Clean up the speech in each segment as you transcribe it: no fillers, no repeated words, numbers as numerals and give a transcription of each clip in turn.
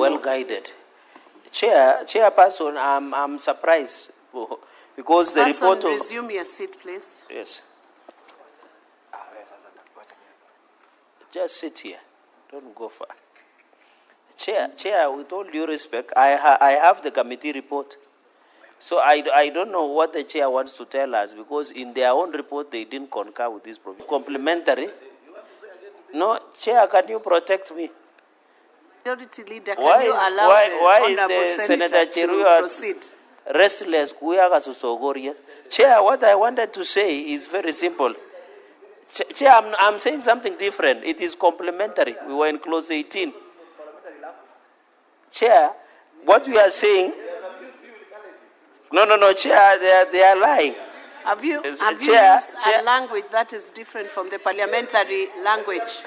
well guided. Chairperson, I'm surprised because the report of... Resume your seat, please. Yes. Just sit here. Don't go far. Chair, with all due respect, I have the committee report. So I don't know what the chair wants to tell us, because in their own report they didn't concur with this provision. Complementary. No, Chair, can you protect me? Majority Leader, can you allow why the is Honorable the Senator to Cheruiyot proceed? restless? Chair, what I wanted to say is very simple. Chair, I'm saying something different. It is complementary. We were in clause 18. Chair, what we are saying... No, Chair, they are lying. Have you Chair, used a language that is different from the parliamentary language?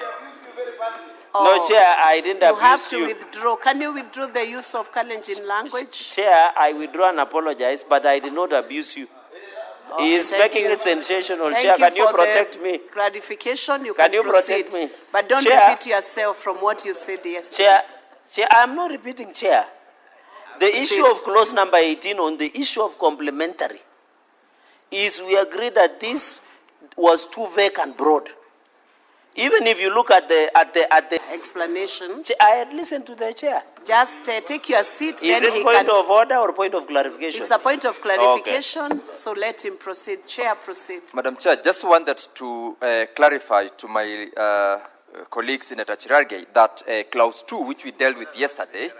No, Chair, I didn't abuse you. You have to withdraw. Can you withdraw the use of Kalenjin language? Chair, I withdraw and apologize, but I did not abuse you. Okay, he is making it sensational. Chair, can you protect me? Clarification, you can can proceed. Protect me? But don't repeat yourself from what you said yesterday. Chair, I'm not repeating, Chair. The issue of clause number 18 on the issue of complementary is we agree that this was too vague and broad. Even if you look at the explanation, I had listened to the chair. Just take your seat. Is it point of order or point of clarification? It's a point of clarification, okay. So let him proceed. Chair, proceed. Madam Chair, just wanted to clarify to my colleague Senator Chirarge that clause 2, which we dealt with yesterday,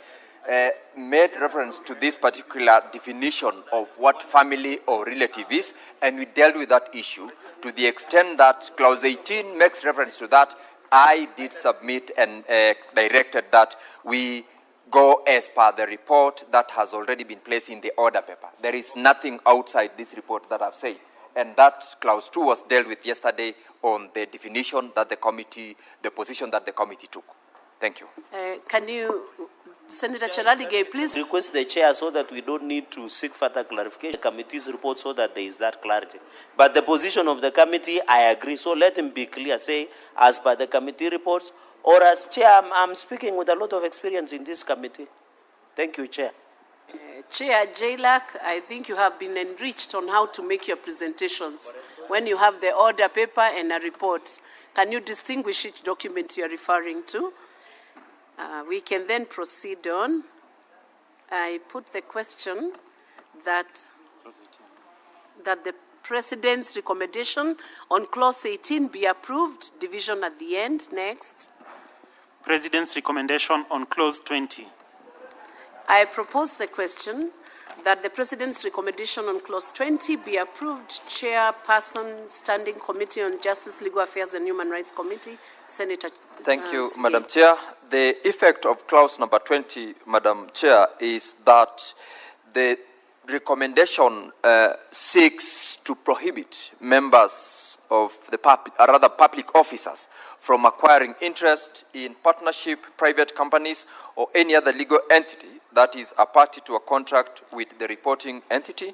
made reference to this particular definition of what family or relative is, and we dealt with that issue to the extent that clause 18 makes reference to that. I did submit and directed that we go as per the report that has already been placed in the order paper. There is nothing outside this report that I've said. And that clause 2 was dealt with yesterday on the definition that the position that the committee took. Thank you. Can you... Senator Chalalige, please request the chair so that we don't need to seek further clarification. The committee's report so that there is that clarity. But the position of the committee, I agree. So let him be clear, say, as per the committee reports, or as chair, I'm speaking with a lot of experience in this committee. Thank you, Chair. Chair Jailak, I think you have been enriched on how to make your presentations. When you have the order paper and a report, can you distinguish each document you are referring to? We can then proceed on. I put the question that the President's recommendation on clause 18 be approved. Division at the end. Next. President's recommendation on clause 20. I propose the question that the President's recommendation on clause 20 be approved. Chairperson, Standing Committee on Justice, Legal Affairs and Human Rights Committee, Senator. Thank you, Madam Chair. The effect of clause number 20, Madam Chair, is that the recommendation seeks to prohibit members of the public officers from acquiring interest in partnership, private companies, or any other legal entity that is a party to a contract with the reporting entity.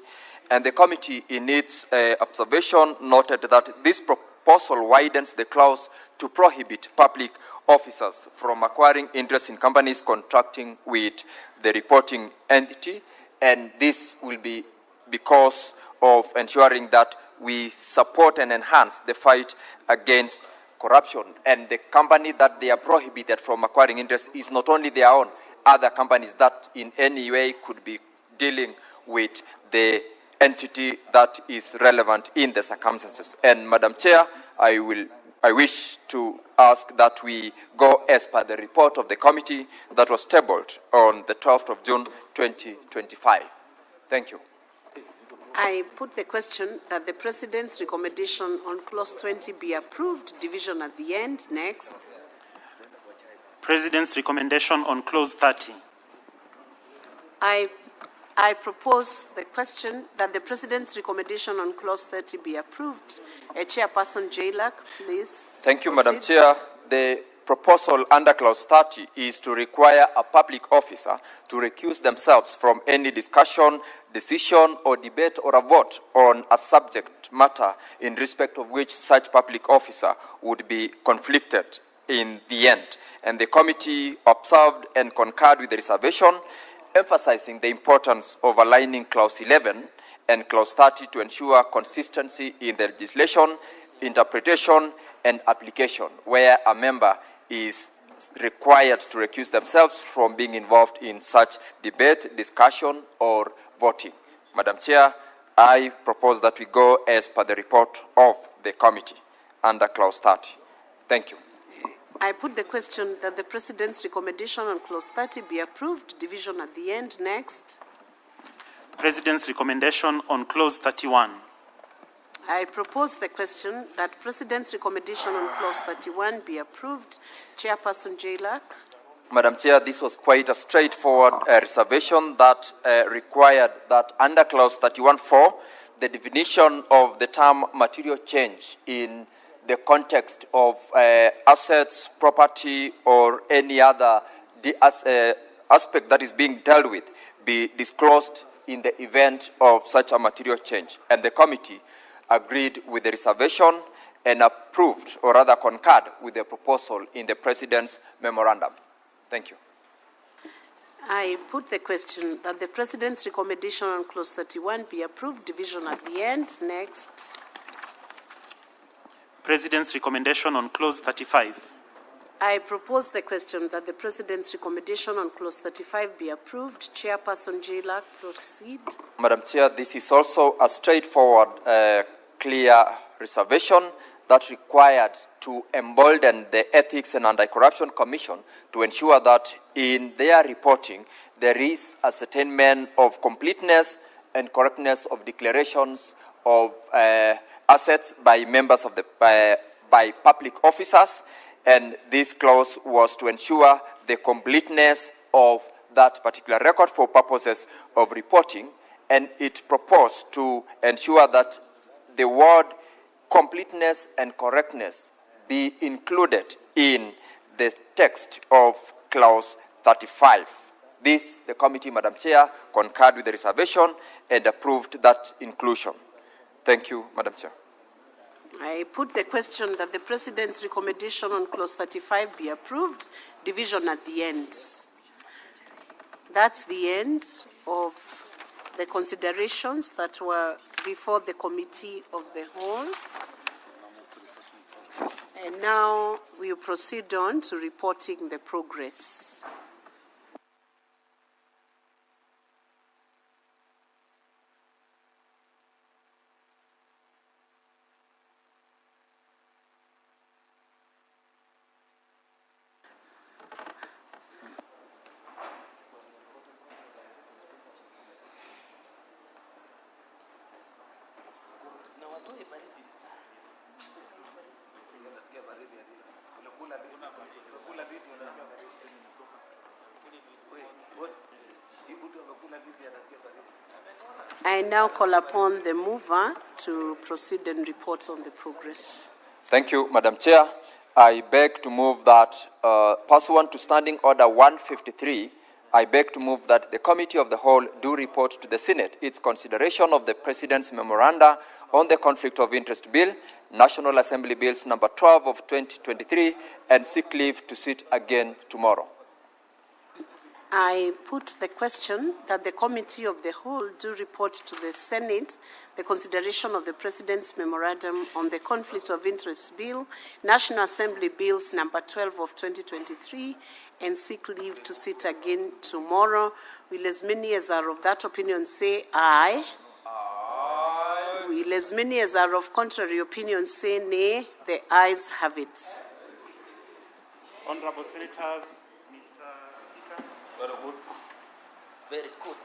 And the committee, in its observation, noted that this proposal widens the clause to prohibit public officers from acquiring interest in companies contracting with the reporting entity. And this will be because of ensuring that we support and enhance the fight against corruption. And the company that they are prohibited from acquiring interest is not only their own, other companies that in any way could be dealing with the entity that is relevant in the circumstances. And Madam Chair, I wish to ask that we go as per the report of the committee that was tabled on the 12th of June 2025. Thank you. I put the question that the President's recommendation on clause 20 be approved. Division at the end. Next. President's recommendation on clause 30. I propose the question that the President's recommendation on clause 30 be approved. Chairperson Jailak, please. Thank you, Madam Chair. The proposal under clause 30 is to require a public officer to recuse themselves from any discussion, decision, or debate or a vote on a subject matter in respect of which such public officer would be conflicted in the end. And the committee observed and concurred with the reservation, emphasizing the importance of aligning Clause 11 and Clause 30 to ensure consistency in the legislation, interpretation, and application, where a member is required to recuse themselves from being involved in such debate, discussion, or voting. Madam Chair, I propose that we go as per the report of the committee under Clause 30. Thank you. I put the question that the President's recommendation on Clause 30 be approved. Division at the end. Next. President's recommendation on Clause 31. I propose the question that President's recommendation on Clause 31 be approved. Chairperson Jaylak. Madam Chair, this was quite a straightforward reservation that required that under Clause 31(4), the definition of the term material change in the context of assets, property, or any other aspect that is being dealt with be disclosed in the event of such a material change. And the committee agreed with the reservation and approved, or rather concurred with the proposal in the President's memorandum. Thank you. I put the question that the President's recommendation on Clause 31 be approved. Division at the end. Next. President's recommendation on Clause 35. I propose the question that the President's recommendation on Clause 35 be approved. Chairperson Jaylak, proceed. Madam Chair, this is also a straightforward, clear reservation that required to embolden the Ethics and Anti-Corruption Commission to ensure that in their reporting there is ascertainment of completeness and correctness of declarations of assets by members of the by public officers, and this clause was to ensure the completeness of that particular record for purposes of reporting, and it proposed to ensure that the word completeness and correctness be included in the text of Clause 35. This, the committee, Madam Chair, concurred with the reservation and approved that inclusion. Thank you, Madam Chair. I put the question that the President's recommendation on Clause 35 be approved. Division at the end. That's the end of the considerations that were before the Committee of the Whole. And now we will proceed on to reporting the progress. I now call upon the mover to proceed and report on the progress. Thank you, Madam Chair. I beg to move that, pursuant to Standing Order 153, I beg to move that the Committee of the Whole do report to the Senate its consideration of the President's memoranda on the Conflict of Interest Bill, National Assembly Bills number 12 of 2023, and seek leave to sit again tomorrow. I put the question that the Committee of the Whole do report to the Senate the consideration of the President's memorandum on the Conflict of Interest Bill, National Assembly Bills number 12 of 2023, and seek leave to sit again tomorrow. Will as many as are of that opinion say aye? Aye. Will as many as are of contrary opinion say nay? The ayes have it. Honorable Senators, Mr. Speaker. Very good. Very good.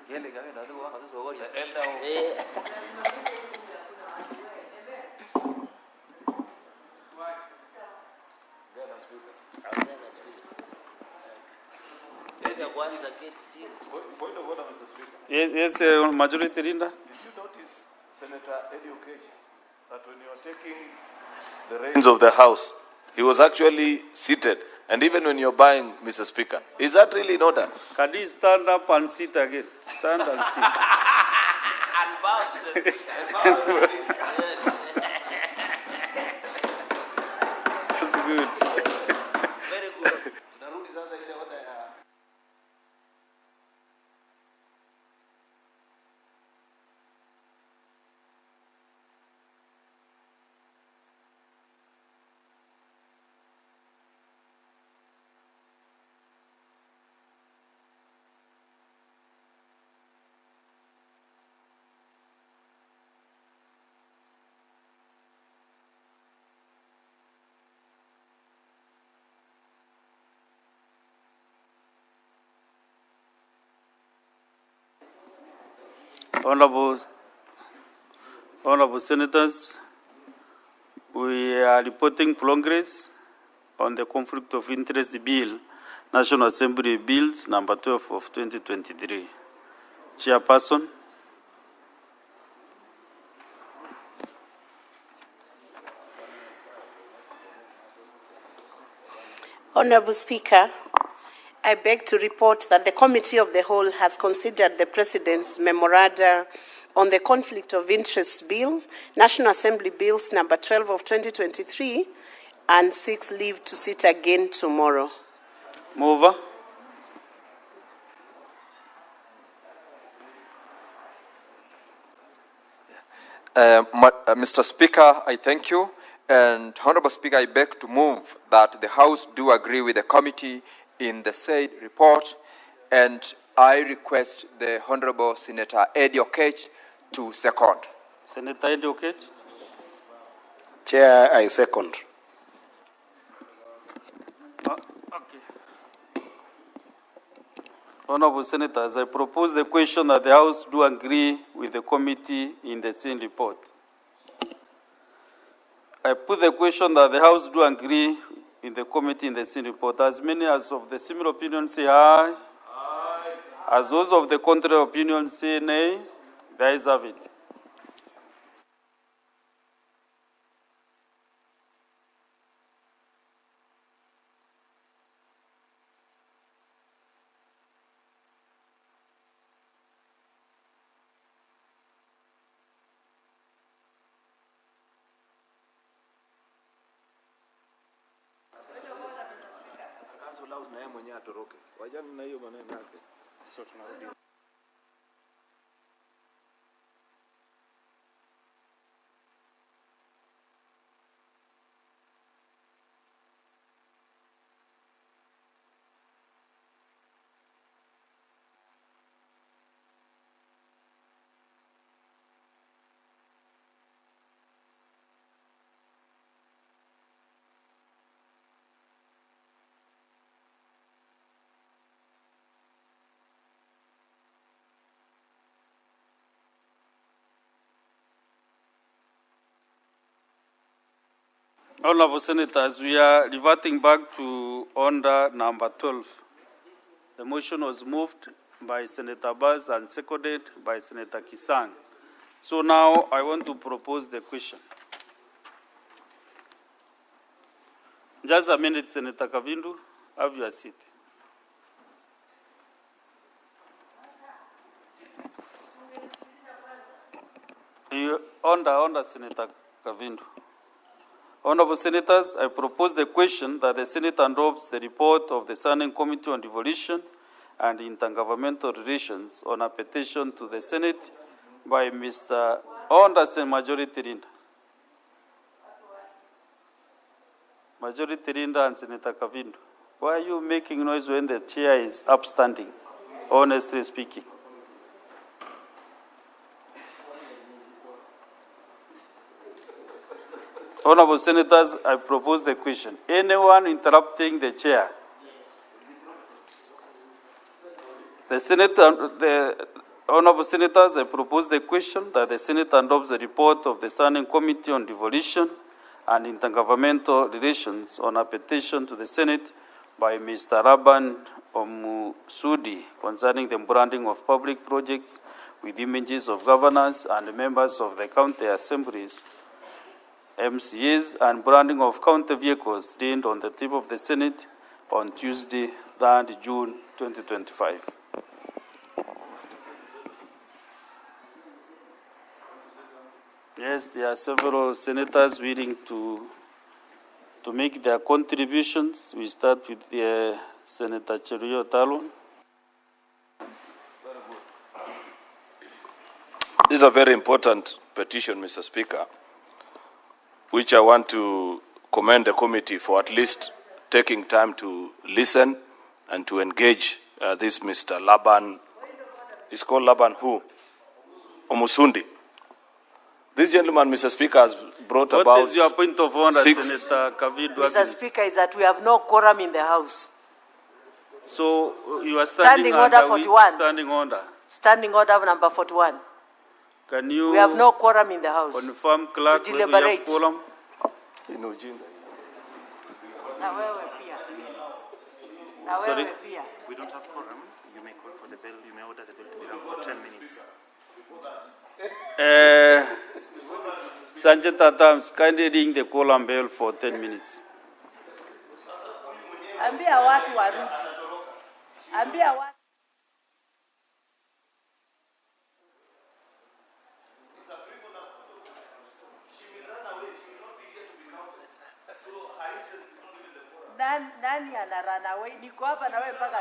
The elder of Point of order, Mr. Speaker. Yes, Majority Leader. Did you notice, Senator Eddie Okech, that when you were taking the reins of the House, he was actually seated, and even when you're buying, Mr. Speaker, is that really in order? Can you stand up and sit again? Stand and sit. and bow to the yes. Honorable Senators, we are reporting progress on the Conflict of Interest Bill, National Assembly Bills number 12 of 2023. Chairperson. Honorable Speaker, I beg to report that the Committee of the Whole has considered the President's memoranda on the Conflict of Interest Bill, National Assembly Bills number 12 of 2023, and seeks leave to sit again tomorrow. Mover. Mr. Speaker, I thank you. And Honorable Speaker, I beg to move that the House do agree with the committee in the said report, and I request the Honorable Senator Eddie Okech to second. Senator Eddie Okech. Chair, I second. Okay. Honorable Senators, I propose the question that the House do agree with the committee in the same report. I put the question that the House do agree in the committee in the same report. As many as of the similar opinion say aye. Aye. As those of the contrary opinion say nay, the ayes have it. Honorable Senators, we are reverting back to order number 12. The motion was moved by Senator Baz and seconded by Senator Kisang. So now I want to propose the question. Just a minute, Senator Kavindu, have your seat. Under Senator Kavindu. Honorable Senators, I propose the question that the Senate adopts the report of the Standing Committee on Devolution and Intergovernmental Relations on a petition to the Senate by Mr. Anderson Majority Leader. Majority Leader and Senator Kavindu. Why are you making noise when the chair is upstanding, honestly speaking? Honorable Senators, I propose the question. Anyone interrupting the chair? The Honorable Senators, I propose the question that the Senate adopts the report of the Standing Committee on Devolution and Intergovernmental Relations on a petition to the Senate by Mr. Rabban Omusudi concerning the branding of public projects with images of governors and members of the county assemblies, MCAs, and branding of county vehicles deemed on the table of the Senate on Tuesday, 3rd June 2025. Yes, there are several senators willing to make their contributions. We start with Senator Cheruyo Talon. This is a very important petition, Mr. Speaker, which I want to commend the committee for at least taking time to listen and to engage this Mr. Laban. He's called Laban who? Omusundi. This gentleman, Mr. Speaker, has brought about... What is your point of order, Senator Kavidu? Mr. Speaker, is that we have no quorum in the House. So you are standing order 41. Standing order. Standing order number 41. Can you We have no quorum in the house. confirm, clerk, To whether we have deliberate. quorum? Na wewe pia. Na Sorry? wewe pia. We don't have quorum. You may call for the bell. You may order the bell to be rung for 10 minutes. Sergeant Adams, kindly ring the quorum bell for 10 minutes. Ambia watu warudi. Ambia watu. Nani ana run away? Niko hapa na wewe mpaka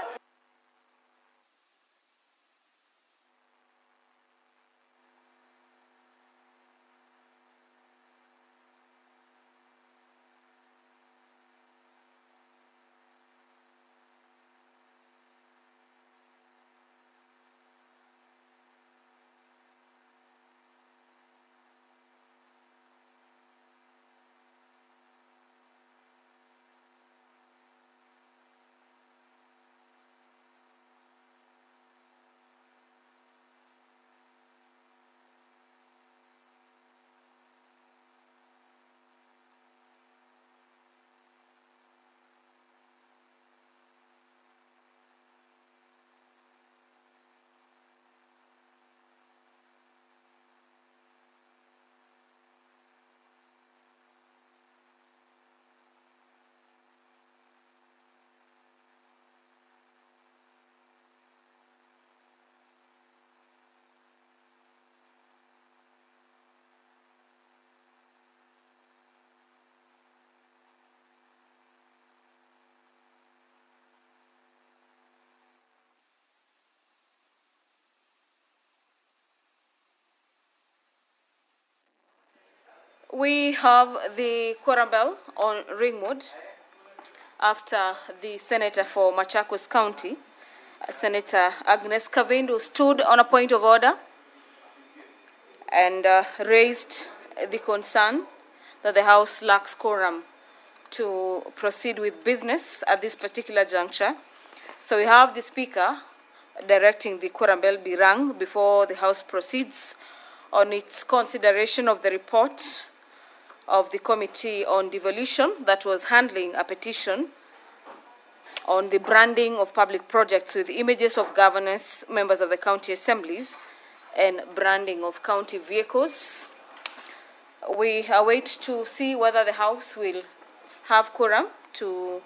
We have the quorum bell on ring mode after the Senator for Machakos County, Senator Agnes Kavindu, stood on a point of order and raised the concern that the House lacks quorum to proceed with business at this particular juncture. So we have the Speaker directing the quorum bell be rung before the House proceeds on its consideration of the report of the Committee on Devolution that was handling a petition on the branding of public projects with images of governors, members of the county assemblies, and branding of county vehicles. We await to see whether the House will have quorum to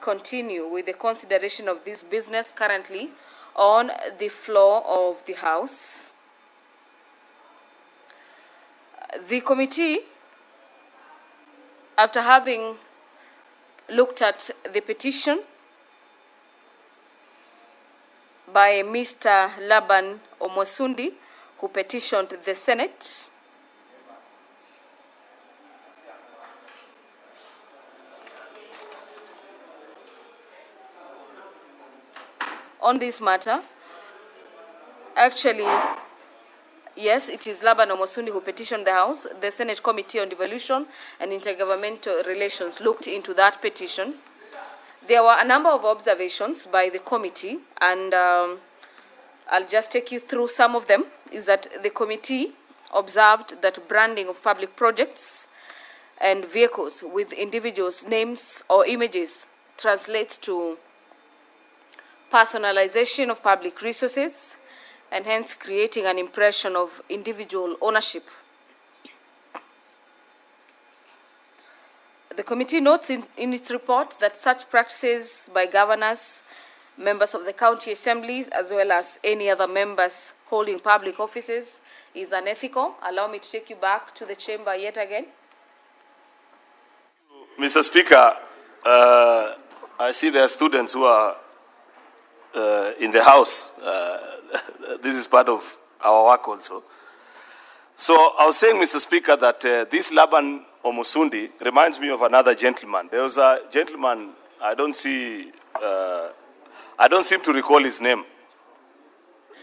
continue with the consideration of this business currently on the floor of the House. The committee, after having looked at the petition by Mr. Laban Omosundi, who petitioned the Senate, on this matter, actually, yes, it is Laban Omosundi who petitioned the House. The Senate Committee on Devolution and Intergovernmental Relations looked into that petition. There were a number of observations by the committee, and I'll just take you through some of them. Is that the committee observed that branding of public projects and vehicles with individuals' names or images translates to personalization of public resources, and hence creating an impression of individual ownership. The committee notes in its report that such practices by governors, members of the county assemblies, as well as any other members holding public offices is unethical. Allow me to take you back to the chamber yet again. Mr. Speaker, I see there are students who are in the House. This is part of our work also. So I was saying, Mr. Speaker, that this Laban Omosundi reminds me of another gentleman. There was a gentleman, I don't seem to recall his name.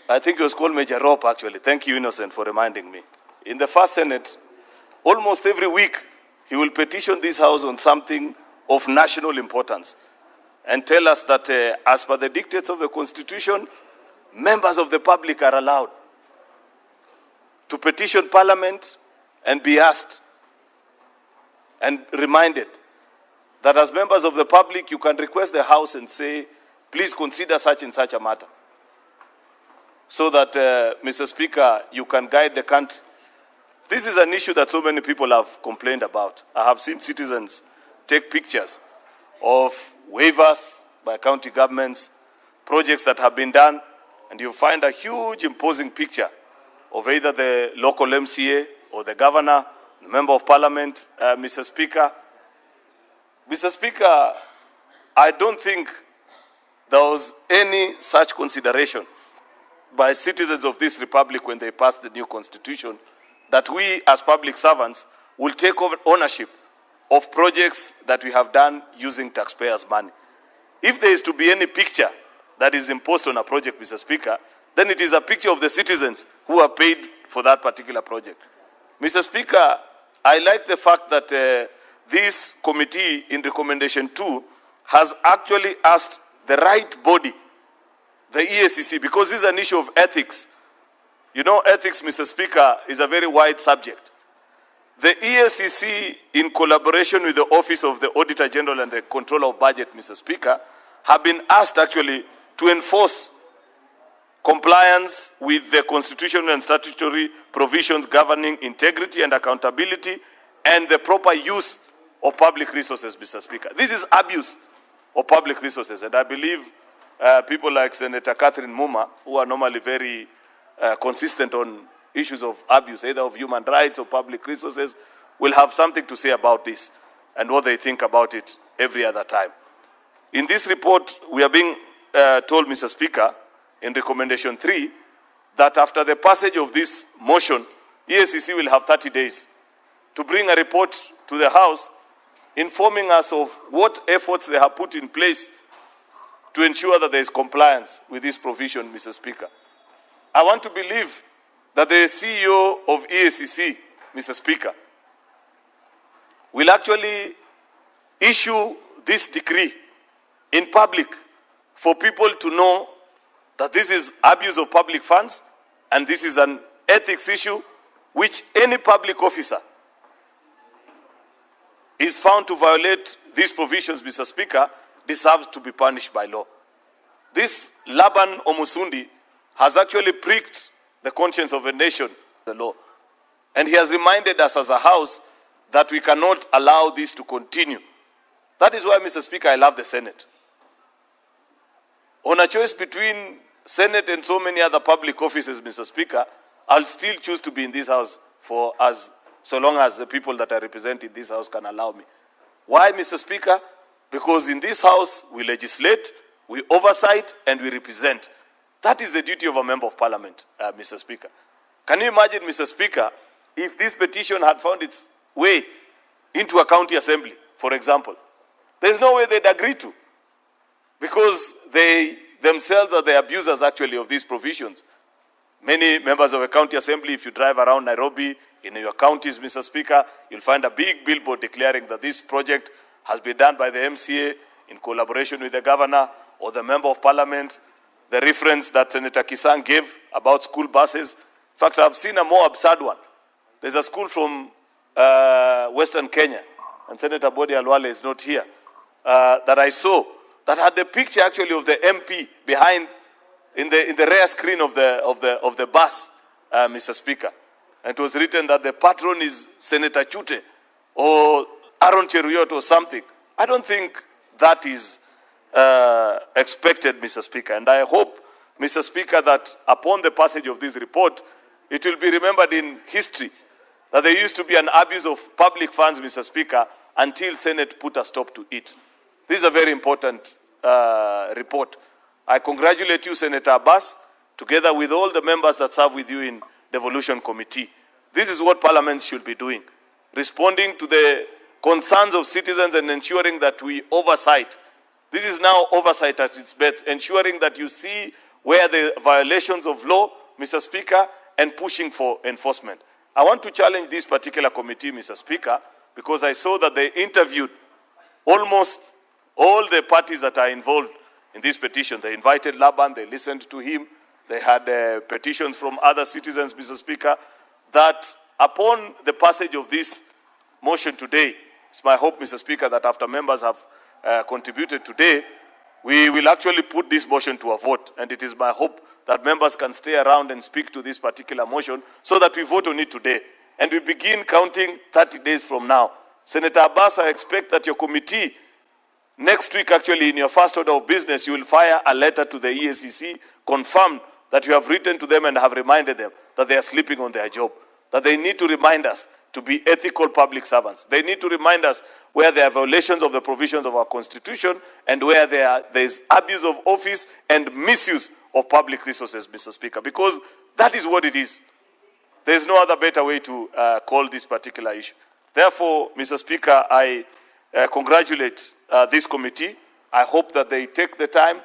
I think he was called Major Rope, actually. Thank you, Innocent, for reminding me. In the first Senate, almost every week, he will petition this House on something of national importance and tell us that as per the dictates of the Constitution, members of the public are allowed to petition Parliament and be asked and reminded that as members of the public, you can request the House and say, please consider such and such a matter. So that, Mr. Speaker, you can guide the country. This is an issue that so many people have complained about. I have seen citizens take pictures of waivers by county governments, projects that have been done, and you find a huge imposing picture of either the local MCA or the governor, the member of parliament, Mr. Speaker. Mr. Speaker, I don't think there was any such consideration by citizens of this republic when they passed the new constitution that we as public servants will take over ownership of projects that we have done using taxpayers' money. If there is to be any picture that is imposed on a project, Mr. Speaker, then it is a picture of the citizens who are paid for that particular project. Mr. Speaker, I like the fact that this committee in recommendation 2 has actually asked the right body, the EACC, because this is an issue of ethics. You know, ethics, Mr. Speaker, is a very wide subject. The EACC, in collaboration with the Office of the Auditor General and the Controller of Budget, Mr. Speaker, have been asked actually to enforce compliance with the constitutional and statutory provisions governing integrity and accountability and the proper use of public resources, Mr. Speaker. This is abuse of public resources, and I believe people like Senator Catherine Muma, who are normally very consistent on issues of abuse, either of human rights or public resources, will have something to say about this and what they think about it every other time. In this report, we are being told, Mr. Speaker, in recommendation 3, that after the passage of this motion, EACC will have 30 days to bring a report to the House informing us of what efforts they have put in place to ensure that there is compliance with this provision, Mr. Speaker. I want to believe that the CEO of EACC, Mr. Speaker, will actually issue this decree in public for people to know that this is abuse of public funds and this is an ethics issue which any public officer is found to violate these provisions, Mr. Speaker, deserves to be punished by law. This Laban Omusundi has actually pricked the conscience of a nation, the law. And he has reminded us as a House that we cannot allow this to continue. That is why, Mr. Speaker, I love the Senate. On a choice between Senate and so many other public offices, Mr. Speaker, I'll still choose to be in this House so long as the people that I represent in this House can allow me. Why, Mr. Speaker? Because in this House, we legislate, we oversight, and we represent. That is the duty of a member of parliament, Mr. Speaker. Can you imagine, Mr. Speaker, if this petition had found its way into a county assembly, for example? There's no way they'd agree to, because they themselves are the abusers, actually, of these provisions. Many members of a county assembly, if you drive around Nairobi, in your counties, Mr. Speaker, you'll find a big billboard declaring that this project has been done by the MCA in collaboration with the governor or the member of parliament. The reference that Senator Kisang gave about school buses. In fact, I've seen a more absurd one. There's a school from Western Kenya, and Senator Bodi Alwale is not here, that I saw, that had the picture actually of the MP behind in the rear screen of the bus, Mr. Speaker. And it was written that the patron is Senator Chute or Aaron Cheruyot or something. I don't think that is expected, Mr. Speaker. And I hope, Mr. Speaker, that upon the passage of this report, it will be remembered in history that there used to be an abuse of public funds, Mr. Speaker, until Senate put a stop to it. This is a very important report. I congratulate you, Senator Abbas, together with all the members that serve with you in Devolution Committee. This is what parliaments should be doing, responding to the concerns of citizens and ensuring that we oversight. This is now oversight at its best, ensuring that you see where the violations of law, Mr. Speaker, and pushing for enforcement. I want to challenge this particular committee, Mr. Speaker, because I saw that they interviewed almost all the parties that are involved in this petition. They invited Laban, they listened to him, they had petitions from other citizens, Mr. Speaker. that upon the passage of this motion today, it's my hope, Mr. Speaker, that after members have contributed today, we will actually put this motion to a vote. And it is my hope that members can stay around and speak to this particular motion so that we vote on it today. And we begin counting 30 days from now. Senator Abbas, I expect that your committee, next week actually in your first order of business, you will fire a letter to the EACC, confirm that you have written to them and have reminded them that they are sleeping on their job, that they need to remind us to be ethical public servants. They need to remind us where there are violations of the provisions of our Constitution and where there is abuse of office and misuse of public resources, Mr. Speaker, because that is what it is. There is no other better way to call this particular issue. Therefore, Mr. Speaker, I congratulate this committee. I hope that they take the time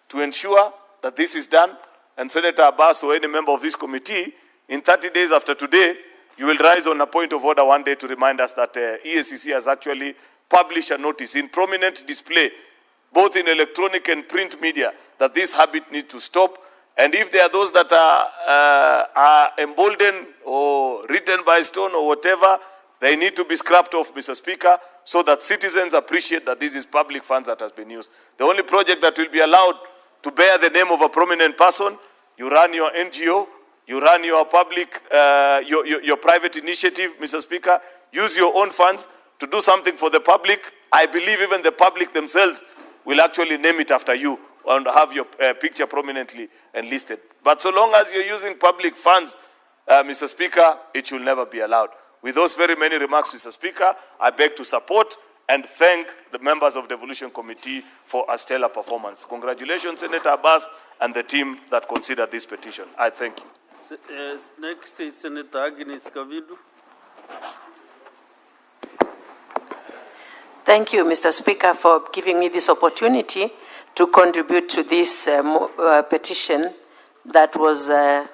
to ensure that this is done. And Senator Abbas or any member of this committee, in 30 days after today, you will rise on a point of order one day to remind us that EACC has actually published a notice in prominent display, both in electronic and print media, that this habit needs to stop. And if there are those that are emboldened or written by stone or whatever, they need to be scrapped off, Mr. Speaker, so that citizens appreciate that this is public funds that has been used. The only project that will be allowed to bear the name of a prominent person, you run your NGO, you run your public, your private initiative, Mr. Speaker, use your own funds to do something for the public. I believe even the public themselves will actually name it after you and have your picture prominently enlisted. But so long as you're using public funds, Mr. Speaker, it should never be allowed. With those very many remarks, Mr. Speaker, I beg to support and thank the members of the Devolution Committee for a stellar performance. Congratulations, Senator Abbas and the team that considered this petition. I thank you. Next is Senator Agnes Kavidu. Thank you, Mr. Speaker, for giving me this opportunity to contribute to this petition that was the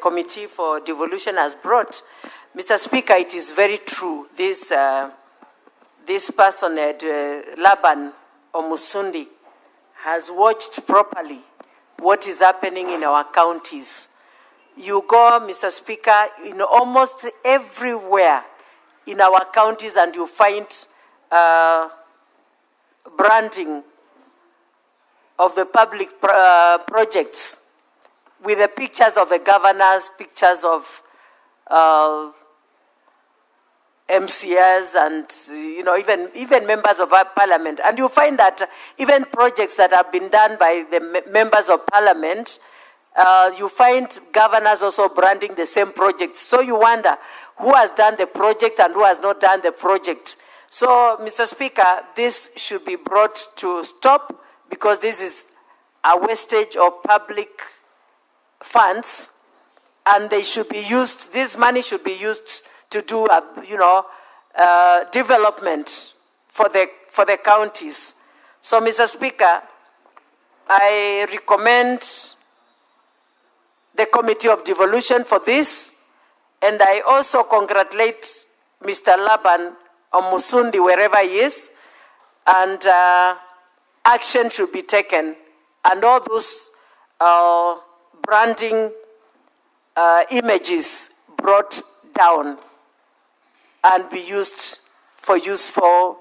Committee for Devolution has brought. Mr. Speaker, it is very true. This person, Laban Omusundi, has watched properly what is happening in our counties. You go, Mr. Speaker, in almost everywhere in our counties and you find branding of the public projects with the pictures of the governors, pictures of MCS and, even members of our parliament. And you find that even projects that have been done by the members of parliament, you find governors also branding the same project. So you wonder who has done the project and who has not done the project. So, Mr. Speaker, this should be brought to stop because this is a wastage of public funds and they should be used, this money should be used to do, development for the counties. So, Mr. Speaker, I recommend the Committee of Devolution for this, and I also congratulate Mr. Laban Omusundi wherever he is, and action should be taken, and all those branding images brought down and be used for useful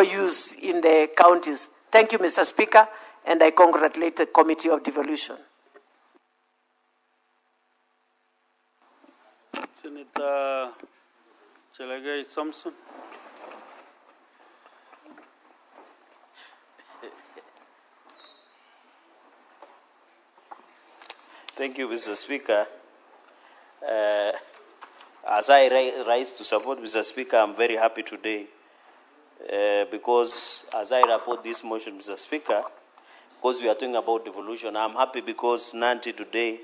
use in the counties. Thank you, Mr. Speaker, and I congratulate the Committee of Devolution. Senator Chelagai Samson. Thank you, Mr. Speaker. As I rise to support Mr. Speaker, I'm very happy today because as I report this motion, Mr. Speaker, because we are talking about devolution, I'm happy because Nanti today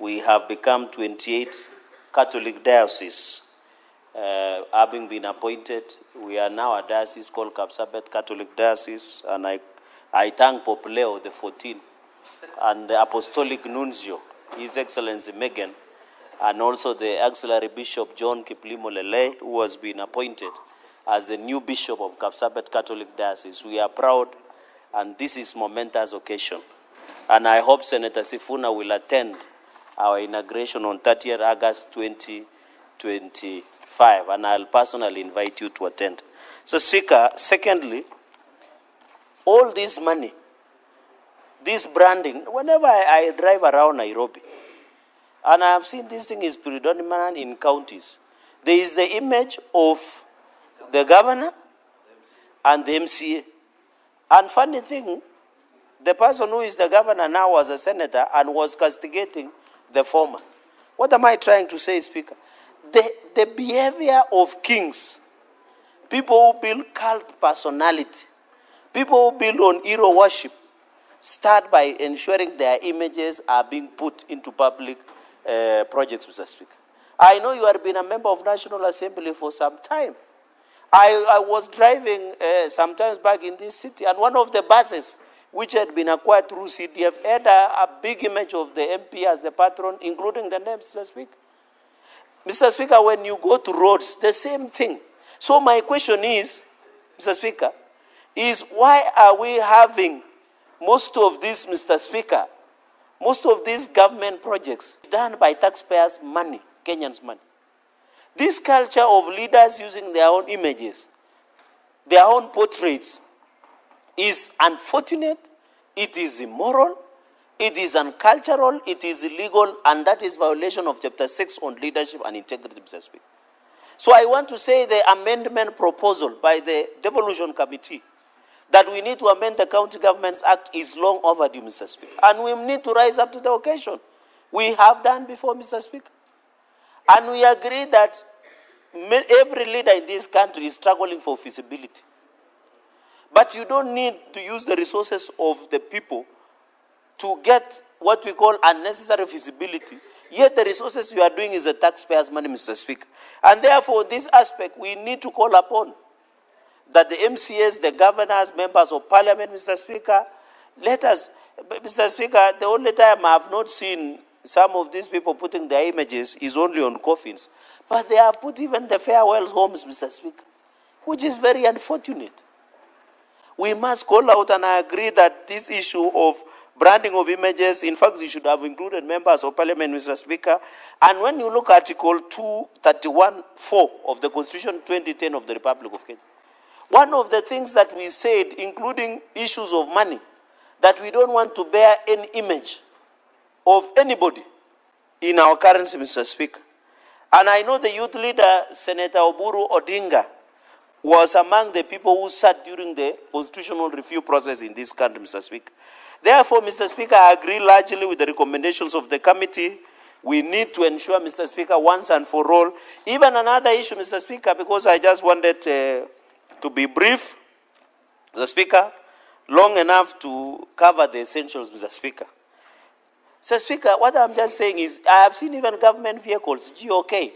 we have become 28 Catholic dioceses having been appointed. We are now a diocese called Kapsabet Catholic Diocese, and I thank Pope Leo the 14th and the Apostolic Nuncio, His Excellency Megan, and also the Auxiliary Bishop John Kiplimo Lele, who has been appointed as the new Bishop of Kapsabet Catholic Diocese. We are proud, and this is momentous occasion. And I hope Senator Sifuna will attend our inauguration on 30th August 2025, and I'll personally invite you to attend. So, Speaker, secondly, all this money, this branding, whenever I drive around Nairobi, and I have seen this thing is predominant in counties, there is the image of the governor and the MCA. And funny thing, the person who is the governor now was a senator and was castigating the former. What am I trying to say, Speaker? The behavior of kings, people who build cult personality, people who build on hero worship, start by ensuring their images are being put into public projects, Mr. Speaker. I know you have been a member of National Assembly for some time. I was driving sometimes back in this city, and one of the buses which had been acquired through CDF had a big image of the MP as the patron, including the name, Mr. Speaker. Mr. Speaker, when you go to roads, the same thing. So my question is, Mr. Speaker, is why are we having most of this, Mr. Speaker, most of these government projects done by taxpayers' money, Kenyans' money? This culture of leaders using their own images, their own portraits, is unfortunate, it is immoral, it is uncultural, it is illegal, and that is violation of Chapter 6 on leadership and integrity, Mr. Speaker. So I want to say the amendment proposal by the Devolution Committee that we need to amend the County Governments Act is long overdue, Mr. Speaker. And we need to rise up to the occasion. We have done before, Mr. Speaker. And we agree that every leader in this country is struggling for feasibility. But you don't need to use the resources of the people to get what we call unnecessary feasibility. Yet the resources you are doing is the taxpayers' money, Mr. Speaker. And therefore, this aspect, we need to call upon that the MCAs, the governors, members of parliament, Mr. Speaker, let us, Mr. Speaker, the only time I have not seen some of these people putting their images is only on coffins. But they have put even the farewell homes, Mr. Speaker, which is very unfortunate. We must call out, and I agree that this issue of branding of images, in fact, you should have included members of parliament, Mr. Speaker. And when you look at Article 231(4) of the Constitution 2010 of the Republic of Kenya, one of the things that we said, including issues of money, that we don't want to bear any image of anybody in our currency, Mr. Speaker. And I know the youth leader, Senator Oburu Odinga, was among the people who sat during the constitutional review process in this country, Mr. Speaker. Therefore, Mr. Speaker, I agree largely with the recommendations of the committee. We need to ensure, Mr. Speaker, once and for all. Even another issue, Mr. Speaker, because I just wanted to be brief, Mr. Speaker, long enough to cover the essentials, Mr. Speaker. Mr. Speaker, what I'm just saying is, I have seen even government vehicles, GOK.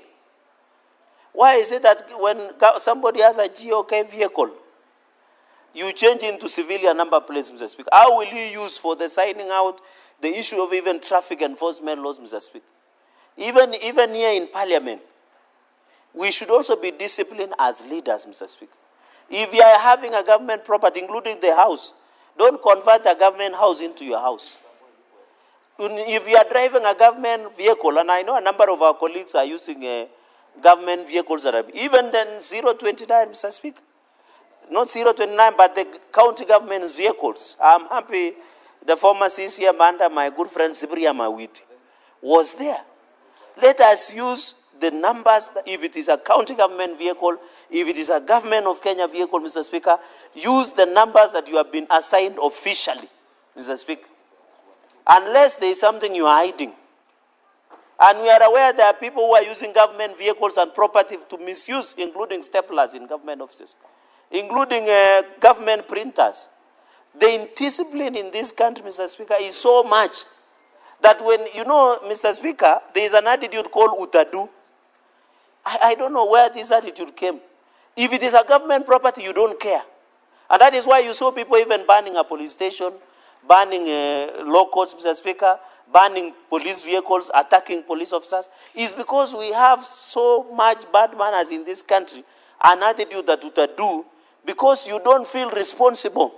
Why is it that when somebody has a GOK vehicle, you change into civilian number plates, Mr. Speaker? How will you use for the signing out the issue of even traffic enforcement laws, Mr. Speaker? Even here in Parliament, we should also be disciplined as leaders, Mr. Speaker. If you are having a government property, including the house, don't convert a government house into your house. If you are driving a government vehicle, and I know a number of our colleagues are using government vehicles, that are, even then 029, Mr. Speaker. Not 029, but the county government vehicles. I'm happy the former CCM under my good friend Sibriya Mawiti was there. Let us use the numbers, if it is a county government vehicle, if it is a government of Kenya vehicle, Mr. Speaker, use the numbers that you have been assigned officially, Mr. Speaker. Unless there is something you are hiding. And we are aware there are people who are using government vehicles and property to misuse, including staplers in government offices, including government printers. The indiscipline in this country, Mr. Speaker, is so much that when, you know, Mr. Speaker, there is an attitude called utadu. I don't know where this attitude came. If it is a government property, you don't care. And that is why you saw people even banning a police station, banning law courts, Mr. Speaker, banning police vehicles, attacking police officers. It's because we have so much bad manners in this country, an attitude that utadu, because you don't feel responsible.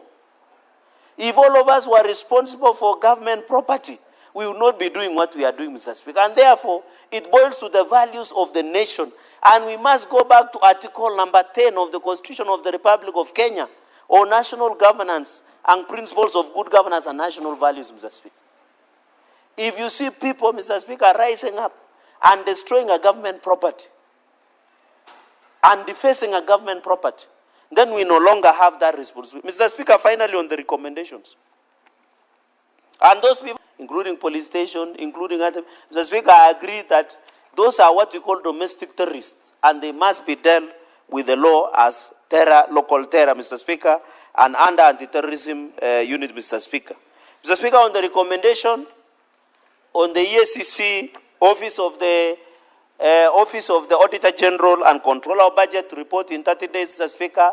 If all of us were responsible for government property, we will not be doing what we are doing, Mr. Speaker. And therefore, it boils to the values of the nation. And we must go back to Article number 10 of the Constitution of the Republic of Kenya, on national governance and principles of good governance and national values, Mr. Speaker. If you see people, Mr. Speaker, rising up and destroying a government property and defacing a government property, then we no longer have that responsibility. Mr. Speaker, finally on the recommendations. And those people, including police station, including other, Mr. Speaker, I agree that those are what we call domestic terrorists, and they must be dealt with the law as terror, local terror, Mr. Speaker, and under anti-terrorism unit, Mr. Speaker. Mr. Speaker, on the recommendation, on the EACC Office of the Auditor General and Controller of Budget to report in 30 days, Mr. Speaker.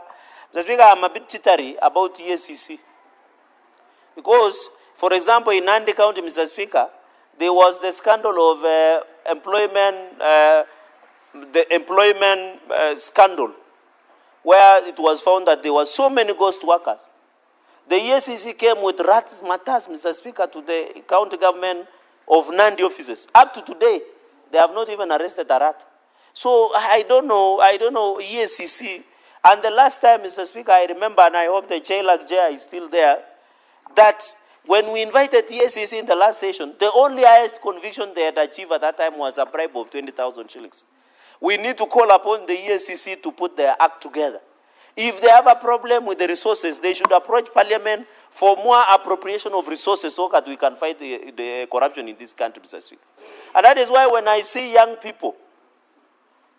Mr. Speaker, I'm a bit jittery about EACC. Because, for example, in Nandi County, Mr. Speaker, there was the scandal of employment scandal, where it was found that there were so many ghost workers. The EACC came with rats matters, Mr. Speaker, to the county government of Nandi offices. Up to today, they have not even arrested a rat. So I don't know, EACC. And the last time, Mr. Speaker, I remember, and I hope the JLAC is still there, that when we invited EACC in the last session, the only highest conviction they had achieved at that time was a bribe of 20,000 shillings. We need to call upon the EACC to put their act together. If they have a problem with the resources, they should approach Parliament for more appropriation of resources so that we can fight the corruption in this country, Mr. Speaker. And that is why when I see young people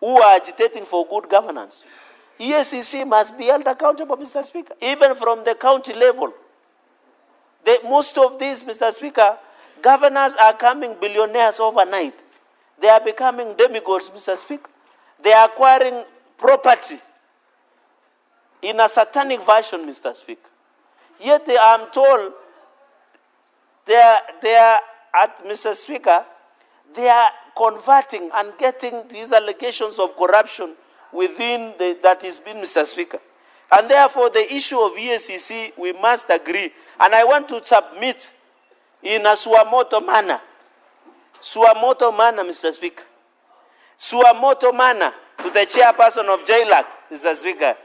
who are agitating for good governance, EACC must be held accountable, Mr. Speaker, even from the county level. Most of these, Mr. Speaker, governors are becoming billionaires overnight. They are becoming demigods, Mr. Speaker. They are acquiring property in a satanic version, Mr. Speaker. Yet I am told they are at, Mr. Speaker, they are converting and getting these allegations of corruption within that is being, Mr. Speaker. And therefore, the issue of EACC, we must agree. And I want to submit in a suamoto manner. Suamoto manner, Mr. Speaker. Suamoto manner to the chairperson of JLAC, Mr. Speaker.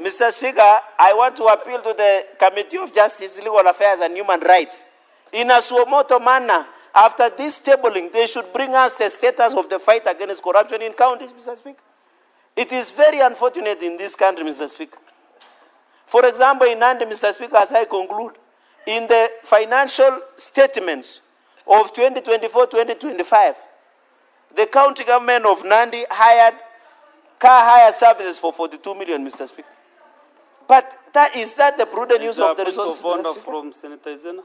Mr. Speaker, I want to appeal to the Committee of Justice, Legal Affairs and Human Rights. In a suamoto manner, after this tabling, they should bring us the status of the fight against corruption in counties, Mr. Speaker. It is very unfortunate in this country, Mr. Speaker. For example, in Nandi, Mr. Speaker, as I conclude, in the financial statements of 2024-2025, the county government of Nandi hired car hire services for 42 million, Mr. Speaker. But is that the prudent use of the resources? Point of order from Senator Zena.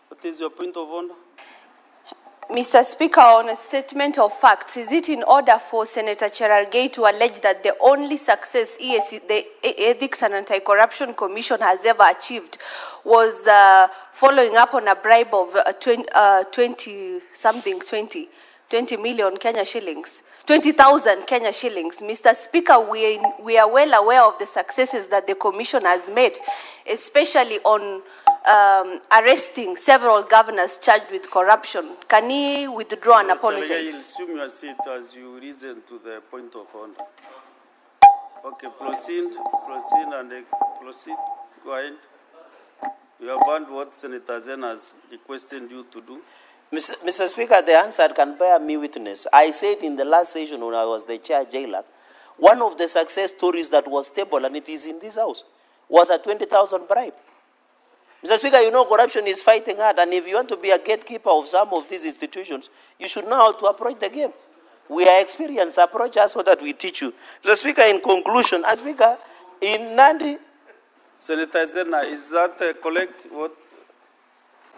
What is your point of order? Mr. Speaker, on a statement of facts, is it in order for Senator Cherargei to allege that the only success the Ethics and Anti-Corruption Commission has ever achieved was following up on a bribe of 20 million Kenya shillings? 20,000 Kenya shillings. Mr. Speaker, we are well aware of the successes that the Commission has made, especially on arresting several governors charged with corruption. Can he withdraw and apologize? I will assume your seat as you listen to the point of order. Okay, proceed. Go ahead. You have heard what Senator Zen has requested you to do. Mr. Speaker, the answer can bear me witness. I said in the last session when I was the chair jailer, one of the success stories that was stable, and it is in this house, was a 20,000 bribe. Mr. Speaker, you know corruption is fighting hard, and if you want to be a gatekeeper of some of these institutions, you should know how to approach the game. We are experienced. Approach us so that we teach you. Mr. Speaker, in conclusion, as Speaker, in Nandi... Senator Zena, is that correct?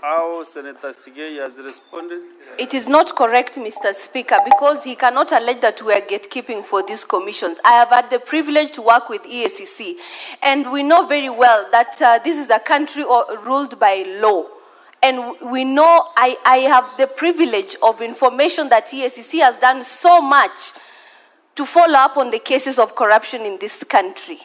How Senator Sigei has responded? It is not correct, Mr. Speaker, because he cannot allege that we are gatekeeping for these commissions. I have had the privilege to work with EACC, and we know very well that this is a country ruled by law. And we know I have the privilege of information that EACC has done so much to follow up on the cases of corruption in this country.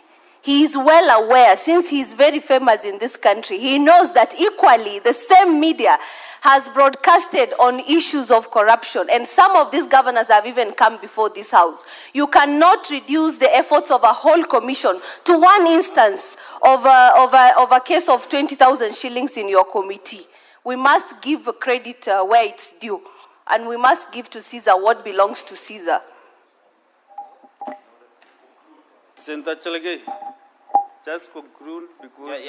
he is well aware, since he is very famous in this country, he knows that equally the same media has broadcasted on issues of corruption, and some of these governors have even come before this house. You cannot reduce the efforts of a whole commission to one instance of a case of 20,000 shillings in your committee. We must give credit where it's due, and we must give to Caesar what belongs to Caesar. Senator Chelege, just conclude because...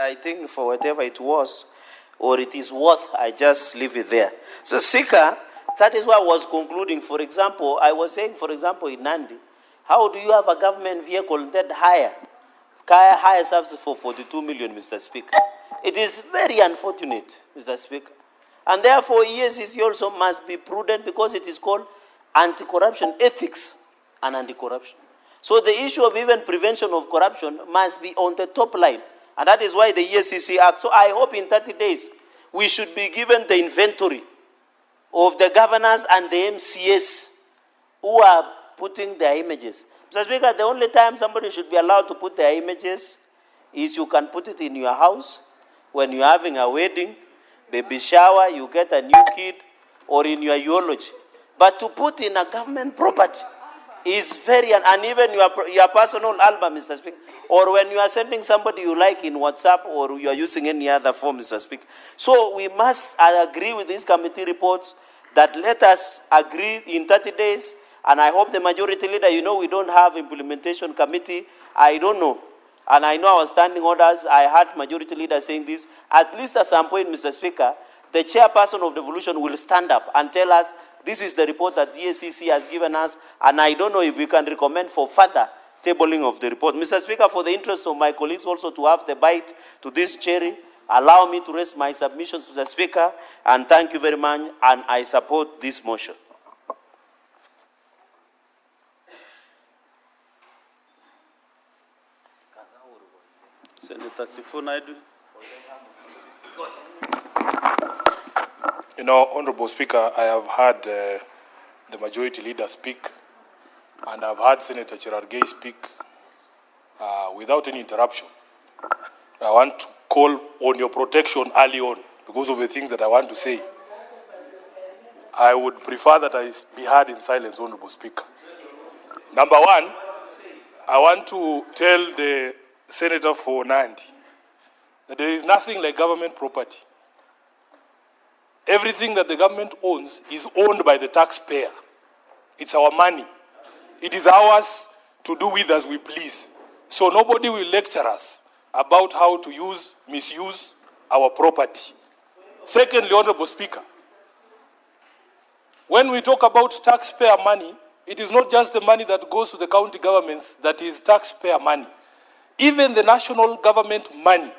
I think for whatever it was, or it is worth, I just leave it there. So, Speaker, that is why I was concluding. For example, I was saying, for example, in Nandi, how do you have a government vehicle that hire services for 42 million, Mr. Speaker? It is very unfortunate, Mr. Speaker. And therefore, EACC also must be prudent because it is called anti-corruption ethics and anti-corruption. So the issue of even prevention of corruption must be on the top line. And that is why the EACC Act. So I hope in 30 days, we should be given the inventory of the governors and the MCS who are putting their images. Mr. Speaker, the only time somebody should be allowed to put their images is you can put it in your house when you're having a wedding, baby shower, you get a new kid, or in your eulogy. But to put in a government property is very, and even your personal album, Mr. Speaker, or when you are sending somebody you like in WhatsApp, or you are using any other form, Mr. Speaker. So we must agree with these committee reports that let us agree in 30 days, and I hope the majority leader, you know, we don't have implementation committee, I don't know. And I know our standing orders, I heard majority leader saying this, at least at some point, Mr. Speaker, the chairperson of devolution will stand up and tell us, this is the report that the DACC has given us, and I don't know if we can recommend for further tabling of the report. Mr. Speaker, for the interest of my colleagues also to have the bite to this cherry, allow me to raise my submissions, Mr. Speaker, and thank you very much, and I support this motion. Senator Sifunaidu. You know, Honorable Speaker, I have heard the majority leader speak, and I've heard Senator Cherargei speak without any interruption. I want to call on your protection early on because of the things that I want to say. I would prefer that I be heard in silence, Honorable Speaker. Number one, I want to tell the Senator for Nandi that there is nothing like government property. Everything that the government owns is owned by the taxpayer. It's our money. It is ours to do with as we please. So nobody will lecture us about how to misuse our property. Secondly, Honorable Speaker, when we talk about taxpayer money, it is not just the money that goes to the county governments that is taxpayer money. Even the national government money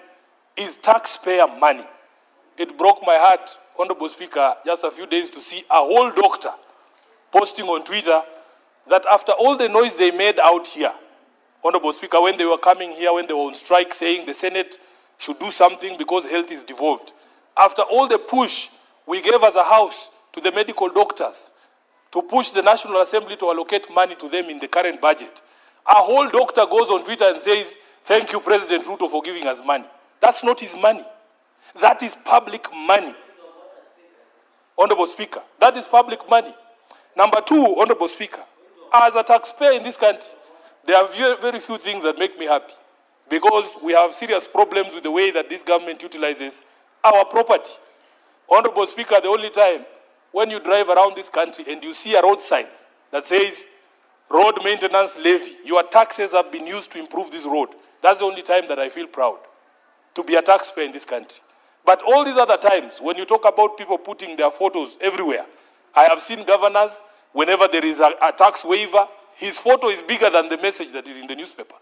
is taxpayer money. It broke my heart, Honorable Speaker, just a few days to see a whole doctor posting on Twitter that after all the noise they made out here, Honorable Speaker, when they were coming here, when they were on strike saying the Senate should do something because health is devolved, after all the push we gave as a house to the medical doctors to push the National Assembly to allocate money to them in the current budget, a whole doctor goes on Twitter and says, "Thank you, President Ruto, for giving us money." That's not his money. That is public money. Honorable Speaker, that is public money. Number two, Honorable Speaker, as a taxpayer in this country, there are very few things that make me happy because we have serious problems with the way that this government utilizes our property. Honorable Speaker, the only time when you drive around this country and you see a road sign that says road maintenance levy, your taxes have been used to improve this road, that's the only time that I feel proud to be a taxpayer in this country. But all these other times, when you talk about people putting their photos everywhere, I have seen governors, whenever there is a tax waiver, his photo is bigger than the message that is in the newspaper.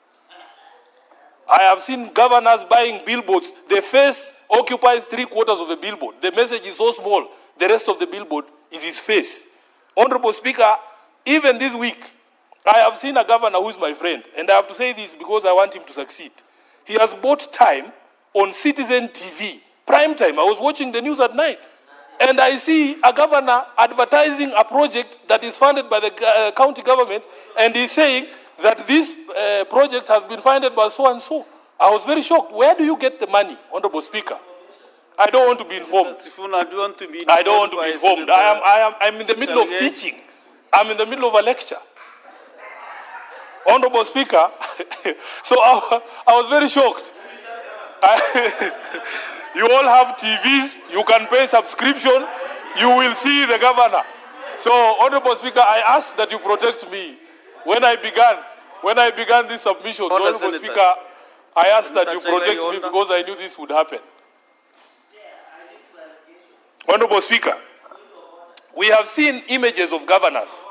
I have seen governors buying billboards. The face occupies 3/4 of the billboard. The message is so small, the rest of the billboard is his face. Honorable Speaker, even this week, I have seen a governor who is my friend, and I have to say this because I want him to succeed. He has bought time on Citizen TV, prime time. I was watching the news at night, and I see a governor advertising a project that is funded by the county government, and he's saying, that this project has been funded by so and so. I was very shocked. Where do you get the money, Honorable Speaker? I don't want to be informed. Sifuna, do you want to be I don't want to be informed. I'm in the middle of Chalgate? teaching. I'm in the middle of a lecture. Honorable Speaker, so I was very shocked. You all have TVs, you can pay subscription, you will see the governor. So, Honorable Speaker, I ask that you protect me. When I began this submission, Honorable Senators. Speaker, I asked that you Mr. Chega, protect you me order. because I knew this would happen. Honorable Speaker, we have seen images of governors.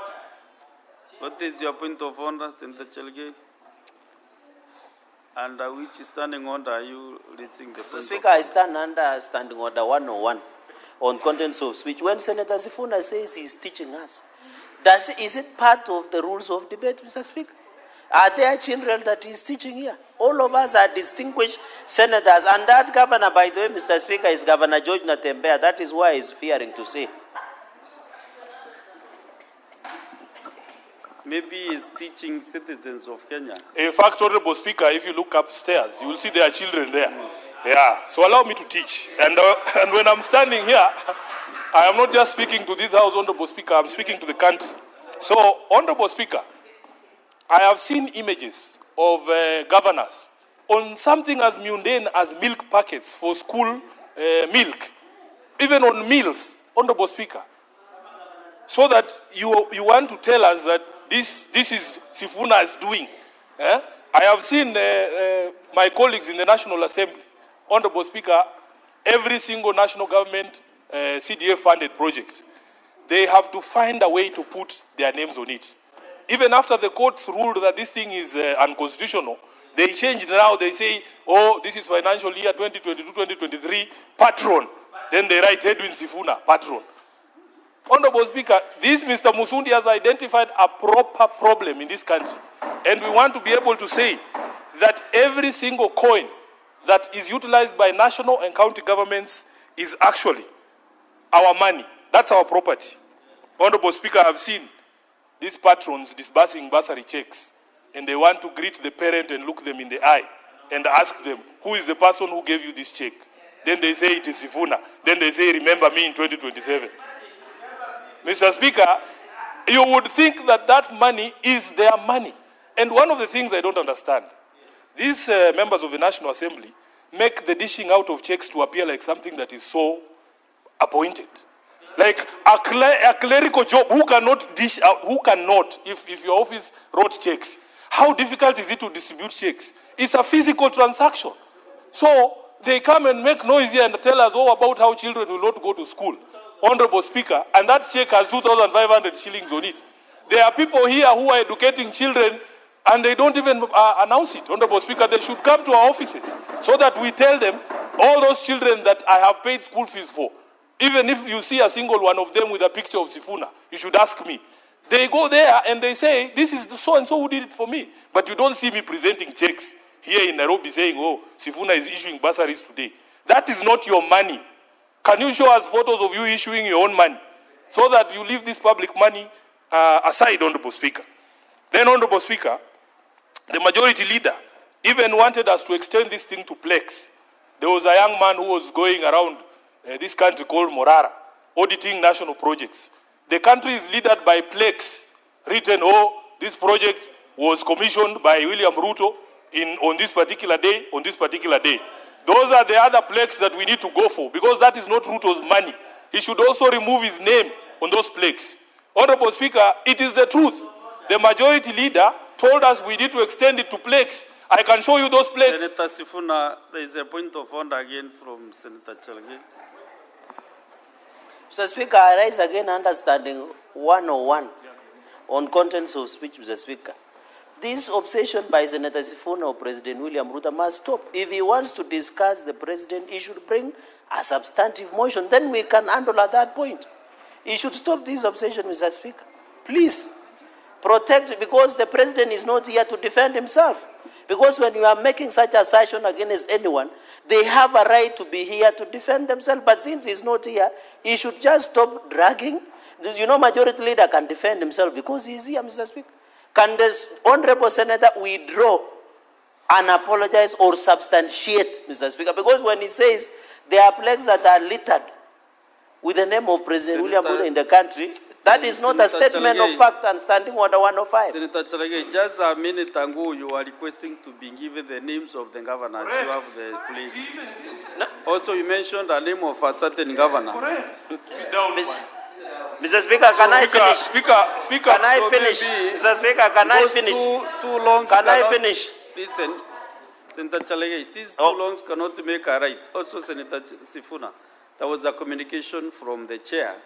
What is your point of order, Senator Chalgate? Under which standing order are you raising the point Mr. of Speaker, I stand under Standing Order 101 on contents of speech. When Senator Sifuna says he's teaching us, is it part of the rules of debate, Mr. Speaker? Are there children that he's teaching here? All of us are distinguished senators, and that governor, by the way, Mr. Speaker, is Governor George Natembeya. That is why he's fearing to say. Maybe he's teaching citizens of Kenya. In fact, Honorable Speaker, if you look upstairs, you will see there are children there. Yeah, so allow me to teach. And when I'm standing here, I am not just speaking to this House, Honorable Speaker, I'm speaking to the country. So, Honorable Speaker, I have seen images of governors on something as mundane as milk packets for school milk, even on meals, Honorable Speaker. So that you want to tell us that this is Sifuna is doing. I have seen my colleagues in the National Assembly, Honorable Speaker, every single national government CDF-funded project, they have to find a way to put their names on it. Even after the courts ruled that this thing is unconstitutional, they changed now. They say, oh, this is financial year 2022-2023, patron. Then they write Edwin Sifuna, patron. Honorable Speaker, this Mr. Musundi has identified a proper problem in this country. And we want to be able to say that every single coin that is utilized by national and county governments is actually our money. That's our property. Honorable Speaker, I have seen these patrons disbursing bursary checks, and they want to greet the parent and look them in the eye and ask them, who is the person who gave you this check? Then they say it is Sifuna. Then they say, remember me in 2027. Mr. Speaker, you would think that that money is their money. And one of the things I don't understand, these members of the National Assembly make the dishing out of checks to appear like something that is so appointed. Like a clerical job, who cannot dish out, if your office wrote checks, how difficult is it to distribute checks? It's a physical transaction. So they come and make noise here and tell us all about how children will not go to school. Honorable Speaker, and that check has 2,500 shillings on it. There are people here who are educating children and they don't even announce it. Honorable Speaker, they should come to our offices so that we tell them all those children that I have paid school fees for. Even if you see a single one of them with a picture of Sifuna, you should ask me. They go there and they say, this is the so-and-so who did it for me. But you don't see me presenting checks here in Nairobi saying, oh, Sifuna is issuing bursaries today. That is not your money. Can you show us photos of you issuing your own money so that you leave this public money aside, Honorable Speaker? Then, Honorable Speaker, the majority leader even wanted us to extend this thing to Plex. There was a young man who was going around this country called Morara, auditing national projects. The country is led by Plex, written, oh, this project was commissioned by William Ruto on this particular day, on this particular day. Those are the other plaques that we need to go for, because that is not Ruto's money. He should also remove his name on those plaques. Honorable Speaker, it is the truth. The majority leader told us we need to extend it to plaques. I can show you those plaques. Senator Sifuna, there is a point of order again from Senator Chalgate. Mr. Speaker, I rise again understanding 101 on contents of speech, Mr. Speaker. This obsession by Senator Sifuna or President William Ruto must stop. If he wants to discuss the president, he should bring a substantive motion. Then we can handle at that point. He should stop this obsession, Mr. Speaker. Please, protect, because the president is not here to defend himself. Because when you are making such assertion against anyone, they have a right to be here to defend themselves. But since he's not here, he should just stop dragging. You know, majority leader can defend himself because he's here, Mr. Speaker. Can the Honorable Senator withdraw and apologize or substantiate, Mr. Speaker? Because when he says there are plaques that are littered with the name of President William Ruto in the country, that is not a statement of fact and standing order 105. Senator Chalage, just a minute ago, you are requesting to be given the names of the governors. You have the plaques. No. Also, you mentioned the name of a certain governor. Sit down, Mr. Speaker, can I finish? Speaker, can I finish? Mr. Speaker, can I finish? Too long. Can I finish? Listen, Senator Chalage, since too long cannot make a right. Also, Senator Sifuna, there was a communication from the chair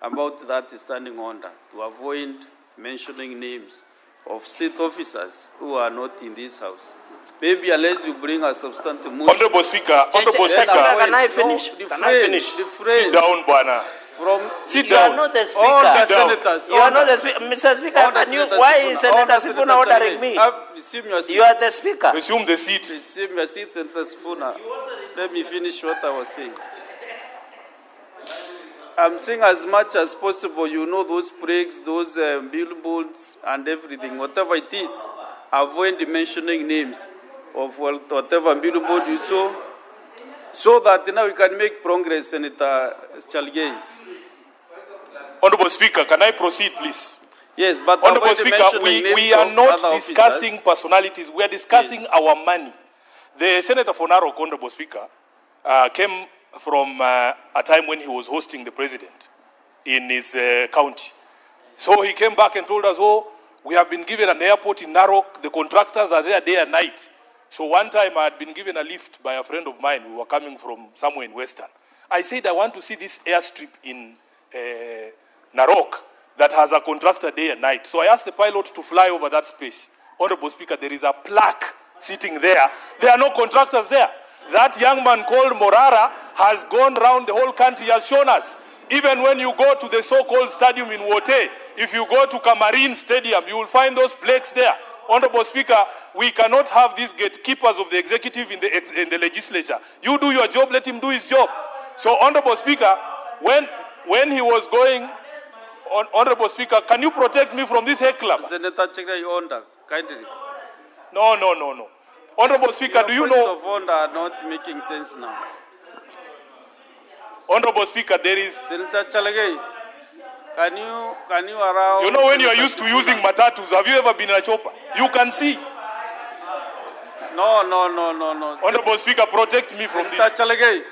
about that standing order to avoid mentioning names of state officers who are not in this house. Maybe unless you bring a substantive motion. Honorable Speaker, can I finish? Can I finish? Sit down, Bwana. Sit down. You are not the Speaker. All the senators. You are not the Speaker. Mr. Speaker, why is Senator Sifuna ordering me? You are the Speaker. Resume the seat. Resume your seat, Senator Sifuna. Let me finish what I was saying. I'm saying as much as possible, you know, those plaques, those billboards and everything, whatever it is, avoid mentioning names of whatever billboard you saw, so that now we can make progress, Senator Chalgei. Honorable Speaker, can I proceed, please? Yes, but Honorable Speaker, we are not discussing personalities. We are discussing our money. The Senator for Narok, Honorable Speaker, came from a time when he was hosting the president in his county. So he came back and told us, oh, we have been given an airport in Narok. The contractors are there day and night. So one time I had been given a lift by a friend of mine. We were coming from somewhere in Western. I said, I want to see this airstrip in Narok that has a contractor day and night. So I asked the pilot to fly over that space. Honorable Speaker, there is a plaque sitting there. There are no contractors there. That young man called Morara has gone around the whole country, has shown us. Even when you go to the so-called stadium in Wote, if you go to Camarine Stadium, you will find those plaques there. Honorable Speaker, we cannot have these gatekeepers of the executive in the legislature. You do your job, let him do his job. So, Honorable Speaker, when he was going, Honorable Speaker, can you protect me from this heckler? Senator Chekra, you order, kindly. No. Honorable Speaker, do you know? Points of order are not making sense now. Honorable Speaker, there is... Senator Chalagay, can you allow... You know when you are used to using matatus, have you ever been in a chopper? You can see. No. Honorable Speaker, protect me from Senator this. Chalagay.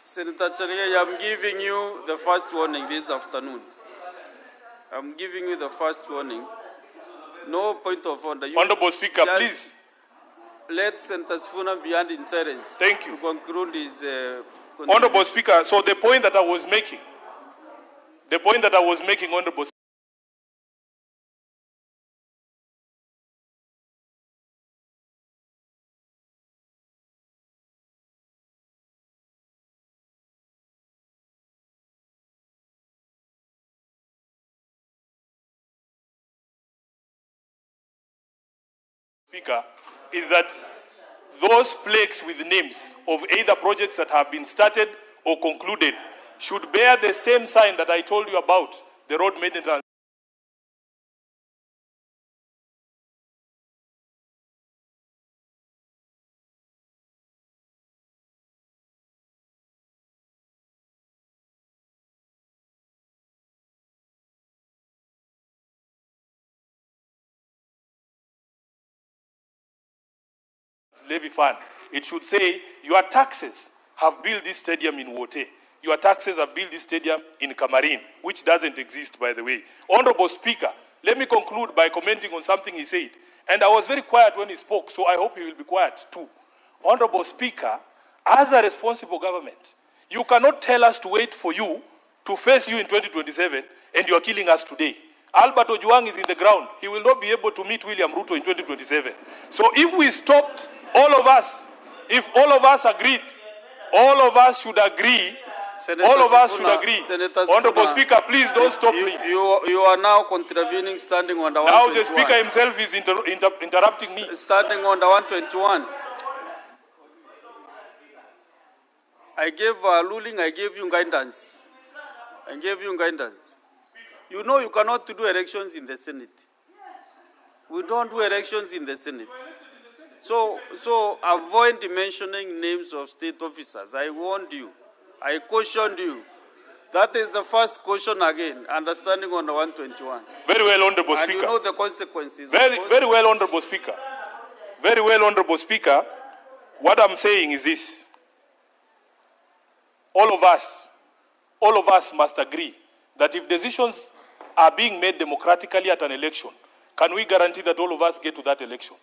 Senator Chalagay, I'm giving you the first warning this afternoon. I'm giving you the first warning. No point of order. Honorable Speaker, please. Let Senator Sifuna be hand in silence. Thank you. To conclude his... Honorable Speaker, so the point that I was making, Honorable Speaker, is that those plaques with names of either projects that have been started or concluded should bear the same sign that I told you about, the road maintenance. Levy fund. It should say your taxes have built this stadium in Wote. Your taxes have built this stadium in Camarine, which doesn't exist, by the way. Honorable Speaker, let me conclude by commenting on something he said. And I was very quiet when he spoke, so I hope he will be quiet too. Honorable Speaker, as a responsible government, you cannot tell us to wait for you to face you in 2027, and you are killing us today. Albert Ojwang is in the ground. He will not be able to meet William Ruto in 2027. So if we stopped, all of us, if all of us agreed, all of us should agree. Senator all of us Sifuna, should agree. Senator Honorable Sifuna, Speaker, please don't stop me. You are now contravening standing on the 121. Now the Speaker himself is interrupting me. Standing on the 121. I gave a ruling, I gave you guidance. I gave you guidance. You know you cannot do elections in the Senate. We don't do elections in the Senate. So avoid mentioning names of state officers. I warned you. I cautioned you. That is the first caution again, understanding on the 121. Very well, Honorable Speaker. And you know the consequences. Very well, Honorable Speaker. Very well, Honorable Speaker. What I'm saying is this. All of us must agree that if decisions are being made democratically at an election, can we guarantee that all of us get to that election?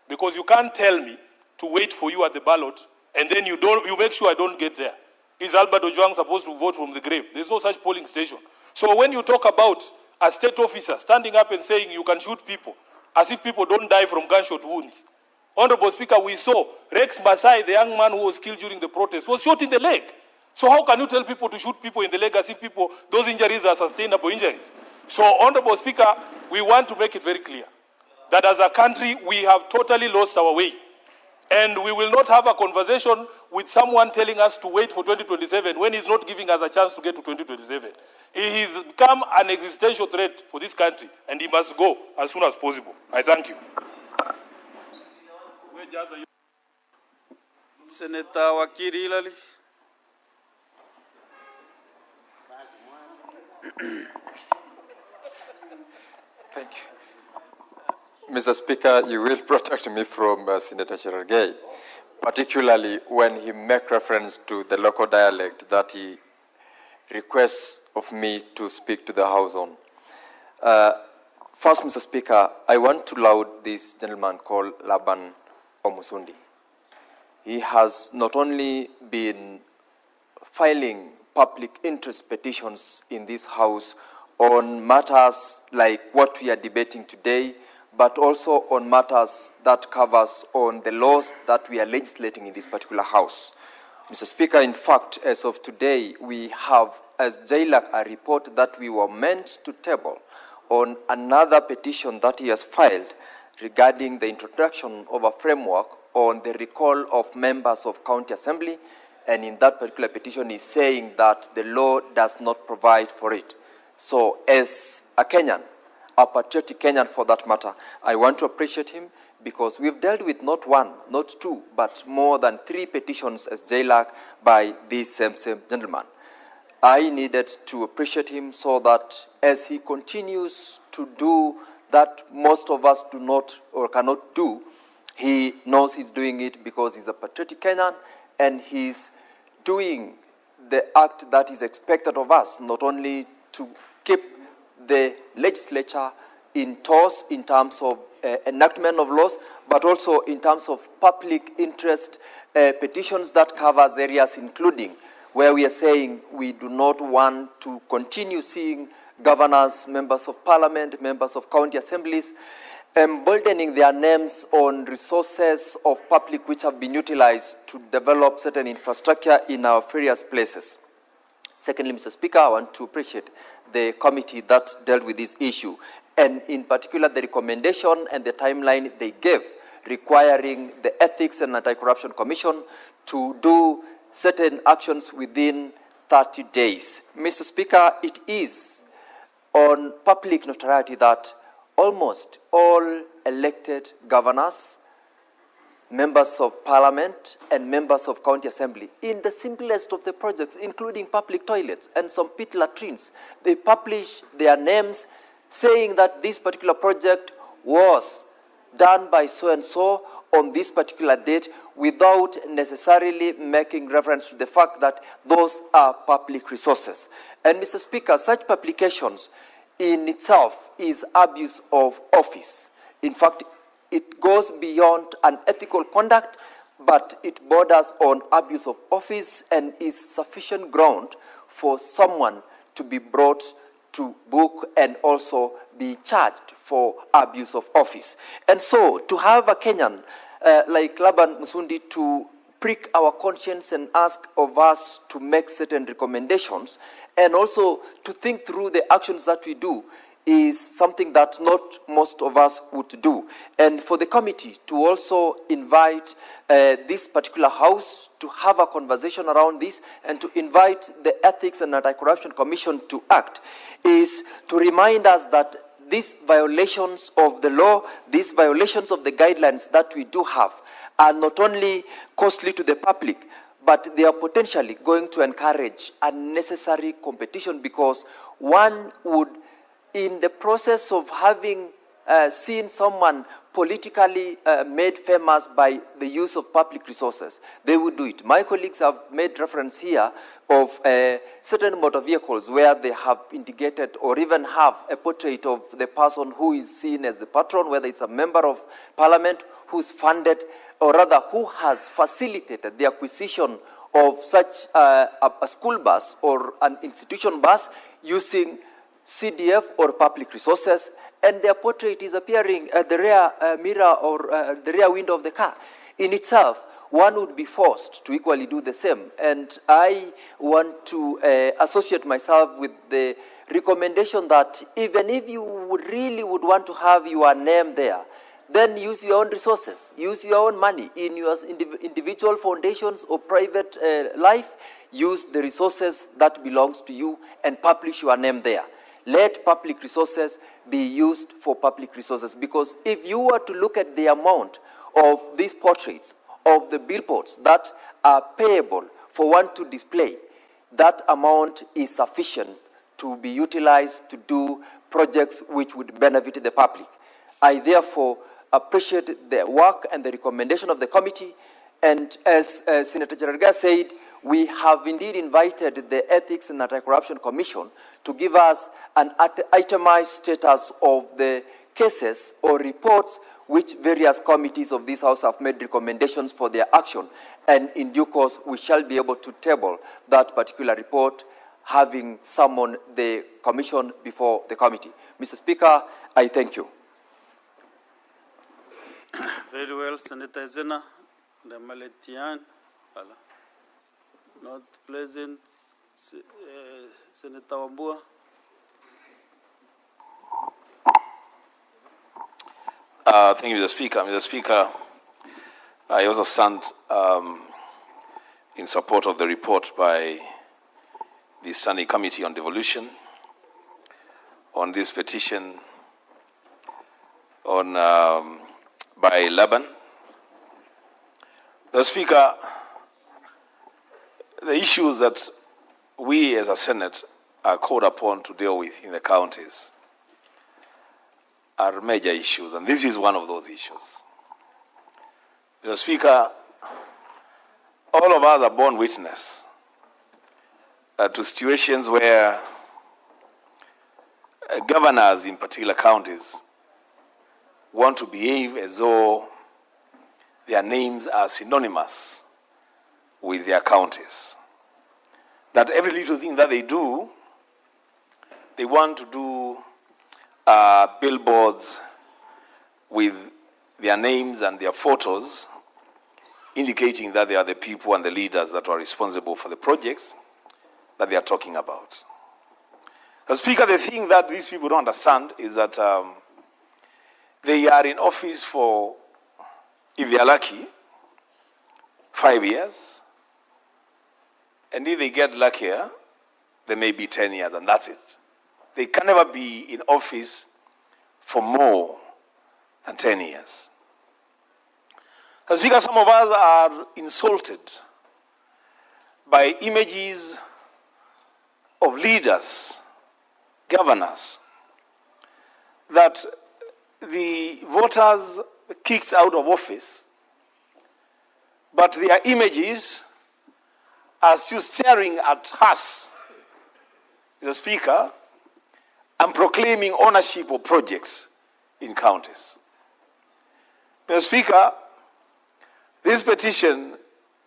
Because you can't tell me to wait for you at the ballot and then you make sure I don't get there. Is Albert Ojwang supposed to vote from the grave? There's no such polling station. So when you talk about a state officer standing up and saying you can shoot people, as if people don't die from gunshot wounds. Honorable Speaker, we saw Rex Masai, the young man who was killed during the protest, was shot in the leg. So how can you tell people to shoot people in the leg as if those injuries are sustainable injuries? So, Honorable Speaker, we want to make it very clear that as a country, we have totally lost our way. And we will not have a conversation with someone telling us to wait for 2027 when he's not giving us a chance to get to 2027. He has become an existential threat for this country, and he must go as soon as possible. I thank you. Senator Wakiri Hilali. Thank you. Mr. Speaker, you will protect me from Senator Cherargei, particularly when he makes reference to the local dialect that he requests of me to speak to the House on. First, Mr. Speaker, I want to laud this gentleman called Laban Omusundi. He has not only been filing public interest petitions in this House on matters like what we are debating today, but also on matters that covers on the laws that we are legislating in this particular House. Mr. Speaker, in fact, as of today, we have, as JLAC, a report that we were meant to table on another petition that he has filed regarding the introduction of a framework on the recall of members of county assembly, and in that particular petition is saying that the law does not provide for it. So as a Kenyan, a patriotic Kenyan for that matter, I want to appreciate him because we've dealt with not one, not two, but more than 3 petitions as JLAC by this same gentleman. I needed to appreciate him so that as he continues to do that most of us do not or cannot do, he knows he's doing it because he's a patriotic Kenyan and he's doing the act that is expected of us, not only to keep the legislature in toss in terms of enactment of laws, but also in terms of public interest petitions that covers areas including where we are saying we do not want to continue seeing governors, members of parliament, members of county assemblies emboldening their names on resources of public which have been utilized to develop certain infrastructure in our various places. Secondly, Mr. Speaker, I want to appreciate the committee that dealt with this issue, and in particular the recommendation and the timeline they gave requiring the Ethics and Anti-Corruption Commission to do certain actions within 30 days. Mr. Speaker, it is on public notoriety that almost all elected governors, members of parliament, and members of county assembly, in the simplest of the projects, including public toilets and some pit latrines, they publish their names saying that this particular project was done by so-and-so on this particular date without necessarily making reference to the fact that those are public resources. And Mr. Speaker, such publications in itself is abuse of office. In fact, it goes beyond unethical conduct, but it borders on abuse of office and is sufficient ground for someone to be brought to book and also be charged for abuse of office. And so to have a Kenyan like Laban Musundi to prick our conscience and ask of us to make certain recommendations and also to think through the actions that we do is something that not most of us would do. And for the committee to also invite this particular house to have a conversation around this and to invite the Ethics and Anti-Corruption Commission to act is to remind us that these violations of the law, these violations of the guidelines that we do have are not only costly to the public, but they are potentially going to encourage unnecessary competition, because one would, in the process of having seen someone politically made famous by the use of public resources, they would do it. My colleagues have made reference here of certain motor vehicles where they have indicated or even have a portrait of the person who is seen as the patron, whether it's a member of parliament who's funded, or rather who has facilitated the acquisition of such a school bus or an institution bus using CDF or public resources, and their portrait is appearing at the rear mirror or the rear window of the car. In itself, one would be forced to equally do the same. And I want to associate myself with the recommendation that even if you really would want to have your name there, then use your own resources, use your own money in your individual foundations or private life. Use the resources that belongs to you and publish your name there. Let public resources be used for public resources, because if you were to look at the amount of these portraits of the billboards that are payable for one to display, that amount is sufficient to be utilized to do projects which would benefit the public. I therefore appreciate the work and the recommendation of the committee, and as Senator Jaraga said, we have indeed invited the Ethics and Anti-Corruption Commission to give us an itemized status of the cases or reports which various committees of this House have made recommendations for their action. And in due course, we shall be able to table that particular report, having summoned the Commission before the committee. Mr. Speaker, I thank you. Very well, Senator Zena, the Maletian. Not present, Senator Wambua. Thank you, Mr. Speaker. Mr. Speaker, I also stand in support of the report by the Standing Committee on Devolution on this petition on by Laban. Mr. Speaker, the issues that we as a Senate are called upon to deal with in the counties are major issues, and this is one of those issues. Mr. Speaker, all of us are born witness to situations where governors in particular counties want to behave as though their names are synonymous with their counties. That every little thing that they do, they want to do billboards with their names and their photos, indicating that they are the people and the leaders that are responsible for the projects that they are talking about. The Speaker, the thing that these people don't understand is that they are in office for, if they are lucky, 5 years. And if they get luckier, they may be 10 years, and that's it. They can never be in office for more than 10 years. As Speaker, some of us are insulted by images of leaders, governors, that the voters kicked out of office, but their images are still staring at us, the Speaker, and proclaiming ownership of projects in counties. Mr. Speaker, this petition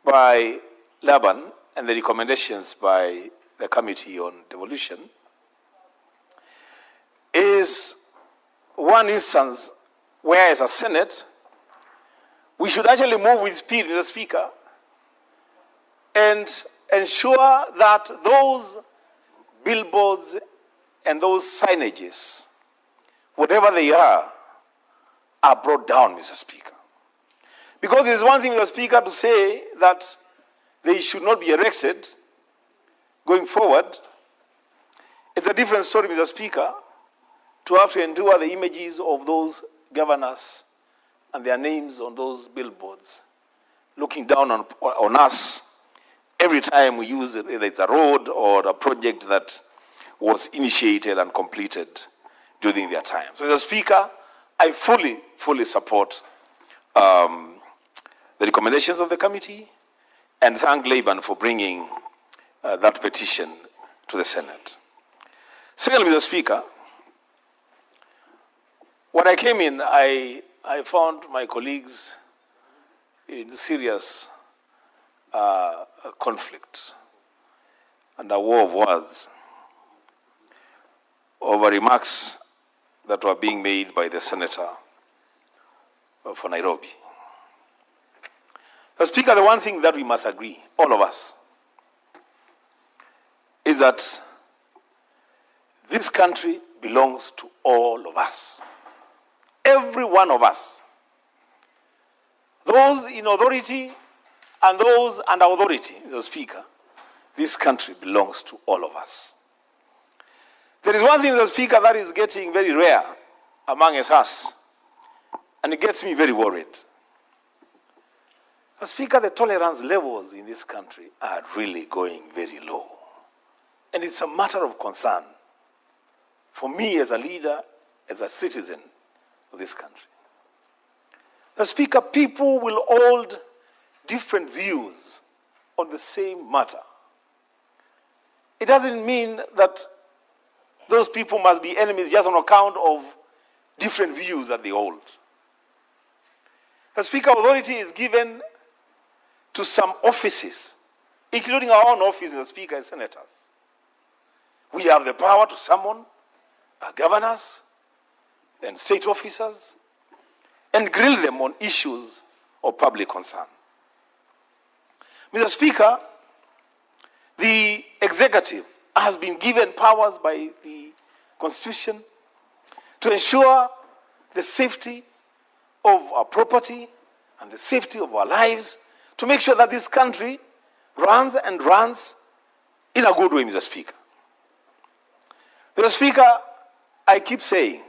by Laban and the recommendations by the Committee on Devolution is one instance where, as a Senate, we should actually move with speed, Mr. Speaker, and ensure that those billboards and those signages whatever they are brought down, Mr. Speaker. Because there is one thing, Mr. Speaker, to say that they should not be erected going forward. It's a different story, Mr. Speaker, to have to endure the images of those governors and their names on those billboards, looking down on us every time we use it, whether it's a road or a project that was initiated and completed during their time. So, Mr. Speaker, I fully support the recommendations of the committee and thank Laban for bringing that petition to the Senate. Secondly, Mr. Speaker, when I came in, I found my colleagues in serious conflict and a war of words over remarks that were being made by the senator for Nairobi. Mr. Speaker, the one thing that we must agree, all of us, is that this country belongs to all of us. Every one of us. Those in authority and those under authority, Mr. Speaker, this country belongs to all of us. There is one thing, Mr. Speaker, that is getting very rare among us, and it gets me very worried. Mr. Speaker, the tolerance levels in this country are really going very low. And it's a matter of concern for me as a leader, as a citizen of this country. Mr. Speaker, people will hold different views on the same matter. It doesn't mean that those people must be enemies just on account of different views that they hold. Mr. Speaker, authority is given to some offices, including our own office, Mr. Speaker, as senators. We have the power to summon governors and state officers and grill them on issues of public concern. Mr. Speaker, the executive has been given powers by the Constitution to ensure the safety of our property and the safety of our lives, to make sure that this country runs in a good way, Mr. Speaker. Mr. Speaker, I keep saying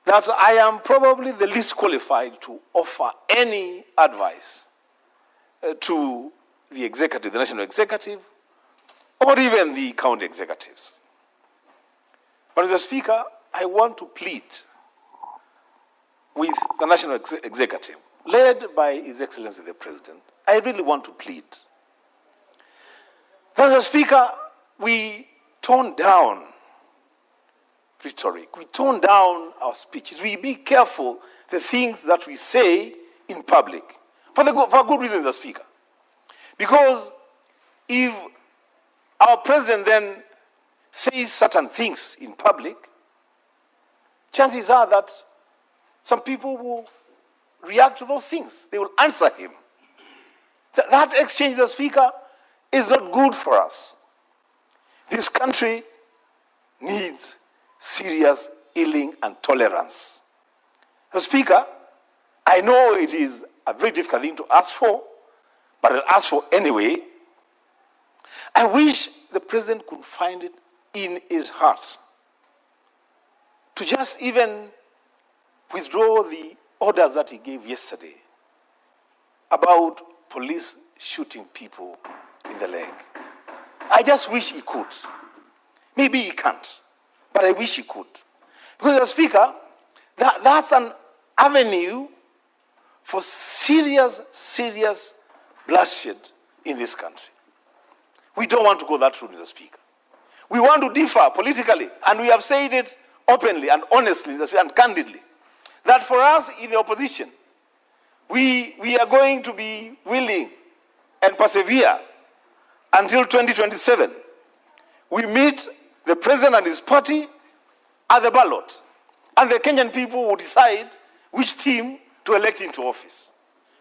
that I am probably the least qualified to offer any advice to the executive, the national executive, or even the county executives. But Mr. Speaker, I want to plead with the national executive, led by His Excellency the President. I really want to plead. Mr. Speaker, we tone down rhetoric. We tone down our speeches. We be careful the things that we say in public. For a good reason, Mr. Speaker. Because if our president then says certain things in public, chances are that some people will react to those things. They will answer him. That exchange, Mr. Speaker, is not good for us. This country needs serious healing and tolerance. Mr. Speaker, I know it is a very difficult thing to ask for, but I'll ask for anyway. I wish the president could find it in his heart to just even withdraw the orders that he gave yesterday about police shooting people in the leg. I just wish he could. Maybe he can't, but I wish he could. Because, Mr. Speaker, that's an avenue for serious bloodshed in this country. We don't want to go that route, Mr. Speaker. We want to differ politically, and we have said it openly and honestly, Mr. Speaker, and candidly, that for us in the opposition, we are going to be willing and persevere until 2027. We meet the president and his party at the ballot, and the Kenyan people will decide which team to elect into office.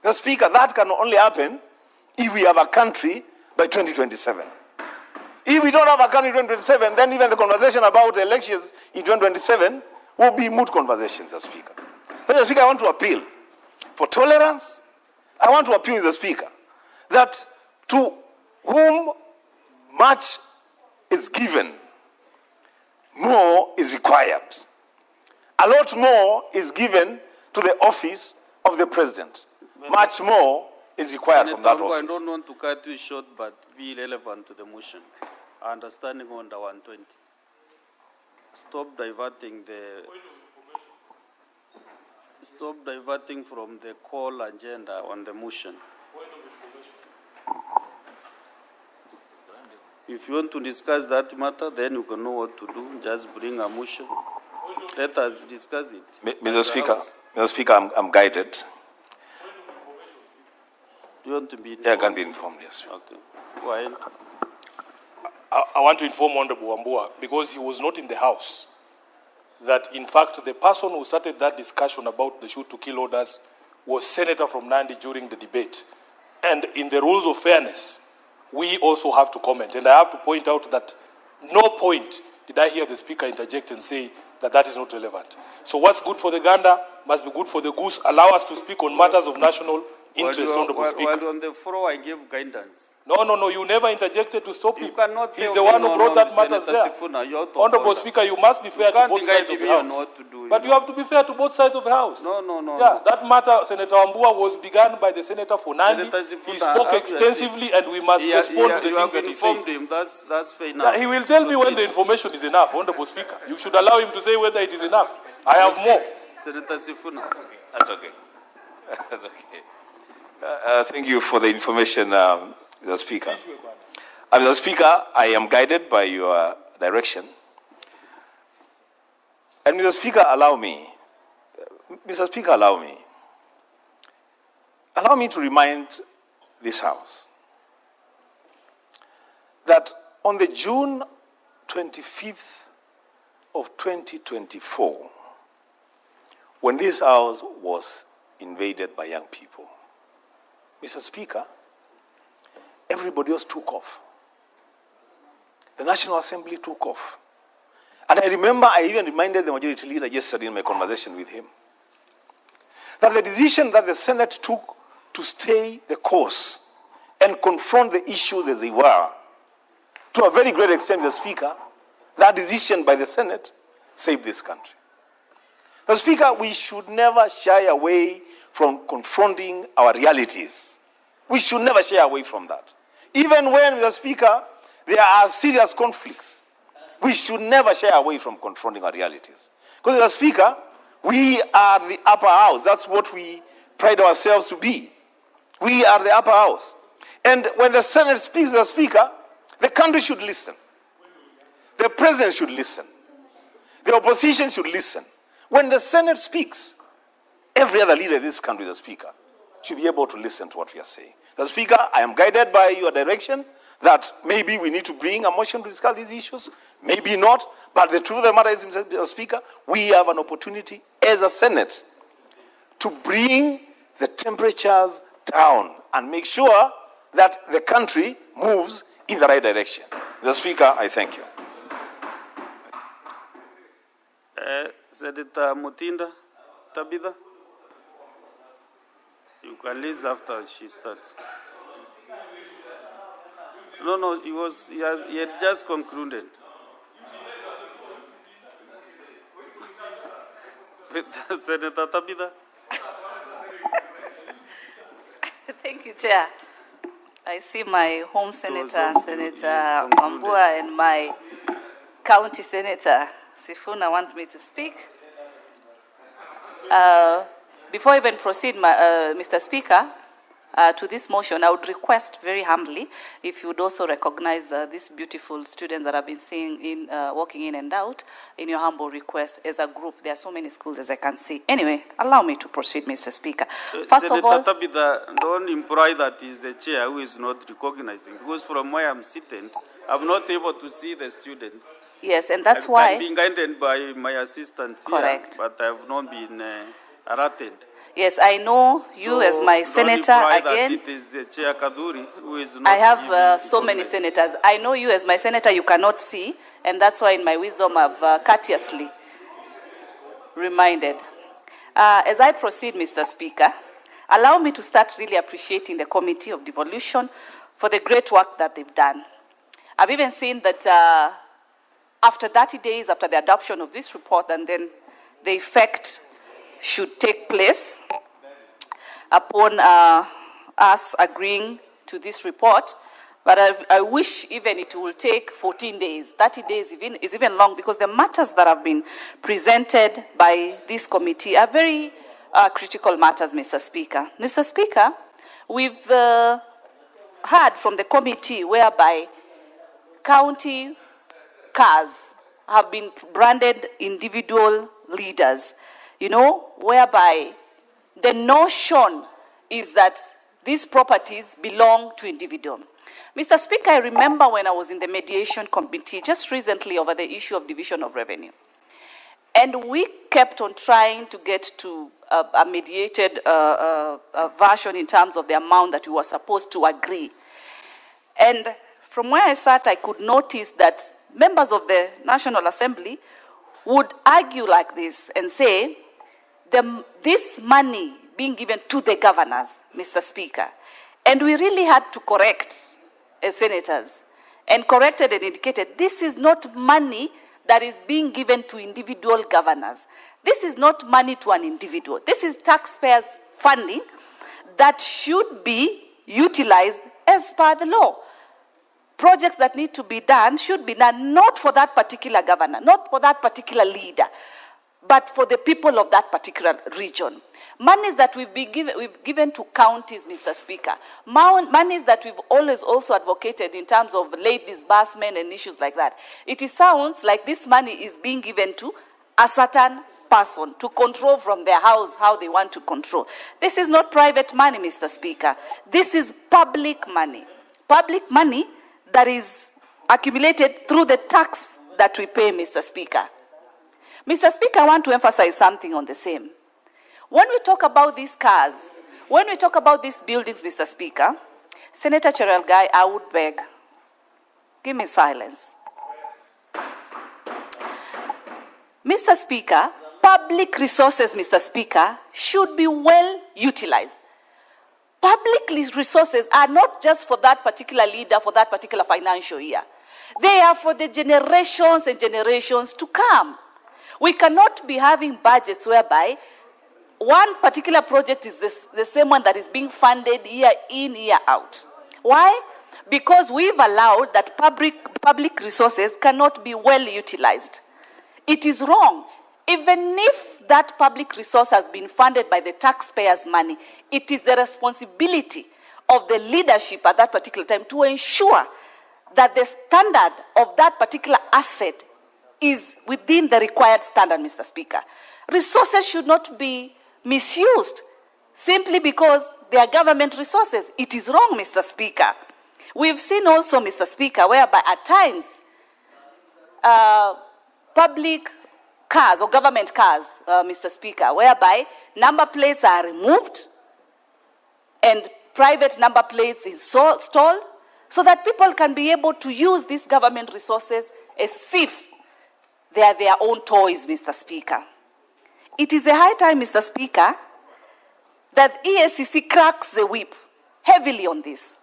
Mr. Speaker, that can only happen if we have a country by 2027. If we don't have a country in 2027, then even the conversation about the elections in 2027 will be moot conversations, Mr. Speaker. Mr. Speaker, I want to appeal for tolerance. I want to appeal to the Speaker that to whom much is given, more is required. A lot more is given to the office of the President. Much more is required from that office. I don't want to cut you short, but be relevant to the motion. Understanding under 120. Stop diverting from the call agenda on the motion. If you want to discuss that matter, then you can know what to do. Just bring a motion. Let us discuss it. Mr. Speaker, I'm guided. Do you want to be informed? Yeah, I can be informed, yes. Okay. Go ahead. I want to inform Honorable Wambua, because he was not in the House, that in fact the person who started that discussion about the shoot-to-kill orders was Senator from Nandi during the debate. And in the rules of fairness, we also have to comment. And I have to point out that no point did I hear the Speaker interject and say that that is not relevant. So what's good for the gander must be good for the goose. Allow us to speak on matters of national interest, Honorable Speaker. While on the floor, I gave guidance. No, you never interjected to stop him. You cannot. He's the one who brought that matters there. Honorable Speaker, you must be fair to both sides of the House. But you have to be fair to both sides of the House. No. Yeah, that matter, Senator Wambua, was begun by the Senator for Nandi. He spoke extensively, and we must respond to the things that he said. Him. That's fair enough. Yeah, he will tell me when the information is enough, Honorable Speaker. You should allow him to say whether it is enough. I have more. Senator Sifuna. That's okay. That's okay. Thank you for the information, Mr. Speaker. Mr. Speaker, I am guided by your direction. And Mr. Speaker, allow me to remind this House that on the June 25th of 2024, when this House was invaded by young people, Mr. Speaker, everybody else took off. The National Assembly took off. And I remember I even reminded the Majority Leader yesterday in my conversation with him that the decision that the Senate took to stay the course and confront the issues as they were, to a very great extent, Mr. Speaker, that decision by the Senate saved this country. Mr. Speaker, we should never shy away from confronting our realities. We should never shy away from that. Even when, Mr. Speaker, there are serious conflicts, we should never shy away from confronting our realities. Because, Mr. Speaker, we are the upper house. That's what we pride ourselves to be. We are the upper house. And when the Senate speaks, Mr. Speaker, the country should listen. The President should listen. The opposition should listen. When the Senate speaks, every other leader in this country, the Speaker, should be able to listen to what we are saying. The Speaker, I am guided by your direction that maybe we need to bring a motion to discuss these issues, maybe not, but the truth of the matter is, Mr. Speaker, we have an opportunity as a Senate to bring the temperatures down and make sure that the country moves in the right direction. Mr. Speaker, I thank you. Senator Mutinda, Tabitha, you can leave after she starts. No, he had just concluded. Senator Tabitha. Thank you, Chair. I see my home senator, Senator Wambua, and my county senator, Sifuna, want me to speak. Before I even proceed, Mr. Speaker, to this motion, I would request very humbly if you would also recognize these beautiful students that I've been seeing walking in and out in your humble request as a group. There are so many schools as I can see. Anyway, allow me to proceed, Mr. Speaker. First Senator of all, Tabitha, don't imply that is the chair who is not recognizing, because from where I'm sitting, I'm not able to see the students. yes, and that's why. I'm being guided by my assistants Correct. here, but I have not been alerted. Yes, I know you as my senator again. It is the chair Kaduri who is not. I have so many senators. I know you as my senator, you cannot see, and that's why in my wisdom I've courteously. reminded. As I proceed, Mr. Speaker, allow me to start really appreciating the Committee of Devolution for the great work that they've done. I've even seen that after 30 days after the adoption of this report, and then the effect should take place upon us agreeing to this report. But I wish even it will take 14 days. 30 days is even long, because the matters that have been presented by this committee are very critical matters, Mr. Speaker. Mr. Speaker, we've heard from the committee whereby county cars have been branded individual leaders, whereby the notion is that these properties belong to individual. Mr. Speaker, I remember when I was in the mediation committee just recently over the issue of division of revenue. And we kept on trying to get to a mediated version in terms of the amount that we were supposed to agree. And from where I sat, I could notice that members of the National Assembly would argue like this and say, this money being given to the governors, Mr. Speaker. And we really had to correct as senators, and corrected and indicated, this is not money that is being given to individual governors. This is not money to an individual. This is taxpayers' funding that should be utilized as per the law. Projects that need to be done should be done not for that particular governor, not for that particular leader, but for the people of that particular region. Monies that we've given to counties, Mr. Speaker. Monies that we've always also advocated in terms of late disbursement and issues like that. It sounds like this money is being given to a certain person to control from their house how they want to control. This is not private money, Mr. Speaker. This is public money. Public money that is accumulated through the tax that we pay, Mr. Speaker. Mr. Speaker, I want to emphasize something on the same. When we talk about these cars, when we talk about these buildings, Mr. Speaker, Senator Cherelgai, I would beg, give me silence. Mr. Speaker, public resources, Mr. Speaker, should be well utilized. Public resources are not just for that particular leader, for that particular financial year. They are for the generations and generations to come. We cannot be having budgets whereby one particular project is the same one that is being funded year in, year out. Why? Because we've allowed that public resources cannot be well utilized. It is wrong. Even if that public resource has been funded by the taxpayers' money, it is the responsibility of the leadership at that particular time to ensure that the standard of that particular asset is within the required standard, Mr. Speaker. Resources should not be misused simply because they are government resources. It is wrong, Mr. Speaker. We've seen also, Mr. Speaker, whereby at times public cars or government cars, Mr. Speaker, whereby number plates are removed and private number plates installed so that people can be able to use these government resources as if they are their own toys, Mr. Speaker. It is a high time, Mr. Speaker, that EACC cracks the whip heavily on this.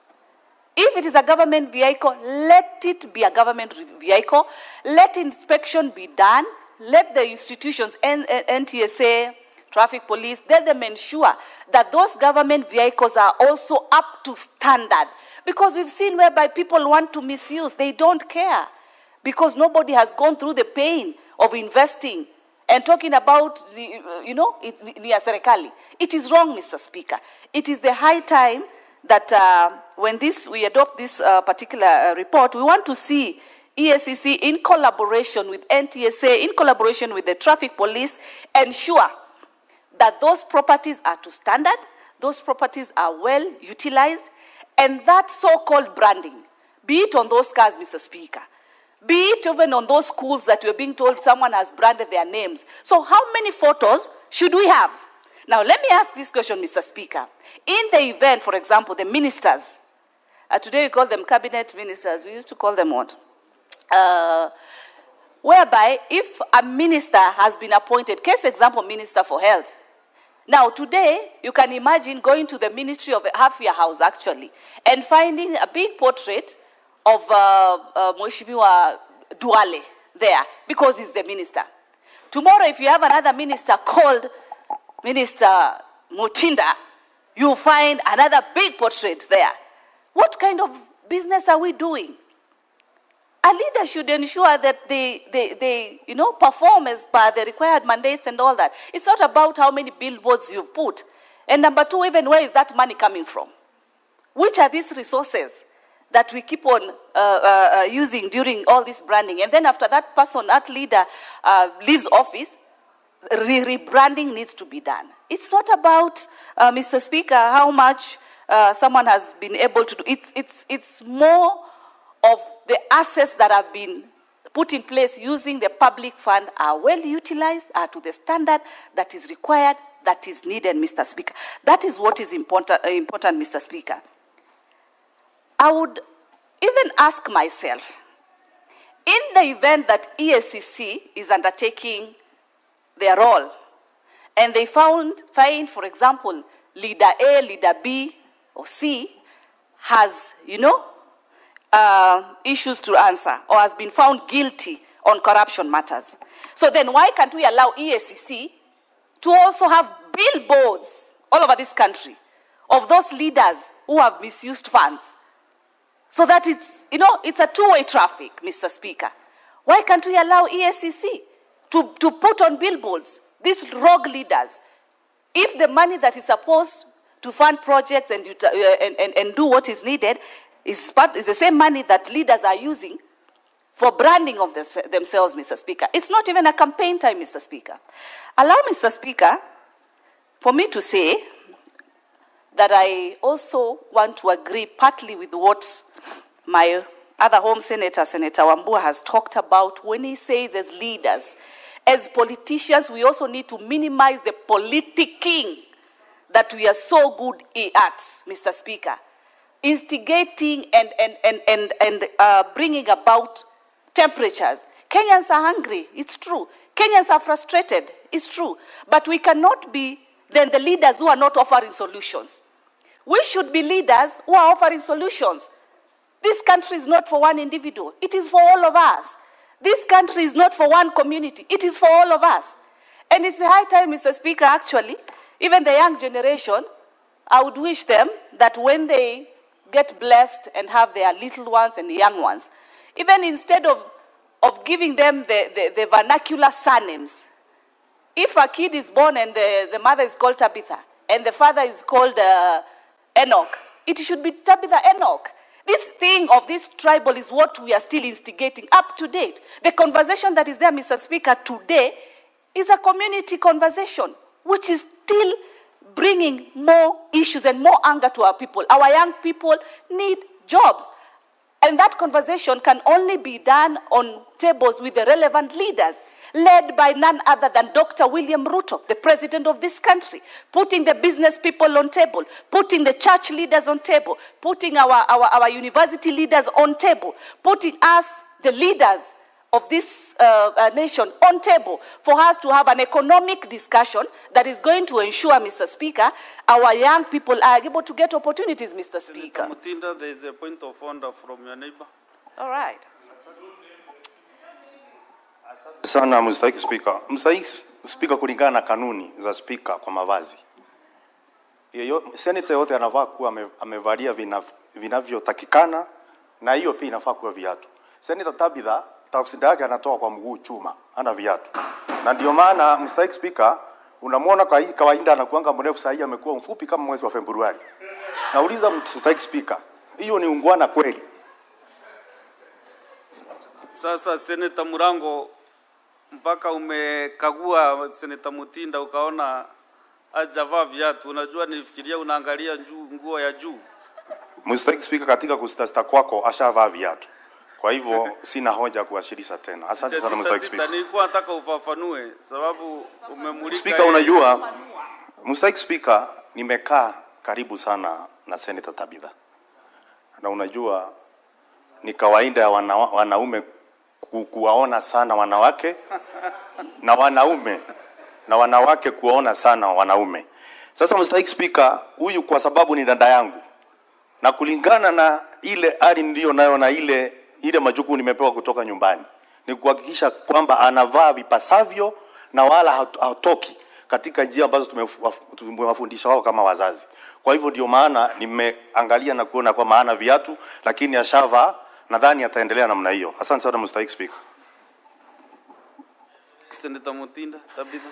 If it is a government vehicle, let it be a government vehicle. Let inspection be done. Let the institutions, NTSA, traffic police, let them ensure that those government vehicles are also up to standard. Because we've seen whereby people want to misuse, they don't care. Because nobody has gone through the pain of investing and talking about, near serikali. It is wrong, Mr. Speaker. It is the high time that when we adopt this particular report, we want to see EACC in collaboration with NTSA, in collaboration with the traffic police, ensure that those properties are to standard, those properties are well utilized, and that so-called branding, be it on those cars, Mr. Speaker, be it even on those schools that we're being told someone has branded their names. So how many photos should we have? Now, let me ask this question, Mr. Speaker. In the event, for example, the ministers, today we call them cabinet ministers. We used to call them what? whereby if a minister has been appointed, case example, Minister for Health. Now today, you can imagine going to the Ministry of Afya House actually, and finding a big portrait of Mheshimiwa Duale there, because he's the minister. Tomorrow, if you have another minister called Minister Mutinda, you find another big portrait there. What kind of business are we doing? A leader should ensure that they perform as per the required mandates and all that. It's not about how many billboards you've put. And number two, even where is that money coming from? Which are these resources that we keep on using during all this branding? And then after that person, that leader leaves office, rebranding needs to be done. It's not about, Mr. Speaker, how much someone has been able to do. It's more of the assets that have been put in place using the public fund are well utilized, are to the standard that is required, that is needed, Mr. Speaker. That is what is important, Mr. Speaker. I would even ask myself, in the event that EACC is undertaking their role, and they find, for example, leader A, leader B, or C has, issues to answer or has been found guilty on corruption matters. So then why can't we allow EACC to also have billboards all over this country of those leaders who have misused funds? So that it's a two-way traffic, Mr. Speaker. Why can't we allow EACC to put on billboards these rogue leaders? If the money that is supposed to fund projects and do what is needed is the same money that leaders are using for branding of themselves, Mr. Speaker. It's not even a campaign time, Mr. Speaker. Allow, Mr. Speaker, for me to say that I also want to agree partly with what my other home senator, Senator Wambua, has talked about when he says as leaders, as politicians, we also need to minimize the politicking that we are so good at, Mr. Speaker. Instigating and bringing about temperatures. Kenyans are hungry, it's true. Kenyans are frustrated, it's true. But we cannot be then the leaders who are not offering solutions. We should be leaders who are offering solutions. This country is not for one individual, it is for all of us. This country is not for one community, it is for all of us. And it's a high time, Mr. Speaker, actually, even the young generation, I would wish them that when they get blessed and have their little ones and young ones, even instead of giving them the vernacular surnames, if a kid is born and the mother is called Tabitha and the father is called Enoch, it should be Tabitha Enoch. This thing of this tribal is what we are still instigating up to date. The conversation that is there, Mr. Speaker, today is a community conversation, which is still bringing more issues and more anger to our people. Our young people need jobs. And that conversation can only be done on tables with the relevant leaders, led by none other than Dr. William Ruto, the president of this country, putting the business people on table, putting the church leaders on table, putting our university leaders on table, putting us, the leaders of this nation, on table for us to have an economic discussion that is going to ensure, Mr. Speaker, our young people are able to get opportunities, Mr. Speaker. Mutinda, there is a point of order from your neighbor. All right. Sana mstahiki Spika. Mstahiki Spika, kulingana na kanuni za Spika kwa mavazi, seneta yote anafaa kuwa amevalia vinavyotakikana, na hiyo pia inafaa kuwa viatu. Seneta Tabitha tafsiri yake anatoa kwa mguu chuma, ana viatu. Na ndio maana mstahiki Spika unamwona kwa hii kawaida anakuanga mrefu, sasa amekuwa mfupi kama mwezi wa Februari. Nauliza mstahiki Spika, hiyo ni ungwana kweli? Sasa Seneta Murango, mpaka umekagua Seneta Mutinda ukaona hajavaa viatu, unajua nilifikiria unaangalia nguo ya juu. Mstahiki Spika, katika kusitasta kwako ashavaa viatu. Kwa hivyo sina hoja kuashirisha tena. Asante sana Mstahiki Spika. Nilikuwa nataka ufafanue sababu umemulika. Spika, unajua Mstahiki Spika, nimekaa karibu sana na Senator Tabitha. Na unajua ni kawaida ya wanaume kuwaona sana wanawake na wanaume, na wanawake kuwaona sana wanaume. Sasa mstahiki Speaker, huyu kwa sababu ni dada yangu, na kulingana na ile hali niliyo nayo na ile majukumu nimepewa kutoka nyumbani, ni kuhakikisha kwamba anavaa vipasavyo na wala hatoki katika njia ambazo tumewafundisha wao kama wazazi. Kwa hivyo ndio maana nimeangalia na kuona kwa maana viatu, lakini ashavaa, nadhani ataendelea namna hiyo. Asante sana mstahiki Speaker. Senator Mutinda, Tabitha.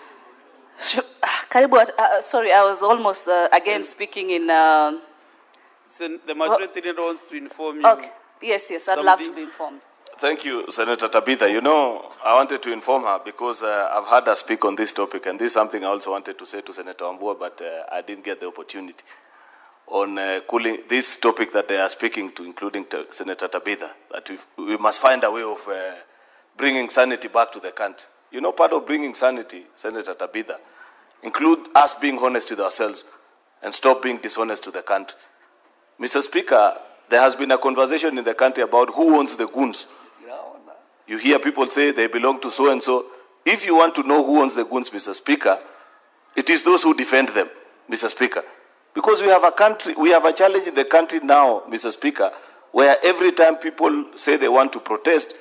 Karibu, sorry, I was almost again speaking in... The majority leader wants to inform you. Okay. Yes, I'd love to be informed. Thank you, Senator Tabitha. You know, I wanted to inform her because I've heard her speak on this topic, and this is something I also wanted to say to Senator Wambua, but I didn't get the opportunity on cooling this topic that they are speaking to, including Senator Tabitha, that we must find a way of bringing sanity back to the country. You know, part of bringing sanity, Senator Tabitha, include us being honest with ourselves and stop being dishonest to the country. Mr. Speaker, there has been a conversation in the country about who owns the goons. You hear people say they belong to so-and-so. If you want to know who owns the goons, Mr. Speaker, it is those who defend them, Mr. Speaker. Because we have a country, we have a challenge in the country now, Mr. Speaker, where every time people say they want to protest,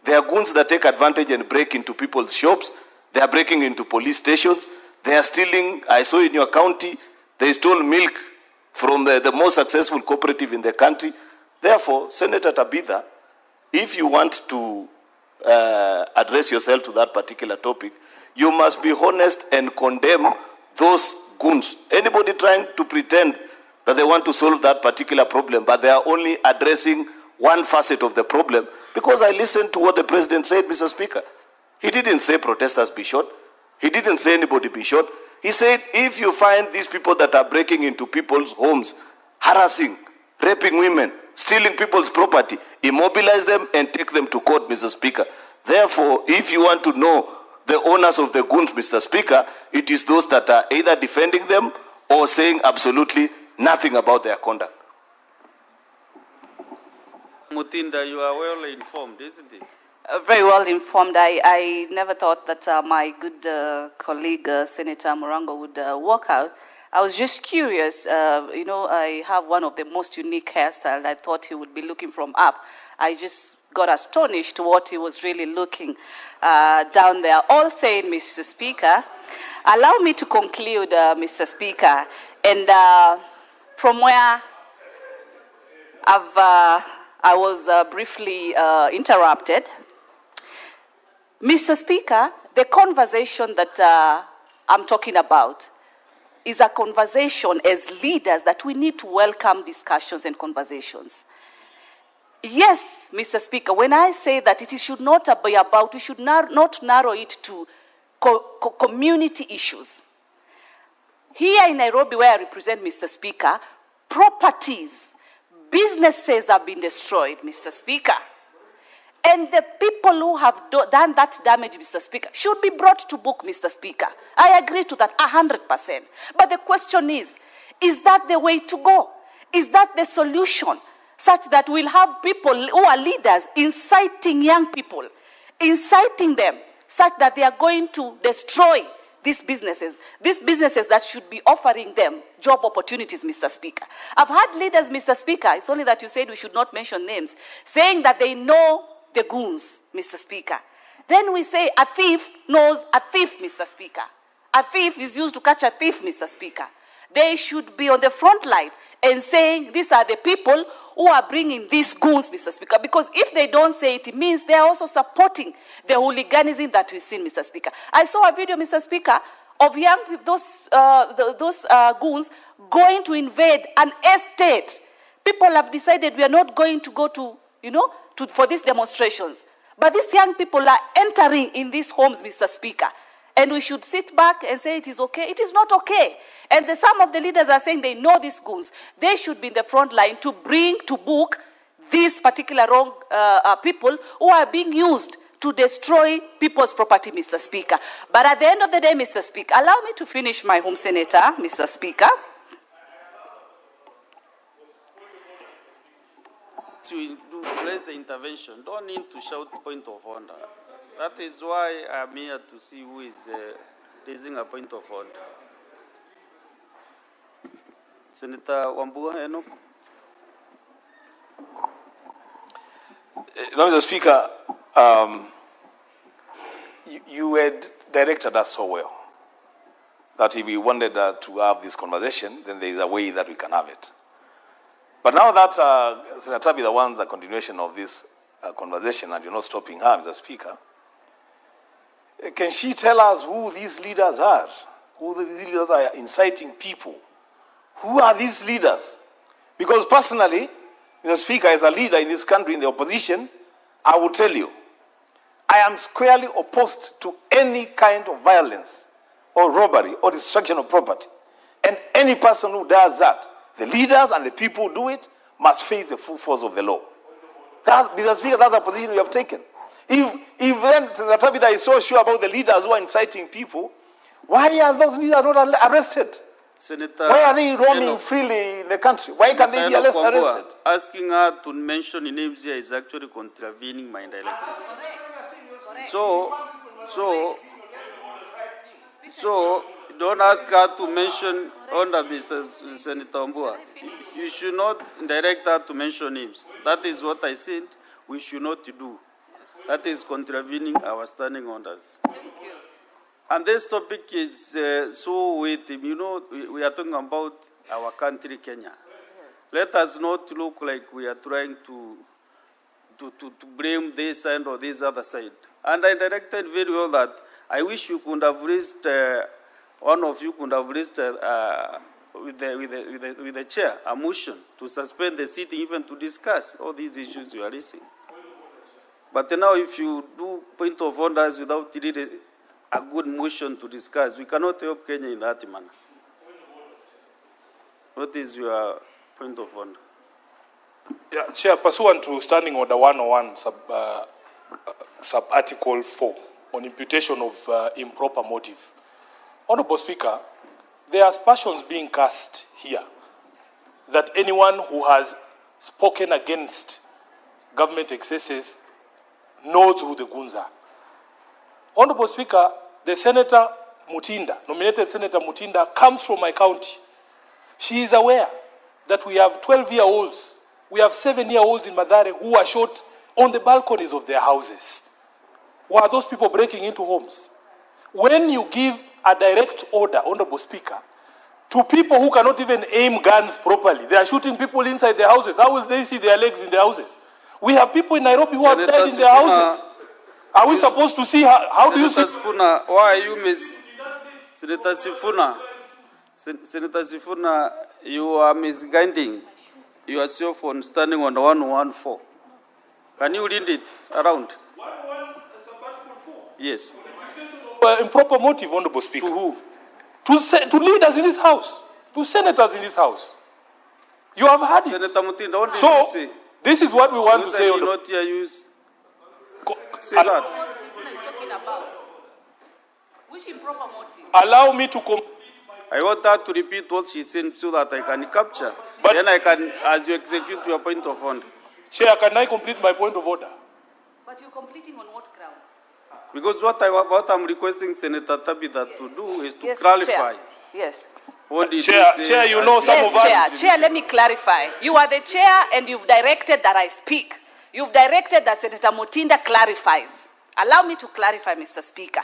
there are goons that take advantage and break into people's shops. They are breaking into police stations. They are stealing. I saw in your county, they stole milk from the most successful cooperative in the country. Therefore, Senator Tabitha, if you want to address yourself to that particular topic, you must be honest and condemn those goons. Anybody trying to pretend that they want to solve that particular problem, but they are only addressing one facet of the problem, because I listened to what the President said, Mr. Speaker. He didn't say protesters be shot. He didn't say anybody be shot. He said, if you find these people that are breaking into people's homes, harassing, raping women, stealing people's property, immobilize them and take them to court, Mr. Speaker. Therefore, if you want to know the owners of the goons, Mr. Speaker, it is those that are either defending them or saying absolutely nothing about their conduct. Mutinda, you are well informed, isn't it? Very well informed. I never thought that my good colleague, Senator Morango, would walk out. I was just curious. You know, I have one of the most unique hairstyles. I thought he would be looking from up. I just got astonished what he was really looking down there. All saying, Mr. Speaker, allow me to conclude, Mr. Speaker, and from where I was briefly interrupted. Mr. Speaker, the conversation that I'm talking about is a conversation as leaders that we need to welcome discussions and conversations. Yes, Mr. Speaker, when I say that it should not be about, we should not narrow it to community issues. Here in Nairobi, where I represent, Mr. Speaker, properties, businesses have been destroyed, Mr. Speaker. And the people who have done that damage, Mr. Speaker, should be brought to book, Mr. Speaker. I agree to that 100%. But the question is that the way to go? Is that the solution? Such that we'll have people who are leaders inciting young people, inciting them, such that they are going to destroy these businesses that should be offering them job opportunities, Mr. Speaker. I've had leaders, Mr. Speaker, it's only that you said we should not mention names, saying that they know the goons, Mr. Speaker. Then we say a thief knows a thief, Mr. Speaker. A thief is used to catch a thief, Mr. Speaker. They should be on the front line and saying these are the people who are bringing these goons, Mr. Speaker. Because if they don't say it, it means they are also supporting the hooliganism that we've seen, Mr. Speaker. I saw a video, Mr. Speaker, of young people, those goons going to invade an estate. People have decided we are not going to go to, for these demonstrations. But these young people are entering in these homes, Mr. Speaker. And we should sit back and say it is okay. It is not okay. And some of the leaders are saying they know these goons. They should be in the front line to bring to book these particular wrong people who are being used to destroy people's property, Mr. Speaker. But at the end of the day, Mr. Speaker, allow me to finish my home senator, Mr. Speaker. To raise the intervention, don't need to shout point of order. That is why I'm here to see who is raising a point of order. Senator Wambua Enoch. Now, Mr. Speaker, you had directed us so well that if we wanted to have this conversation, then there is a way that we can have it. But now that Senator Tabitha wants a continuation of this conversation and you're not stopping her, Mr. Speaker, can she tell us who these leaders are? Who these leaders are inciting people? Who are these leaders? Because personally, Mr. Speaker, as a leader in this country, in the opposition, I will tell you, I am squarely opposed to any kind of violence or robbery or destruction of property. And any person who does that, the leaders and the people who do it, must face the full force of the law. That, Mr. Speaker, that's a position we have taken. If then Senator Tabitha is so sure about the leaders who are inciting people, why are those leaders not arrested? Senator, why are they roaming freely in the country? Why can't they be arrested? Asking her to mention names here is actually contravening my directive. So don't ask her to mention under Mr. Senator Wambua. You should not direct her to mention names. That is what I said we should not do. That is contravening our standing orders. And this topic is so weighty. You know, we are talking about our country, Kenya. Let us not look like we are trying to blame this side or this other side. And I directed very well that I wish you could have raised, one of you could have raised with the chair a motion to suspend the sitting even to discuss all these issues you are raising. But now if you do point of orders without really a good motion to discuss, we cannot help Kenya in that manner. What is your point of order? Yeah, Chair, pursuant to Standing Order 101, sub-article 4, on imputation of improper motive. Honorable Speaker, there are aspersions being cast here that anyone who has spoken against government excesses knows who the goons are. Honorable Speaker, the Senator Mutinda, nominated Senator Mutinda, comes from my county. She is aware that we have 12-year-olds, we have 7-year-olds in Mathare who are shot on the balconies of their houses. Who are those people breaking into homes? When you give a direct order, Honorable Speaker, to people who cannot even aim guns properly, they are shooting people inside their houses. How will they see their legs in their houses? We have people in Nairobi who have died in their houses. Are we supposed to see how do you see? Sifuna, why are you Senator Sifuna? Senator Sifuna, you are misguiding yourself on Standing on 114. Can you read it around? Yes. Improper motive, Honorable Speaker. To who? To leaders in this house. To senators in this house. You have had it. Senator Mutinda, what did so, you say? This is what we want to say. Not here use. Say that. Sifuna is talking about. Which improper motive? Allow me to complete. I want her to repeat what she said so that I can capture. But then I can, as you execute your point of order. Chair, can I complete my point of order? But you're completing on what ground? Because what I'm requesting Senator Tabitha to do is to yes, clarify. Chair. Yes. What did Chair, you know some yes, of us. Chair, let me clarify. You are the chair and you've directed that I speak. You've directed that Senator Mutinda clarifies. Allow me to clarify, Mr. Speaker.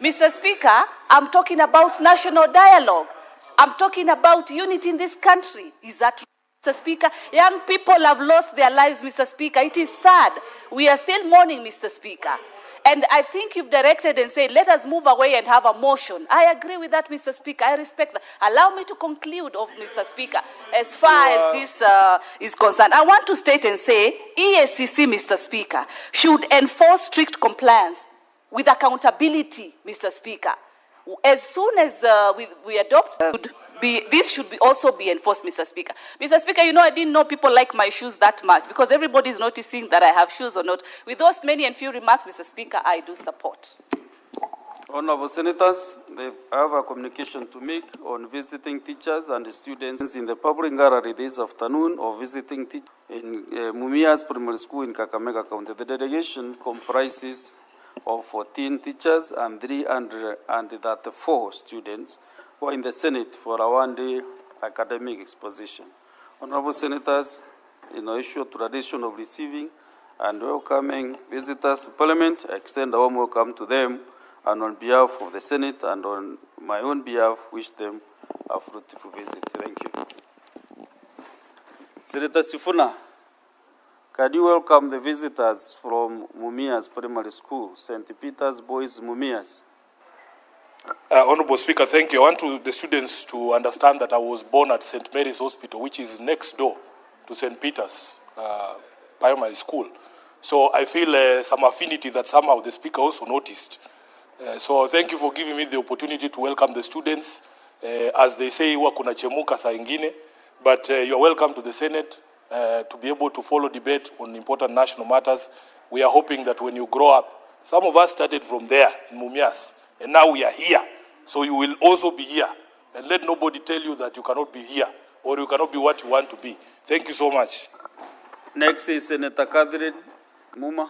Mr. Speaker, I'm talking about national dialogue. I'm talking about unity in this country. Is that, Mr. Speaker? Young people have lost their lives, Mr. Speaker. It is sad. We are still mourning, Mr. Speaker. And I think you've directed and said, let us move away and have a motion. I agree with that, Mr. Speaker. I respect that. Allow me to conclude, Mr. Speaker, as far as this is concerned. I want to state and say, EACC, Mr. Speaker, should enforce strict compliance with accountability, Mr. Speaker. As soon as we adopt, this should also be enforced, Mr. Speaker. Mr. Speaker, you know, I didn't know people like my shoes that much because everybody is noticing that I have shoes or not. With those many and few remarks, Mr. Speaker, I do support. Honorable Senators, They have a communication to make on visiting teachers and students in the public gallery this afternoon of visiting teachers in Mumias Primary School in Kakamega County. The delegation comprises of 14 teachers and 334 students who are in the Senate for a one-day academic exposition. Honorable Senators, in our issue tradition of receiving and welcoming visitors to Parliament, I extend a warm welcome to them, and on behalf of the Senate and on my own behalf, wish them a fruitful visit. Thank you. Senator Sifuna, can you welcome the visitors from Mumias Primary School, St. Peter's Boys Mumias? Honorable Speaker, thank you. I want the students to understand that I was born at St. Mary's Hospital, which is next door to St. Peter's Primary School. So I feel some affinity that somehow the Speaker also noticed. So thank you for giving me the opportunity to welcome the students. As they say, huwa kuna chemuka saa ingine, but you are welcome to the Senate to be able to follow debate on important national matters. We are hoping that when you grow up, some of us started from there in Mumias, and now we are here. So you will also be here. And let nobody tell you that you cannot be here or you cannot be what you want to be. Thank you so much. Next is Senator Catherine Muma.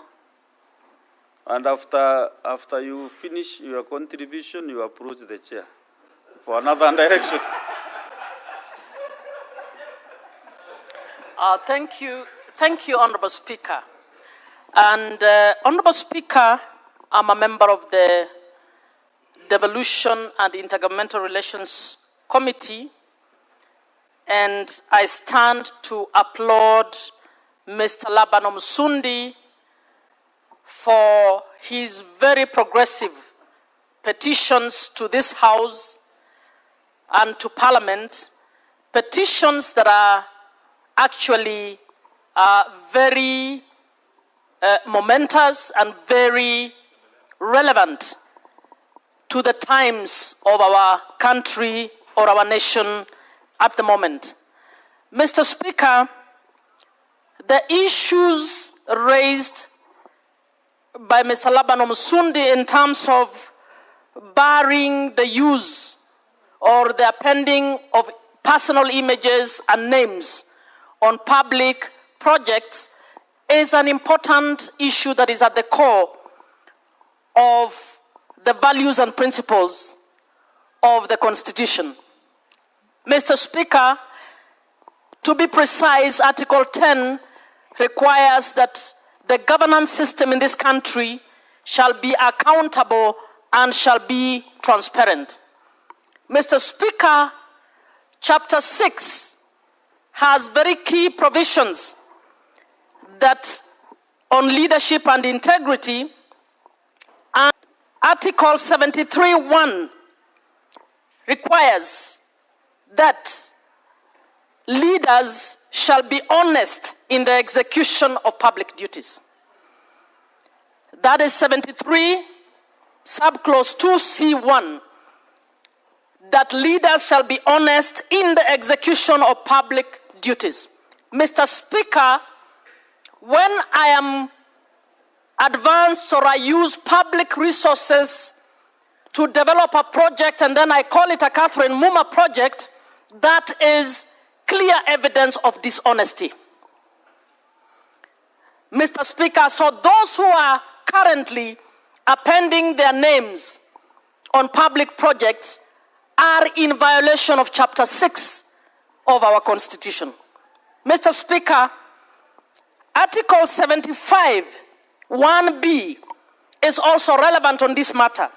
And after you finish your contribution, you approach the chair for another direction. Thank you, Honorable Speaker. And Honorable Speaker, I'm a member of the Devolution and Intergovernmental Relations Committee, and I stand to applaud Mr. Laban Omusundi for his very progressive petitions to this House and to Parliament, petitions that are actually very momentous and very relevant to the times of our country or our nation at the moment. Mr. Speaker, the issues raised by Mr. Laban Omusundi in terms of barring the use or the appending of personal images and names on public projects is an important issue that is at the core of the values and principles of the Constitution. Mr. Speaker, to be precise, Article 10 requires that the governance system in this country shall be accountable and shall be transparent. Mr. Speaker, Chapter 6 has very key provisions that on leadership and integrity, and Article 73(1) requires that leaders shall be honest in the execution of public duties. That is 73, subclause 2C1, that leaders shall be honest in the execution of public duties. Mr. Speaker, when I am advanced or I use public resources to develop a project and then I call it a Catherine Muma project, that is clear evidence of dishonesty. Mr. Speaker, so those who are currently appending their names on public projects are in violation of Chapter 6 of our Constitution. Mr. Speaker, Article 75, 1B is also relevant on this matter.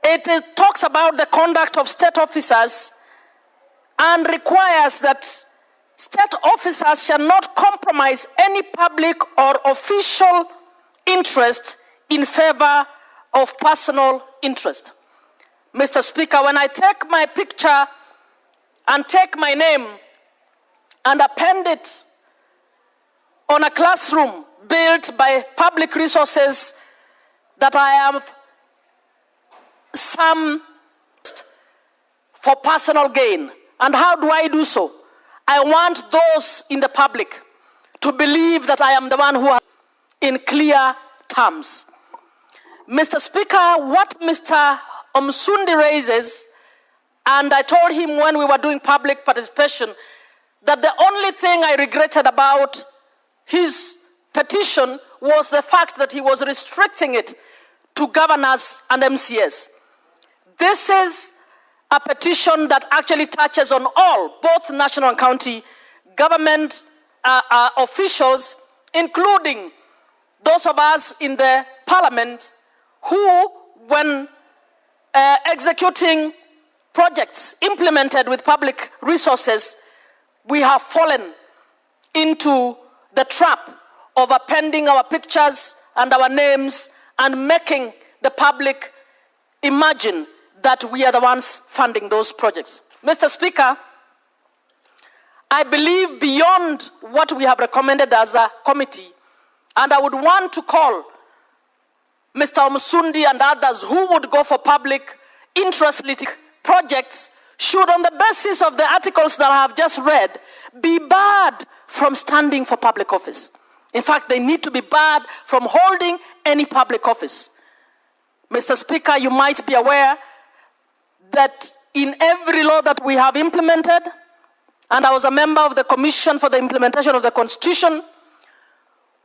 It talks about the conduct of state officers and requires that state officers shall not compromise any public or official interest in favor of personal interest. Mr. Speaker, when I take my picture and take my name and append it on a classroom built by public resources that I have some for personal gain. And how do I do so? I want those in the public to believe that I am the one who has in clear terms. Mr. Speaker, what Mr. Omsundi raises, and I told him when we were doing public participation, that the only thing I regretted about his petition was the fact that he was restricting it to governors and MCAs. This is a petition that actually touches on all, both national and county government officials, including those of us in the parliament who, when executing projects implemented with public resources, we have fallen into the trap of appending our pictures and our names and making the public imagine that we are the ones funding those projects. Mr. Speaker, I believe beyond what we have recommended as a committee, and I would want to call Mr. Omsundi and others who would go for public interest projects should, on the basis of the articles that I have just read, be barred from standing for public office. In fact, they need to be barred from holding any public office. Mr. Speaker, you might be aware that in every law that we have implemented, and I was a member of the Commission for the Implementation of the Constitution,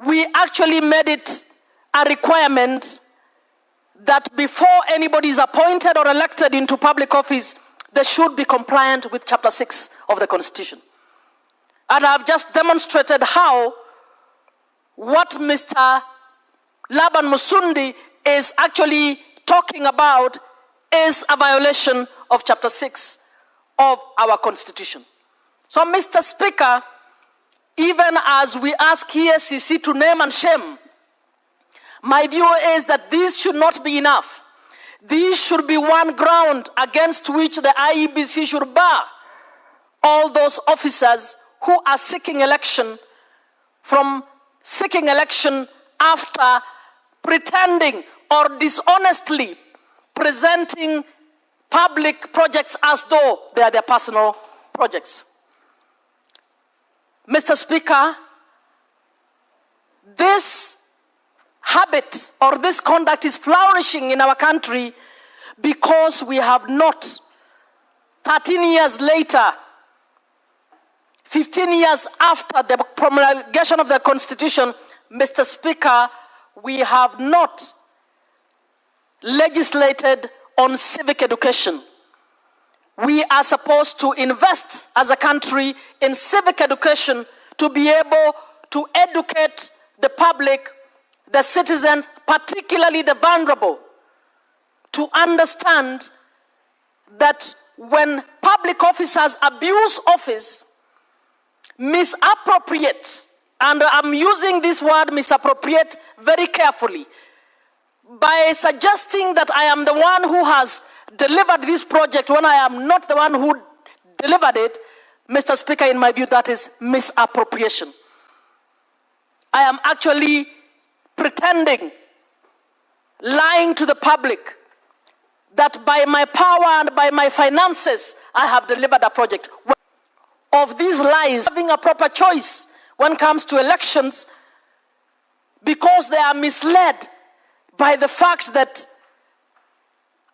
we actually made it a requirement that before anybody is appointed or elected into public office, they should be compliant with Chapter 6 of the Constitution. And I've just demonstrated how what Mr. Laban Musundi is actually talking about is a violation of Chapter 6 of our Constitution. So, Mr. Speaker, even as we ask EACC to name and shame, my view is that these should not be enough. These should be one ground against which the IEBC should bar all those officers who are seeking election from seeking election after pretending or dishonestly presenting public projects as though they are their personal projects. Mr. Speaker, this habit or this conduct is flourishing in our country because we have not, 13 years later, 15 years after the promulgation of the Constitution, Mr. Speaker, we have not legislated on civic education. We are supposed to invest as a country in civic education to be able to educate the public, the citizens, particularly the vulnerable, to understand that when public officers abuse office, misappropriate, and I'm using this word misappropriate very carefully, by suggesting that I am the one who has delivered this project when I am not the one who delivered it, Mr. Speaker, in my view, that is misappropriation. I am actually pretending, lying to the public, that by my power and by my finances, I have delivered a project. Of these lies, having a proper choice when it comes to elections, because they are misled by the fact that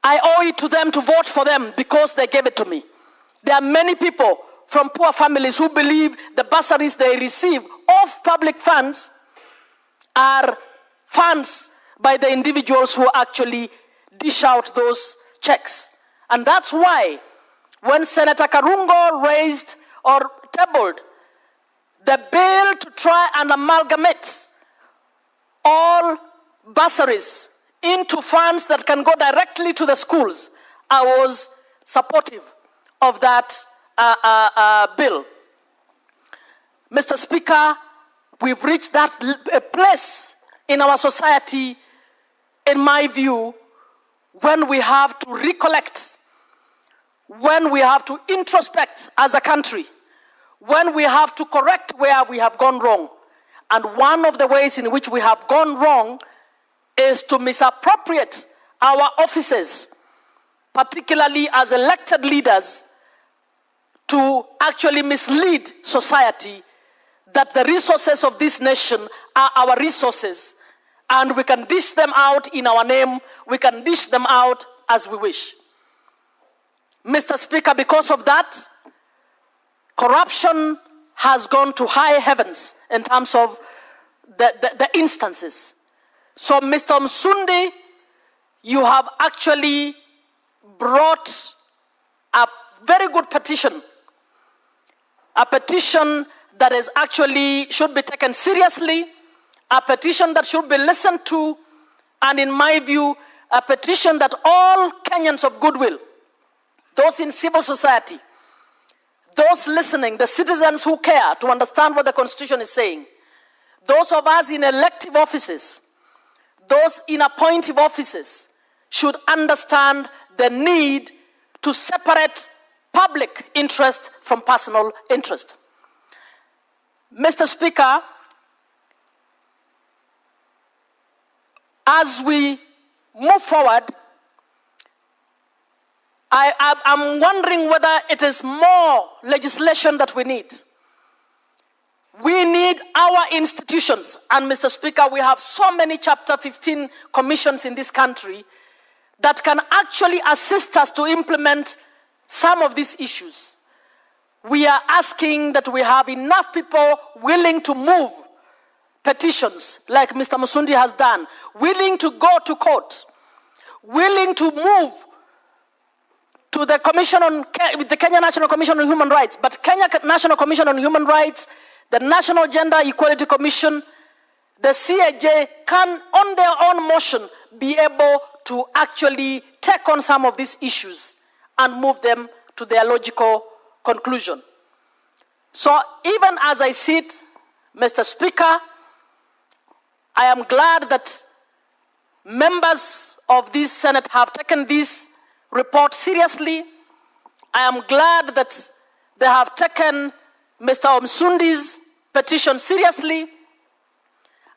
I owe it to them to vote for them because they gave it to me. There are many people from poor families who believe the bursaries they receive of public funds are funds by the individuals who actually dish out those checks. And that's why when Senator Karungo raised or tabled the bill to try and amalgamate all bursaries into funds that can go directly to the schools, I was supportive of that bill. Mr. Speaker, we've reached that place in our society, in my view, when we have to recollect, when we have to introspect as a country, when we have to correct where we have gone wrong. And one of the ways in which we have gone wrong is to misappropriate our offices, particularly as elected leaders, to actually mislead society that the resources of this nation are our resources and we can dish them out in our name. We can dish them out as we wish. Mr. Speaker, because of that, corruption has gone to high heavens in terms of the instances. So, Mr. Msundi, you have actually brought a very good petition, a petition that is actually should be taken seriously, a petition that should be listened to, and in my view, a petition that all Kenyans of goodwill, those in civil society, those listening, the citizens who care to understand what the Constitution is saying, those of us in elective offices, those in appointive offices, should understand the need to separate public interest from personal interest. Mr. Speaker, as we move forward, I'm wondering whether it is more legislation that we need. We need our institutions, and Mr. Speaker, we have so many Chapter 15 commissions in this country that can actually assist us to implement some of these issues. We are asking that we have enough people willing to move petitions, like Mr. Msundi has done, willing to go to court, willing to move to the Commission on the Kenya National Commission on Human Rights, but Kenya National Commission on Human Rights, the National Gender Equality Commission, the CAJ can, on their own motion, be able to actually take on some of these issues and move them to their logical conclusion. So even as I sit, Mr. Speaker, I am glad that members of this Senate have taken this report seriously. I am glad that they have taken Mr. Msundi's petition seriously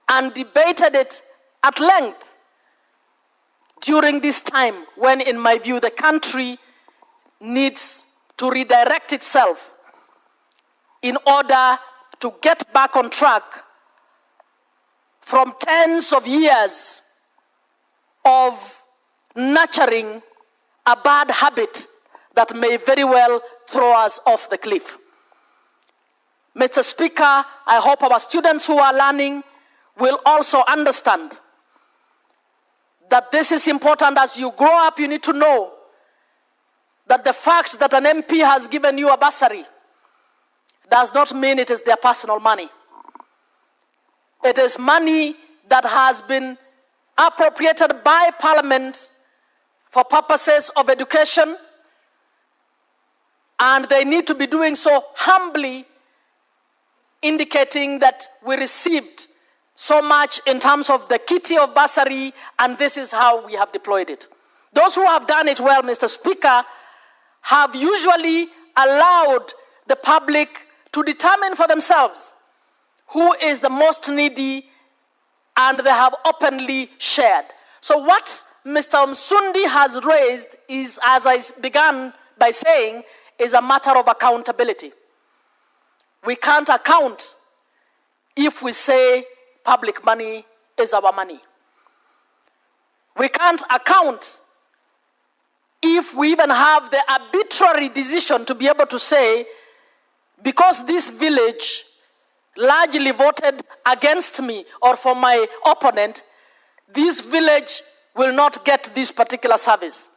and debated it at length during this time when, in my view, the country needs to redirect itself in order to get back on track from tens of years of nurturing a bad habit that may very well throw us off the cliff. Mr. Speaker, I hope our students who are learning will also understand that this is important. As you grow up, you need to know that the fact that an MP has given you a bursary does not mean it is their personal money. It is money that has been appropriated by Parliament for purposes of education, and they need to be doing so humbly, indicating that we received so much in terms of the kitty of bursary, and this is how we have deployed it. Those who have done it well, Mr. Speaker, have usually allowed the public to determine for themselves who is the most needy, and they have openly shared. So what Mr. Msundi has raised is, as I began by saying, is a matter of accountability. We can't account if we say public money is our money. We can't account if we even have the arbitrary decision to be able to say, because this village largely voted against me or for my opponent, this village will not get this particular service.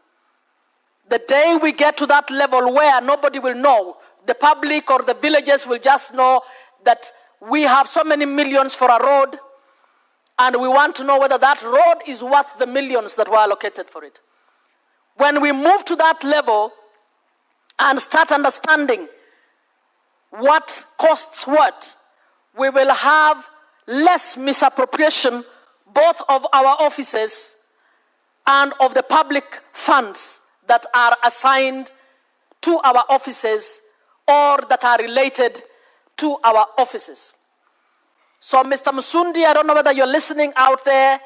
The day we get to that level where nobody will know, the public or the villagers will just know that we have so many millions for a road, and we want to know whether that road is worth the millions that were allocated for it. When we move to that level and start understanding what costs what, we will have less misappropriation both of our offices and of the public funds that are assigned to our offices or that are related to our offices. So, Mr. Msundi, I don't know whether you're listening out there,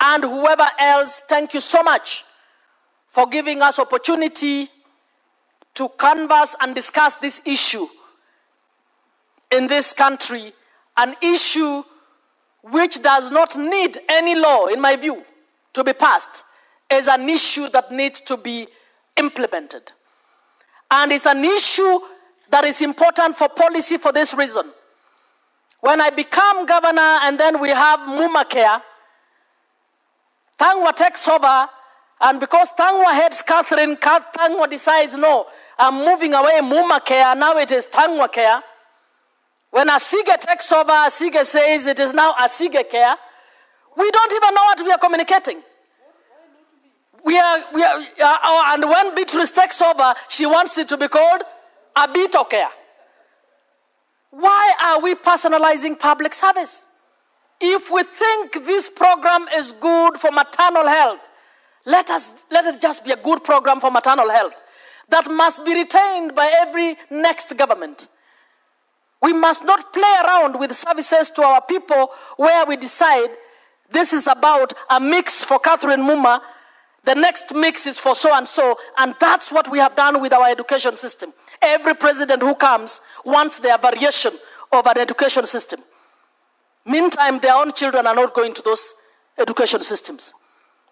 and whoever else, thank you so much for giving us opportunity to canvass and discuss this issue in this country, an issue which does not need any law, in my view, to be passed, is an issue that needs to be implemented. And it's an issue that is important for policy for this reason. When I become governor and then we have Muma Care, Tangwa takes over, and because Tangwa heads Catherine, Tangwa decides, no, I'm moving away Muma Care, now it is Tangwa Care. When Asige takes over, Asige says it is now Asige Care. We don't even know what we are communicating. And when Beatrice takes over, she wants it to be called Abito Care. Why are we personalizing public service? If we think this program is good for maternal health, let it just be a good program for maternal health that must be retained by every next government. We must not play around with services to our people where we decide this is about a mix for Catherine Muma, the next mix is for so, and that's what we have done with our education system. Every president who comes wants their variation of an education system. Meantime, their own children are not going to those education systems.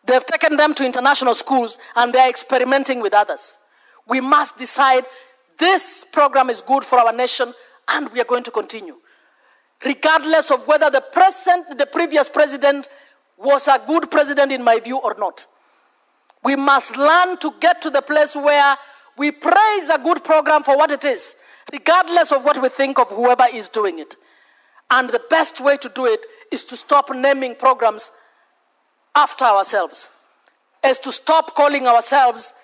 They've taken them to international schools and they're experimenting with others. We must decide this program is good for our nation and we are going to continue. Regardless of whether the previous president was a good president in my view or not. We must learn to get to the place where we praise a good program for what it is, regardless of what we think of whoever is doing it. And the best way to do it is to stop naming programs after ourselves, is to stop calling ourselves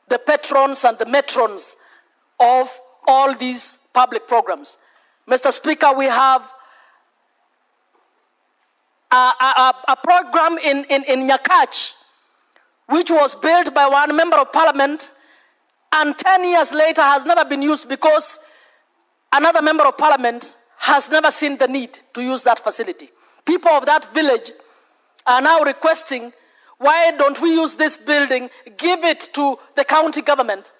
the patrons and the matrons of all these public programs. Mr. Speaker, we have a program in Nyakach, which was built by one member of parliament, and 10 years later has never been used because another member of parliament has never seen the need to use that facility. People of that village are now requesting, why don't we use this building, give it to the county government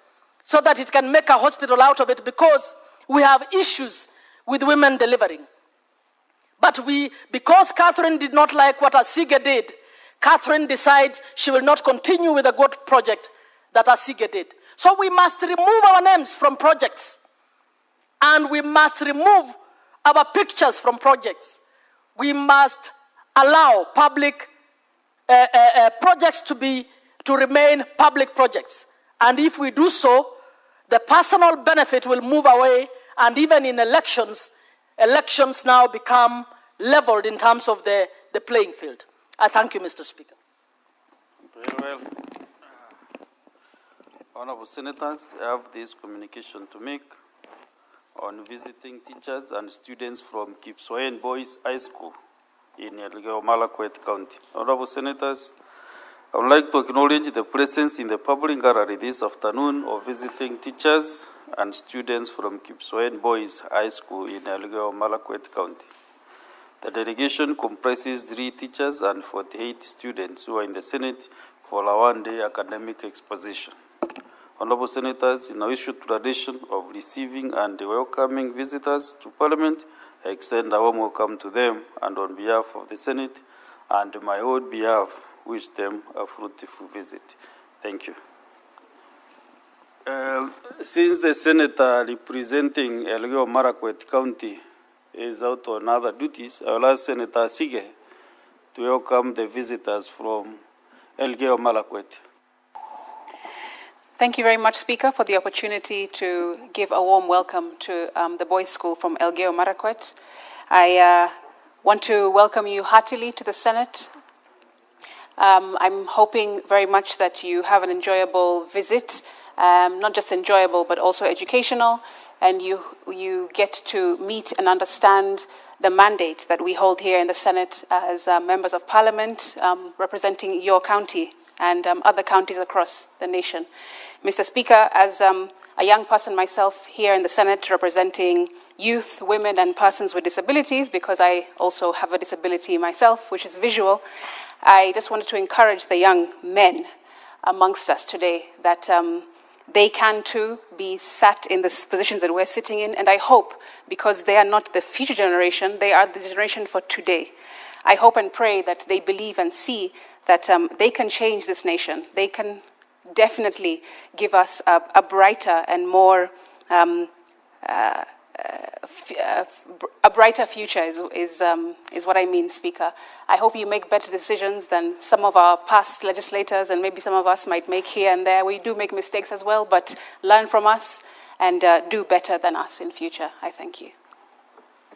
so that it can make a hospital out of it, because we have issues with women delivering. But because Catherine did not like what Asige did, Catherine decides she will not continue with the good project that Asige did. So we must remove our names from projects. And we must remove our pictures from projects. We must allow public projects to remain public projects. And if we do so, the personal benefit will move away, and even in elections now become leveled in terms of the playing field. I thank you, Mr. Speaker. Very well. Honorable Senators, I have this communication to make on visiting teachers and students from Kipsoen Boys High School in Elgeyo Marakwet County. Honorable Senators, I would like to acknowledge the presence in the public gallery this afternoon of visiting teachers and students from Kipsoen Boys High School in Elgeyo Marakwet County. The delegation comprises 3 teachers and 48 students who are in the Senate for a one-day academic exposition. Honorable Senators, in our issued tradition of receiving and welcoming visitors to Parliament, I extend a warm welcome to them, and on behalf of the Senate and my own behalf, wish them a fruitful visit. Thank you. Since the senator representing Elgeyo Marakwet County is out on other duties, I will ask Senator Sige to welcome the visitors from Elgeyo Marakwet. Thank you very much, Speaker, for the opportunity to give a warm welcome to the boys' school from Elgeyo Marakwet. I want to welcome you heartily to the Senate. I'm hoping very much that you have an enjoyable visit, not just enjoyable, but also educational, and you get to meet and understand the mandate that we hold here in the Senate as members of Parliament representing your county and other counties across the nation. Mr. Speaker, as a young person myself here in the Senate representing youth, women, and persons with disabilities, because I also have a disability myself, which is visual, I just wanted to encourage the young men amongst us today that they can too be sat in the positions that we're sitting in, and I hope, because they are not the future generation, they are the generation for today. I hope and pray that they believe and see that they can change this nation. They can definitely give us a brighter and more a brighter future is what I mean, Speaker. I hope you make better decisions than some of our past legislators and maybe some of us might make here and there. We do make mistakes as well, but learn from us and do better than us in future. I thank you.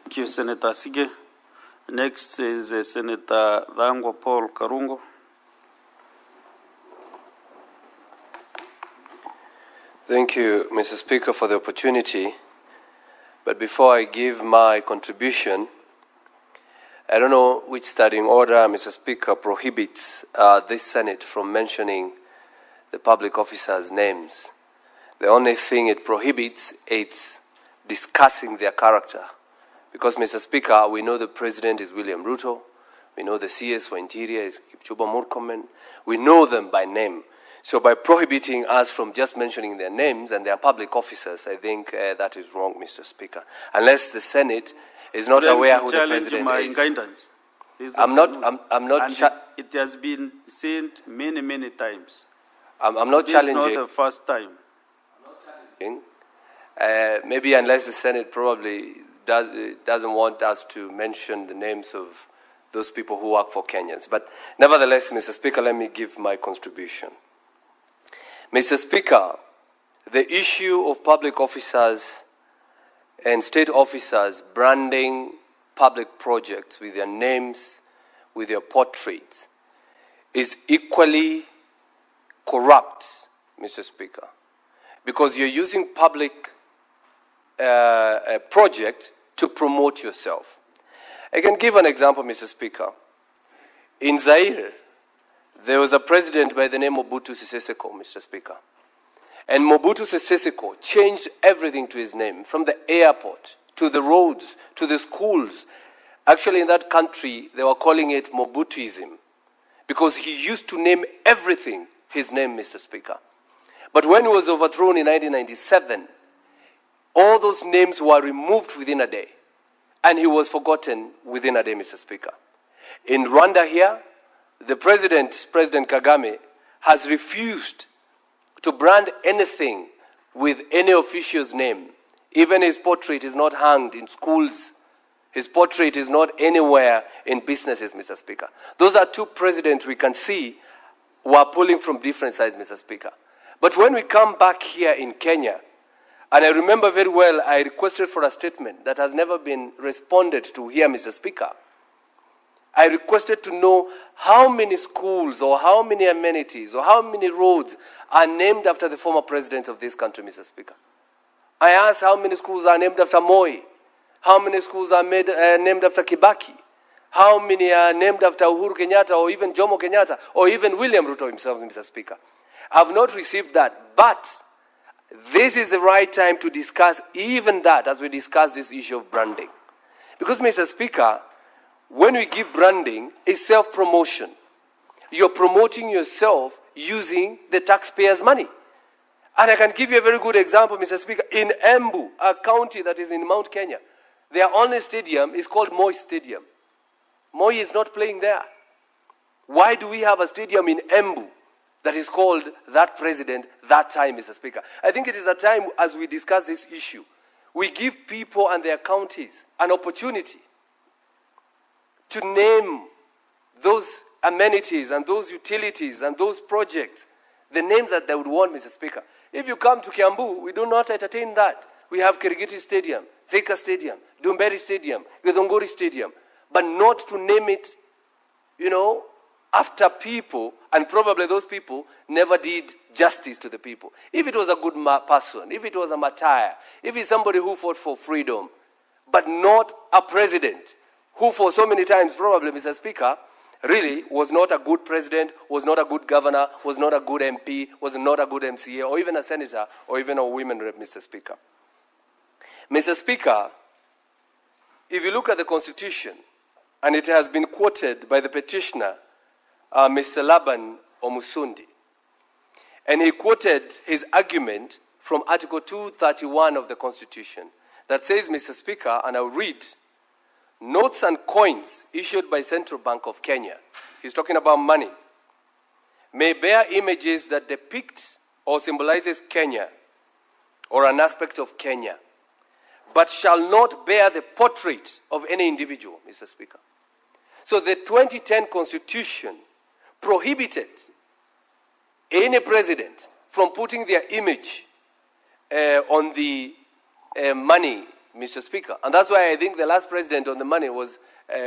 Thank you, Senator Sige. Next is Senator Dhangwa Paul Karungo. Thank you, Mr. Speaker, for the opportunity. But before I give my contribution, I don't know which standing order, Mr. Speaker, prohibits this Senate from mentioning the public officers' names. The only thing it prohibits is discussing their character. Because, Mr. Speaker, we know the President is William Ruto. We know the CS for Interior is Kipchumba Murkomen. We know them by name. So by prohibiting us from just mentioning their names and their public officers, I think that is wrong, Mr. Speaker. Unless the Senate is not aware who the President is. Guidance. I'm not. It has been said many, many times. I'm not challenging. This is not the first time. Maybe unless the Senate probably doesn't want us to mention the names of those people who work for Kenyans. But nevertheless, Mr. Speaker, let me give my contribution. Mr. Speaker, the issue of public officers and state officers branding public projects with their names, with their portraits, is equally corrupt, Mr. Speaker, because you're using public project to promote yourself. I can give an example, Mr. Speaker. In Zaire, there was a president by the name of Mobutu Sese Seko, Mr. Speaker. And Mobutu Sese Seko changed everything to his name, from the airport, to the roads, to the schools. Actually, in that country, they were calling it Mobutuism, because he used to name everything his name, Mr. Speaker. But when he was overthrown in 1997, all those names were removed within a day, and he was forgotten within a day, Mr. Speaker. In Rwanda here, the President Kagame, has refused to brand anything with any official's name. Even his portrait is not hanged in schools. His portrait is not anywhere in businesses, Mr. Speaker. Those are two presidents we can see who are pulling from different sides, Mr. Speaker. But when we come back here in Kenya, and I remember very well, I requested for a statement that has never been responded to here, Mr. Speaker. I requested to know how many schools or how many amenities or how many roads are named after the former president of this country, Mr. Speaker. I asked how many schools are named after Moi, how many schools are named after Kibaki, how many are named after Uhuru Kenyatta or even Jomo Kenyatta or even William Ruto himself, Mr. Speaker. I have not received that, but this is the right time to discuss even that as we discuss this issue of branding. Because, Mr. Speaker, when we give branding, it's self-promotion. You're promoting yourself using the taxpayers' money. And I can give you a very good example, Mr. Speaker. In Embu, a county that is in Mount Kenya, their only stadium is called Moi Stadium. Moi is not playing there. Why do we have a stadium in Embu that is called that president that time, Mr. Speaker? I think it is a time as we discuss this issue, we give people and their counties an opportunity to name those amenities and those utilities and those projects, the names that they would want, Mr. Speaker. If you come to Kiambu, we do not entertain that. We have Kirigiti Stadium, Thika Stadium, Dumberi Stadium, Githunguri Stadium, but not to name it, after people, and probably those people never did justice to the people. If it was a good person, if it was a martyr, if it's somebody who fought for freedom, but not a president, who for so many times, probably, Mr. Speaker, really was not a good president, was not a good governor, was not a good MP, was not a good MCA, or even a senator, or even a women rep, Mr. Speaker. Mr. Speaker, if you look at the Constitution, and it has been quoted by the petitioner, Mr. Laban Omusundi, and he quoted his argument from Article 231 of the Constitution that says, Mr. Speaker, and I'll read, notes and coins issued by Central Bank of Kenya, he's talking about money, may bear images that depict or symbolizes Kenya or an aspect of Kenya, but shall not bear the portrait of any individual, Mr. Speaker. So the 2010 Constitution prohibited any president from putting their image on the money, Mr. Speaker. And that's why I think the last president on the money was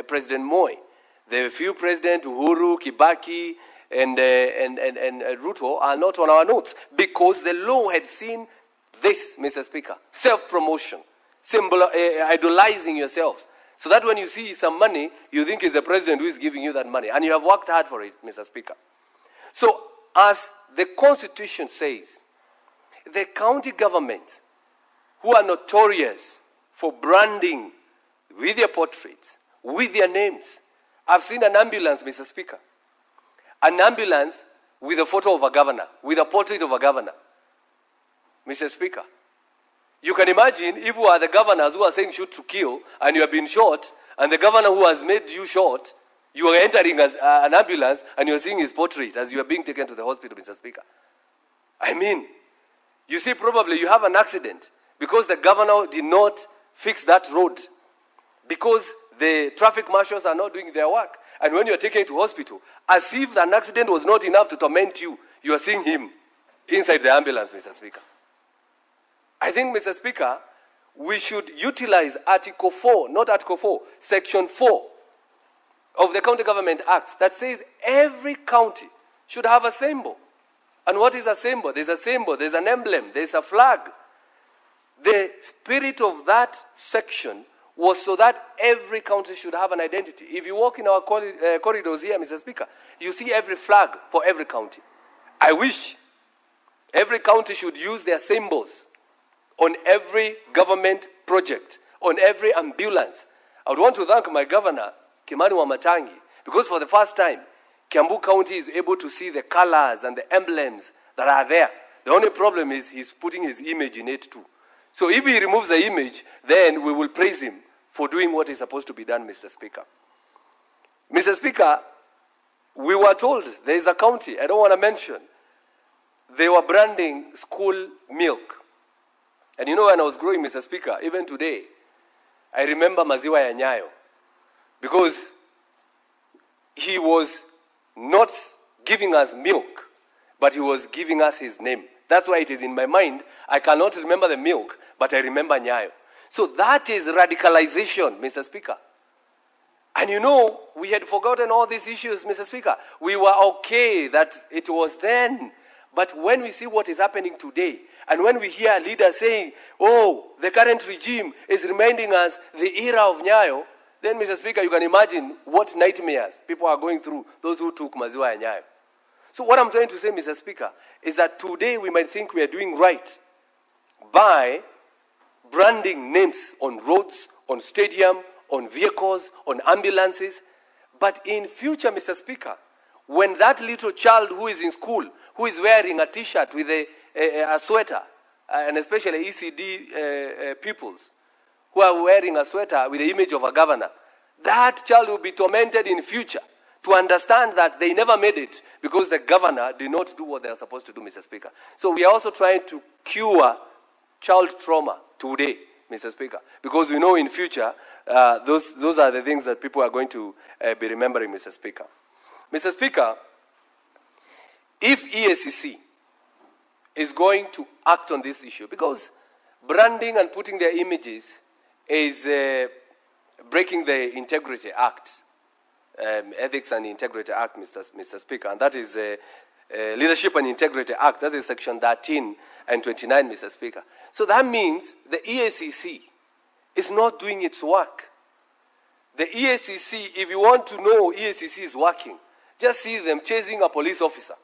President Moi. The few presidents, Uhuru, Kibaki, and Ruto, are not on our notes because the law had seen this, Mr. Speaker, self-promotion, idolizing yourselves. So that when you see some money, you think it's the president who is giving you that money. And you have worked hard for it, Mr. Speaker. So as the Constitution says, the county governments who are notorious for branding with their portraits, with their names. I've seen an ambulance, Mr. Speaker. An ambulance with a photo of a governor, with a portrait of a governor. Mr. Speaker, you can imagine if you are the governors who are saying shoot to kill and you have been shot, and the governor who has made you shot, you are entering as an ambulance and you are seeing his portrait as you are being taken to the hospital, Mr. Speaker. I mean, you see, probably you have an accident because the governor did not fix that road, because the traffic marshals are not doing their work. And when you are taken to hospital, as if an accident was not enough to torment you, you are seeing him inside the ambulance, Mr. Speaker. I think, Mr. Speaker, we should utilize Article 4, not Article 4, Section 4 of the County Government Act that says every county should have a symbol. And what is a symbol? There's a symbol, there's an emblem, there's a flag. The spirit of that section was so that every county should have an identity. If you walk in our corridors here, Mr. Speaker, you see every flag for every county. I wish every county should use their symbols on every government project, on every ambulance. I would want to thank my governor, Kimani Wamatangi, because for the first time, Kiambu County is able to see the colors and the emblems that are there. The only problem is he's putting his image in it too. So if he removes the image, then we will praise him for doing what is supposed to be done, Mr. Speaker. Mr. Speaker, we were told there is a county, I don't want to mention, they were branding school milk. And you know, when I was growing, Mr. Speaker, even today, I remember Maziwa ya Nyayo, because he was not giving us milk, but he was giving us his name. That's why it is in my mind. I cannot remember the milk, but I remember Nyayo. So that is radicalization, Mr. Speaker. And you know, we had forgotten all these issues, Mr. Speaker. We were okay that it was then. But when we see what is happening today, and when we hear leaders saying, oh, the current regime is reminding us the era of Nyayo, then, Mr. Speaker, you can imagine what nightmares people are going through, those who took Maziwa ya Nyayo. So what I'm trying to say, Mr. Speaker, is that today we might think we are doing right by branding names on roads, on stadium, on vehicles, on ambulances. But in future, Mr. Speaker, when that little child who is in school, who is wearing a T-shirt with a sweater, and especially ECD pupils, who are wearing a sweater with the image of a governor, that child will be tormented in future to understand that they never made it because the governor did not do what they are supposed to do, Mr. Speaker. So we are also trying to cure child trauma today, Mr. Speaker, because we know in future those are the things that people are going to be remembering, Mr. Speaker. Mr. Speaker, if EACC is going to act on this issue, because branding and putting their images is breaking the Integrity Act, Ethics and Integrity Act, Mr. Speaker, and that is Leadership and Integrity Act, that is Section 13 and 29, Mr. Speaker. So that means the EACC is not doing its work. The EACC, if you want to know EACC is working, just see them chasing a police officer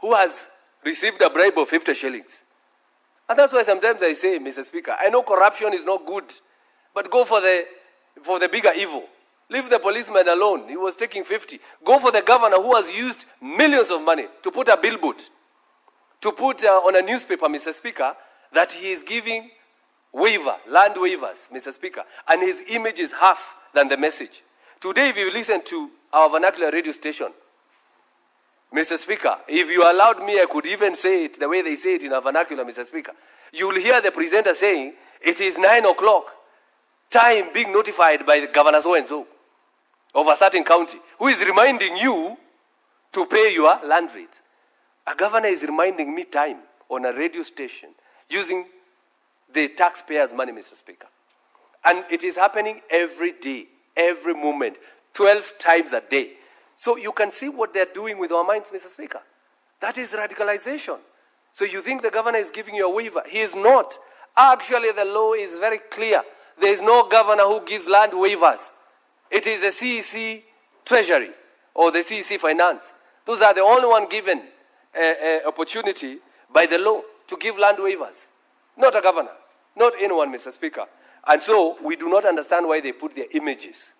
who has received a bribe of 50 shillings. And that's why sometimes I say, Mr. Speaker, I know corruption is not good, but go for the bigger evil. Leave the policeman alone. He was taking 50. Go for the governor who has used millions of money to put a billboard, to put on a newspaper, Mr. Speaker, that he is giving waiver, land waivers, Mr. Speaker, and his image is half than the message. Today, if you listen to our vernacular radio station, Mr. Speaker, if you allowed me, I could even say it the way they say it in our vernacular, Mr. Speaker. You will hear the presenter saying, it is 9 o'clock, time being notified by the governor so-and-so of a certain county, who is reminding you to pay your land rate. A governor is reminding me time on a radio station using the taxpayers' money, Mr. Speaker. And it is happening every day, every moment, 12 times a day. So you can see what they're doing with our minds, Mr. Speaker. That is radicalization. So you think the governor is giving you a waiver? He is not. Actually, the law is very clear. There is no governor who gives land waivers. It is the CEC Treasury or the CEC Finance. Those are the only one given opportunity by the law to give land waivers. Not a governor. Not anyone, Mr. Speaker. And so we do not understand why they put their images.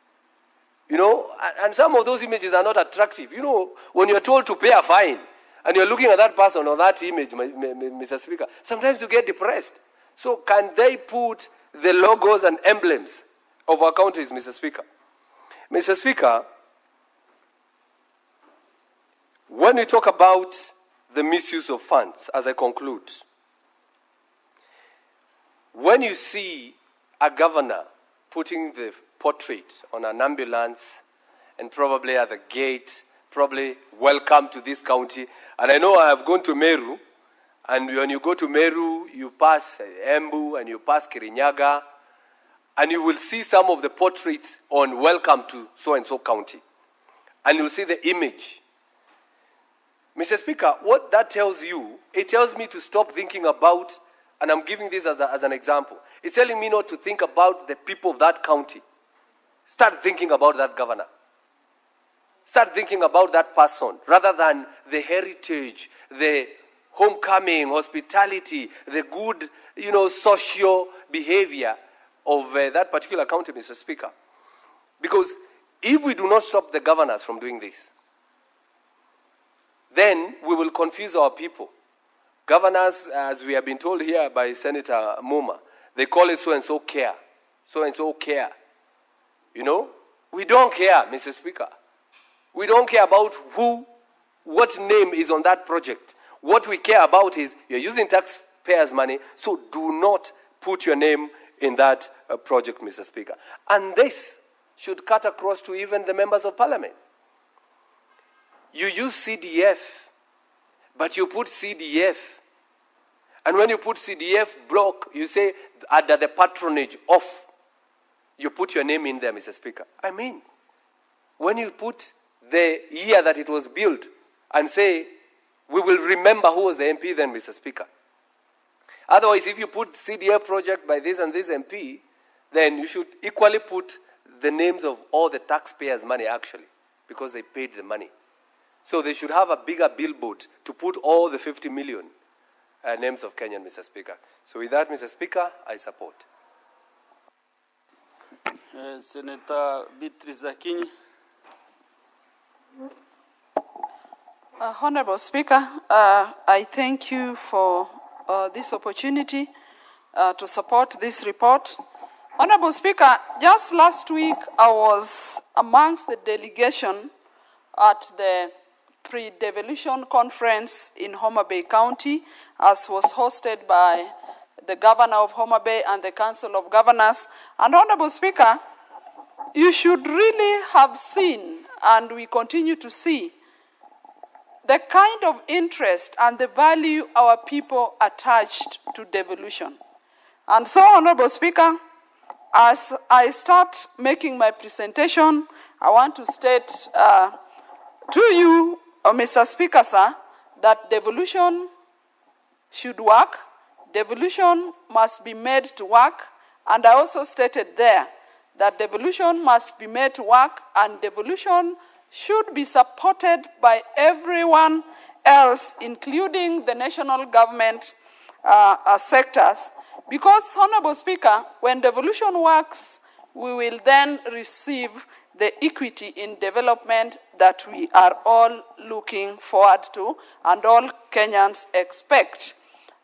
You know, and some of those images are not attractive. You know, when you're told to pay a fine, and you're looking at that person or that image, Mr. Speaker, sometimes you get depressed. So can they put the logos and emblems of our countries, Mr. Speaker? Mr. Speaker, when we talk about the misuse of funds, as I conclude, when you see a governor putting the portrait on an ambulance and probably at the gate, probably welcome to this county. And I know I have gone to Meru, and when you go to Meru, you pass Embu and you pass Kirinyaga, and you will see some of the portraits on welcome to so-and-so county. And you'll see the image. Mr. Speaker, what that tells you, it tells me to stop thinking about, and I'm giving this as an example, it's telling me not to think about the people of that county. Start thinking about that governor. Start thinking about that person rather than the heritage, the homecoming, hospitality, the good, social behavior of that particular county, Mr. Speaker. Because if we do not stop the governors from doing this, then we will confuse our people. Governors, as we have been told here by Senator Muma, they call it so-and-so care. So-and-so care. We don't care, Mr. Speaker. We don't care about what name is on that project. What we care about is you're using taxpayers' money, so do not put your name in that project, Mr. Speaker. And this should cut across to even the members of parliament. You use CDF, but you put CDF. And when you put CDF block, you say under the patronage of. You put your name in there, Mr. Speaker. I mean, when you put the year that it was built and say, we will remember who was the MP then, Mr. Speaker. Otherwise, if you put CDF project by this and this MP, then you should equally put the names of all the taxpayers' money, actually, because they paid the money. So they should have a bigger billboard to put all the 50 million names of Kenyan, Mr. Speaker. So with that, Mr. Speaker, I support. Senator Beatrice Akinyi. Honorable Speaker, I thank you for this opportunity to support this report. Honorable Speaker, just last week I was amongst the delegation at the pre-devolution conference in Homa Bay County, as was hosted by the Governor of Homa Bay and the Council of Governors. And Honorable Speaker, you should really have seen, and we continue to see, the kind of interest and the value our people attached to devolution. And so, Honorable Speaker, as I start making my presentation, I want to state to you, Mr. Speaker, sir, that devolution should work. Devolution must be made to work. And I also stated there that devolution must be made to work, and devolution should be supported by everyone else, including the national government sectors. Because, Honorable Speaker, when devolution works, we will then receive the equity in development that we are all looking forward to and all Kenyans expect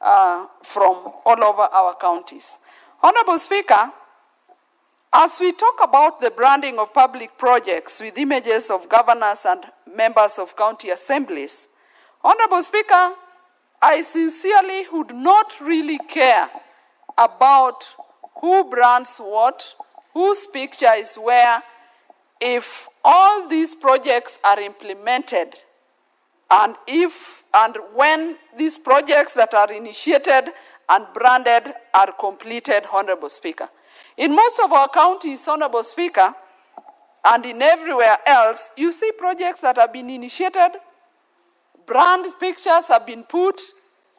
from all over our counties. Honorable Speaker, as we talk about the branding of public projects with images of governors and members of county assemblies, Honorable Speaker, I sincerely would not really care about who brands what, whose picture is where, if all these projects are implemented and when these projects that are initiated and branded are completed, Honorable Speaker. In most of our counties, Honorable Speaker, and in everywhere else, you see projects that have been initiated, brand pictures have been put,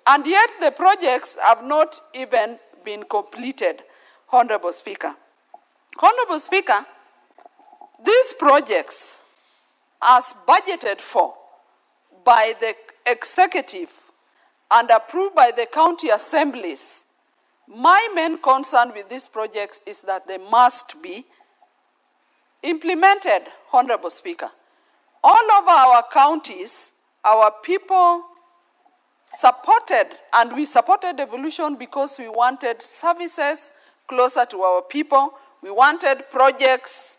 and yet the projects have not even been completed, Honorable Speaker. Honorable Speaker, these projects, as budgeted for by the executive and approved by the county assemblies, my main concern with these projects is that they must be implemented, Honorable Speaker. All over our counties, our people supported, and we supported devolution because we wanted services closer to our people. We wanted projects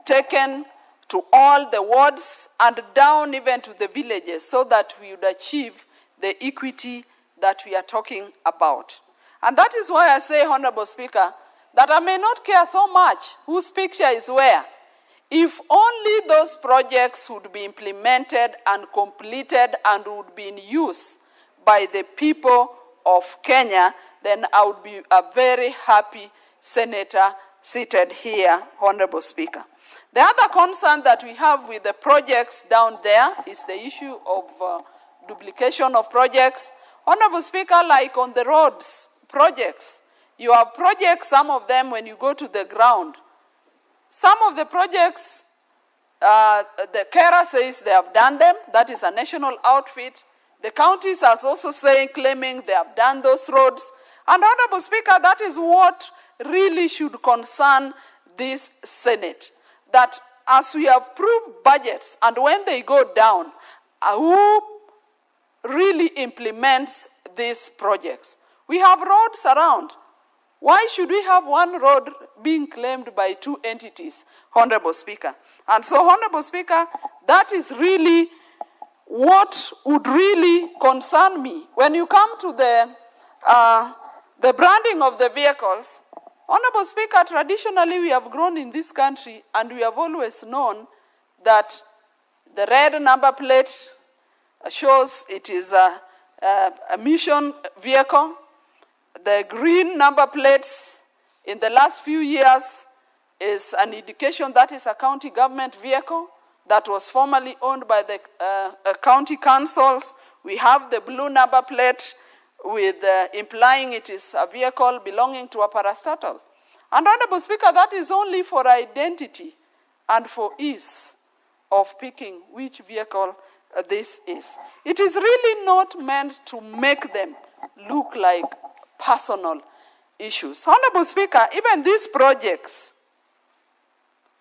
taken to all the wards and down even to the villages so that we would achieve the equity that we are talking about. And that is why I say, Honorable Speaker, that I may not care so much whose picture is where. If only those projects would be implemented and completed and would be in use by the people of Kenya, then I would be a very happy senator seated here, Honorable Speaker. The other concern that we have with the projects down there is the issue of duplication of projects. Honorable Speaker, like on the roads projects, you have projects, some of them when you go to the ground, some of the projects, the CARA says they have done them. That is a national outfit. The counties are also claiming they have done those roads. And Honorable Speaker, that is what really should concern this Senate. That as we have approved budgets and when they go down, who really implements these projects? We have roads around. Why should we have one road being claimed by two entities, Honorable Speaker? And so, Honorable Speaker, that is really what would really concern me. When you come to the branding of the vehicles, Honorable Speaker, traditionally we have grown in this country and we have always known that the red number plate shows it is a mission vehicle. The green number plates in the last few years is an indication that is a county government vehicle that was formerly owned by the county councils. We have the blue number plate with implying it is a vehicle belonging to a parastatal. And Honorable Speaker, that is only for identity and for ease of picking which vehicle this is. It is really not meant to make them look like personal issues. Honorable Speaker, even these projects,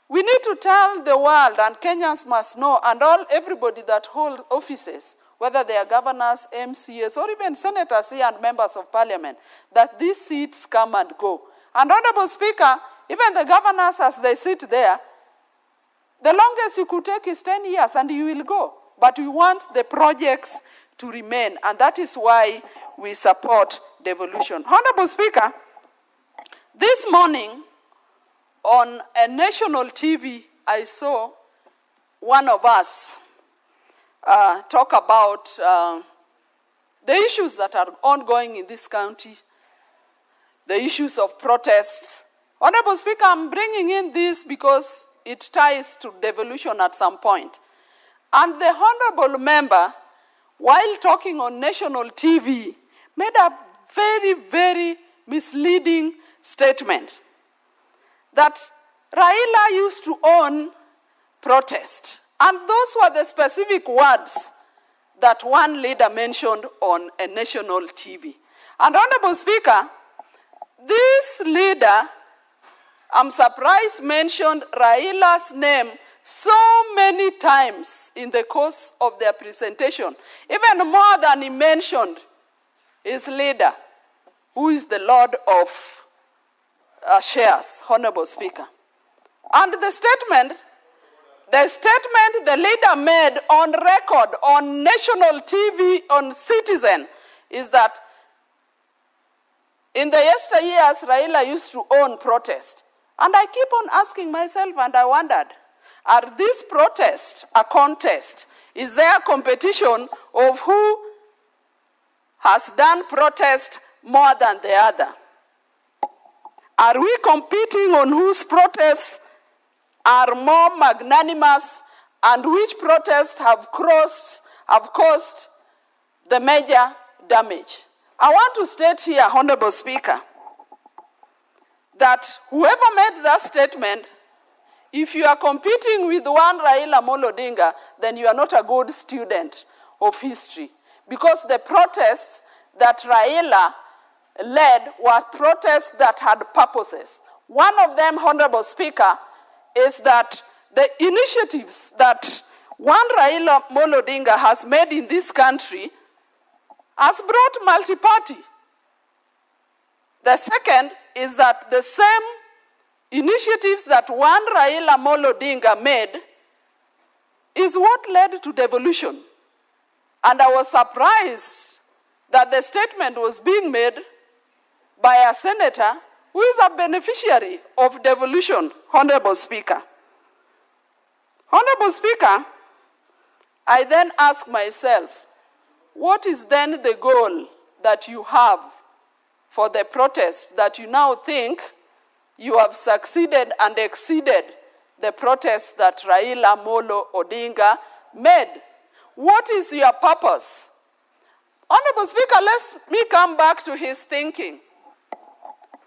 we need to tell the world, and Kenyans must know, and everybody that holds offices, whether they are governors, MCAs, or even senators here and members of parliament, that these seats come and go. And Honorable Speaker, even the governors as they sit there, the longest you could take is 10 years and you will go. But we want the projects to remain, and that is why we support devolution. Honorable Speaker, this morning on a national TV, I saw one of us talk about the issues that are ongoing in this county, the issues of protests. Honorable Speaker, I'm bringing in this because it ties to devolution at some point. And the honorable member, while talking on national TV, made a very, very misleading statement that Raila used to own protest. And those were the specific words that one leader mentioned on a national TV. And Honorable Speaker, this leader, I'm surprised, mentioned Raila's name so many times in the course of their presentation, even more than he mentioned his leader, who is the Lord of shares, Honorable Speaker. And the statement the leader made on record on national TV, on Citizen, is that in the yesteryears, Raila used to own protest. And I keep on asking myself, and I wondered, are these protests a contest? Is there a competition of who has done protest more than the other? Are we competing on whose protests are more magnanimous and which protests have caused the major damage? I want to state here, Honorable Speaker, that whoever made that statement, if you are competing with one Raila Amolo Odinga, then you are not a good student of history. Because the protests that Raila led were protests that had purposes. One of them, Honorable Speaker, is that the initiatives that one Raila Amolo Odinga has made in this country has brought multi-party. The second is that the same initiatives that one Raila Amolo Odinga made is what led to devolution. And I was surprised that the statement was being made by a senator who is a beneficiary of devolution, Honorable Speaker. Honorable Speaker, I then ask myself, what is then the goal that you have for the protest that you now think you have succeeded and exceeded the protest that Raila Amolo Odinga made? What is your purpose? Honorable Speaker, let me come back to his thinking.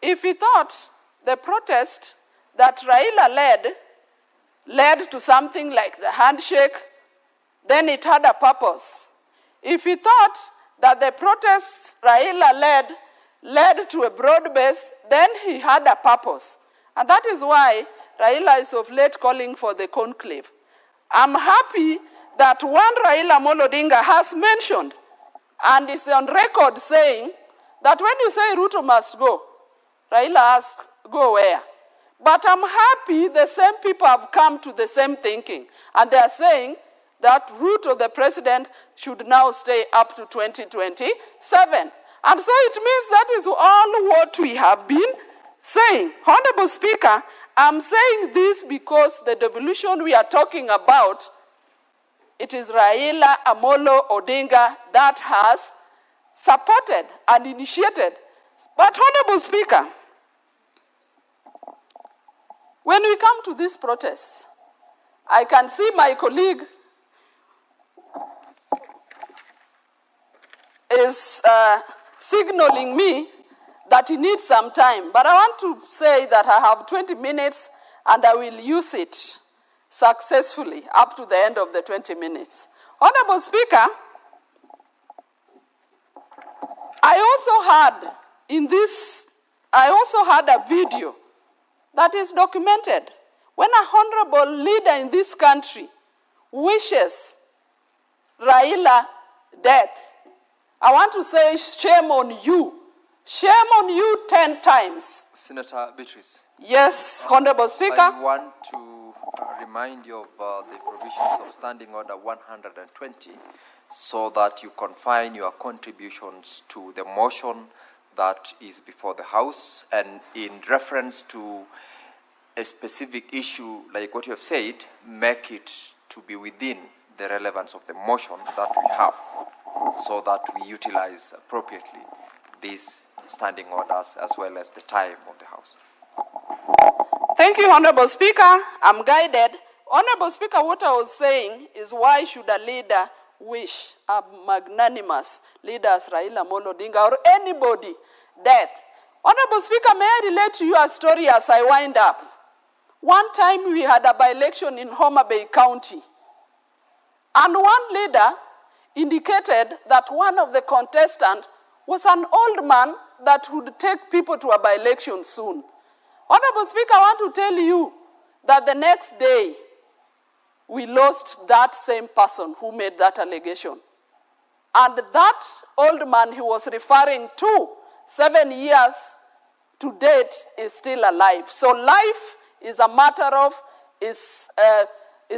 If he thought the protest that Raila led to something like the handshake, then it had a purpose. If he thought that the protests Raila led to a broad base, then he had a purpose. And that is why Raila is of late calling for the conclave. I'm happy that one Raila Amolo Odinga has mentioned and is on record saying that when you say Ruto must go, Raila asked, go where? But I'm happy the same people have come to the same thinking. And they are saying that Ruto, the president, should now stay up to 2027. And so it means that is all what we have been saying. Honorable Speaker, I'm saying this because the devolution we are talking about, it is Raila Amolo Odinga that has supported and initiated. But Honorable Speaker, when we come to this protest, I can see my colleague is signaling me that he needs some time. But I want to say that I have 20 minutes and I will use it successfully up to the end of the 20 minutes. Honorable Speaker, I also had a video that is documented. When a honorable leader in this country wishes Raila death, I want to say shame on you. Shame on you 10 times. Senator Beatrice. Yes, Honorable Speaker. I want to remind you of the provisions of Standing Order 120 so that you confine your contributions to the motion that is before the House, and in reference to a specific issue like what you have said, make it to be within the relevance of the motion that we have so that we utilize appropriately these standing orders as well as the time of the House. Thank you, Honorable Speaker. I'm guided. Honorable Speaker, what I was saying is, why should a leader wish a magnanimous leader as Raila Amolo Odinga or anybody death? Honorable Speaker, may I relate to you a story as I wind up? One time we had a by-election in Homa Bay County, and one leader indicated that one of the contestants was an old man that would take people to a by-election soon. Honorable Speaker, I want to tell you that the next day, we lost that same person who made that allegation. And that old man he was referring to, 7 years to date is still alive. So life is a matter of, is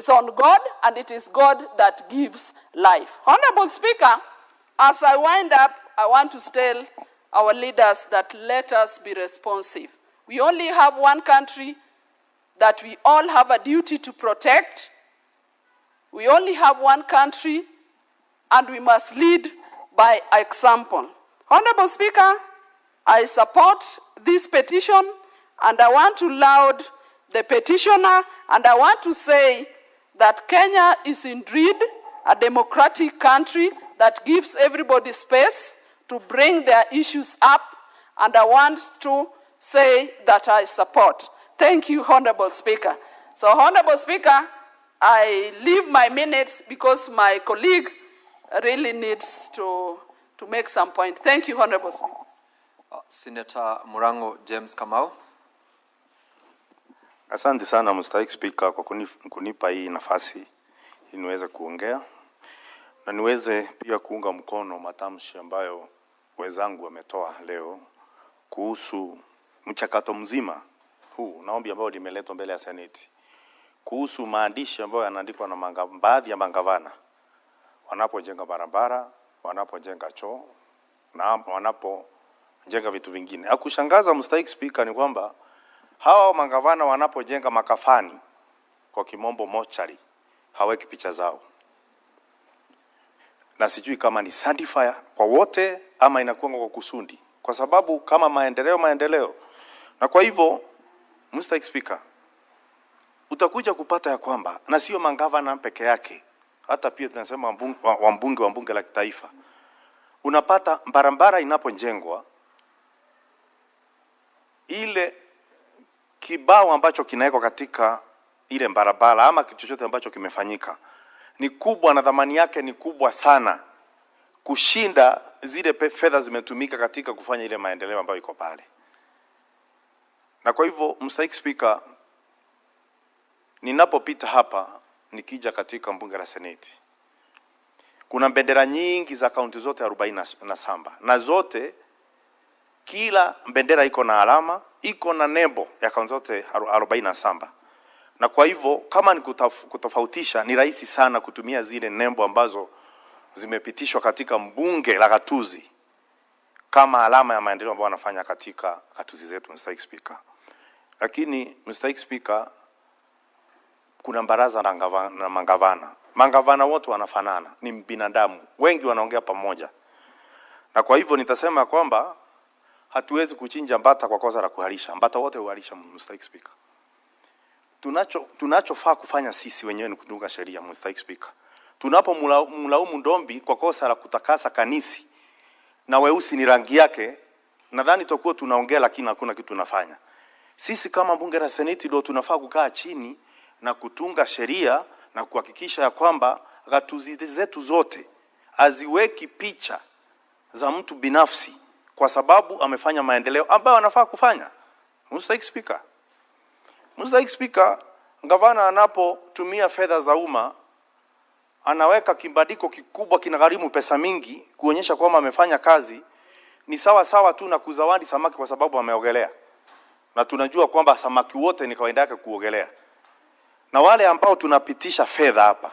on God, and it is God that gives life. Honorable Speaker, as I wind up, I want to tell our leaders that let us be responsive. We only have one country that we all have a duty to protect. We only have one country, and we must lead by example. Honorable Speaker, I support this petition, and I want to laud the petitioner, and I want to say that Kenya is indeed a democratic country that gives everybody space to bring their issues up, and I want to say that I support. Thank you, Honorable Speaker. So, Honorable Speaker, I leave my minutes because my colleague really needs to make some point. Thank you, Honorable Speaker. Senator Murango James Kamau. Asante sana Mstahiki Speaker kwa kunipa hii nafasi ili niweze kuongea na niweze pia kuunga mkono matamshi ambayo wenzangu wametoa leo kuhusu mchakato mzima huu na ombi ambao limeletwa mbele ya Seneti kuhusu maandishi ambayo yanaandikwa na baadhi ya magavana wanapojenga barabara, wanapojenga choo na wanapojenga vitu vingine. Hakushangaza Mstahiki Speaker ni kwamba hawa magavana wanapojenga makafani, kwa kimombo mortuary, haweki picha zao. Na sijui kama ni sandifier kwa wote ama inakuwa kwa kusudi. Kwa sababu kama maendeleo. Na kwa hivyo, Mstahiki Speaker, utakuja kupata ya kwamba, na sio magavana peke yake, hata pia tunasema wabunge wa bunge la kitaifa. Unapata barabara inapojengwa, ile kibao ambacho kinawekwa katika ile barabara ama kitu chochote ambacho kimefanyika ni kubwa na dhamani yake ni kubwa sana kushinda zile fedha zimetumika katika kufanya ile maendeleo ambayo iko pale. Na kwa hivyo Mstahiki Speaker, ninapopita hapa nikija katika bunge la Seneti, kuna bendera nyingi za kaunti zote 47 na zote kila bendera iko na alama, iko na nembo ya kaunti zote 47. Na kwa hivyo kama ni kutofautisha, ni rahisi sana kutumia zile nembo ambazo zimepitishwa katika mbunge la gatuzi kama alama ya maendeleo ambayo wanafanya katika gatuzi zetu, Mstahiki Speaker. Lakini Mstahiki Speaker, kuna baraza na magavana. Magavana wote wanafanana, ni binadamu. Wengi wanaongea pamoja. Na kwa hivyo nitasema kwamba hatuwezi kuchinja mbata kwa kosa la kuharisha. Mbata wote huharisha, Mstahiki Speaker. Tunachofaa kufanya sisi wenyewe ni kutunga sheria, Mstahiki Speaker. Tunapomlaumu Ndombi kwa kosa la kutakasa kanisi na weusi ni rangi yake, nadhani tutakuwa tunaongea lakini hakuna kitu tunafanya. Sisi kama bunge la Seneti ndio tunafaa kukaa chini na kutunga sheria na kuhakikisha ya kwamba gatuzi zetu zote haziweki picha za mtu binafsi kwa sababu amefanya maendeleo ambayo anafaa kufanya. Mstahiki Speaker. Mstahiki Speaker, gavana anapotumia fedha za umma anaweka kibandiko kikubwa kinagharimu pesa mingi kuonyesha kwamba amefanya kazi, ni sawa tu na kuzawadi samaki kwa sababu ameogelea. Na tunajua kwamba samaki wote ni kawaida yake kuogelea. Na wale ambao tunapitisha fedha hapa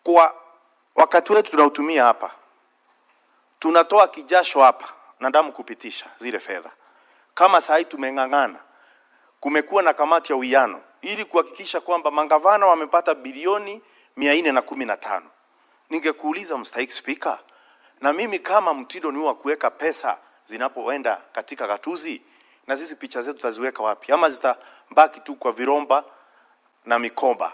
kwa wakati wetu tunautumia hapa, tunatoa kijasho hapa na damu kupitisha zile fedha. Kama saa hii tumeng'ang'ana, kumekuwa na kamati ya uwiano ili kuhakikisha kwamba magavana wamepata bilioni 415. Ningekuuliza Mstahiki Speaker, na mimi kama mtindo ni wa kuweka pesa zinapoenda katika gatuzi, na sisi picha zetu taziweka wapi? Ama zitabaki tu kwa viromba na mikoba?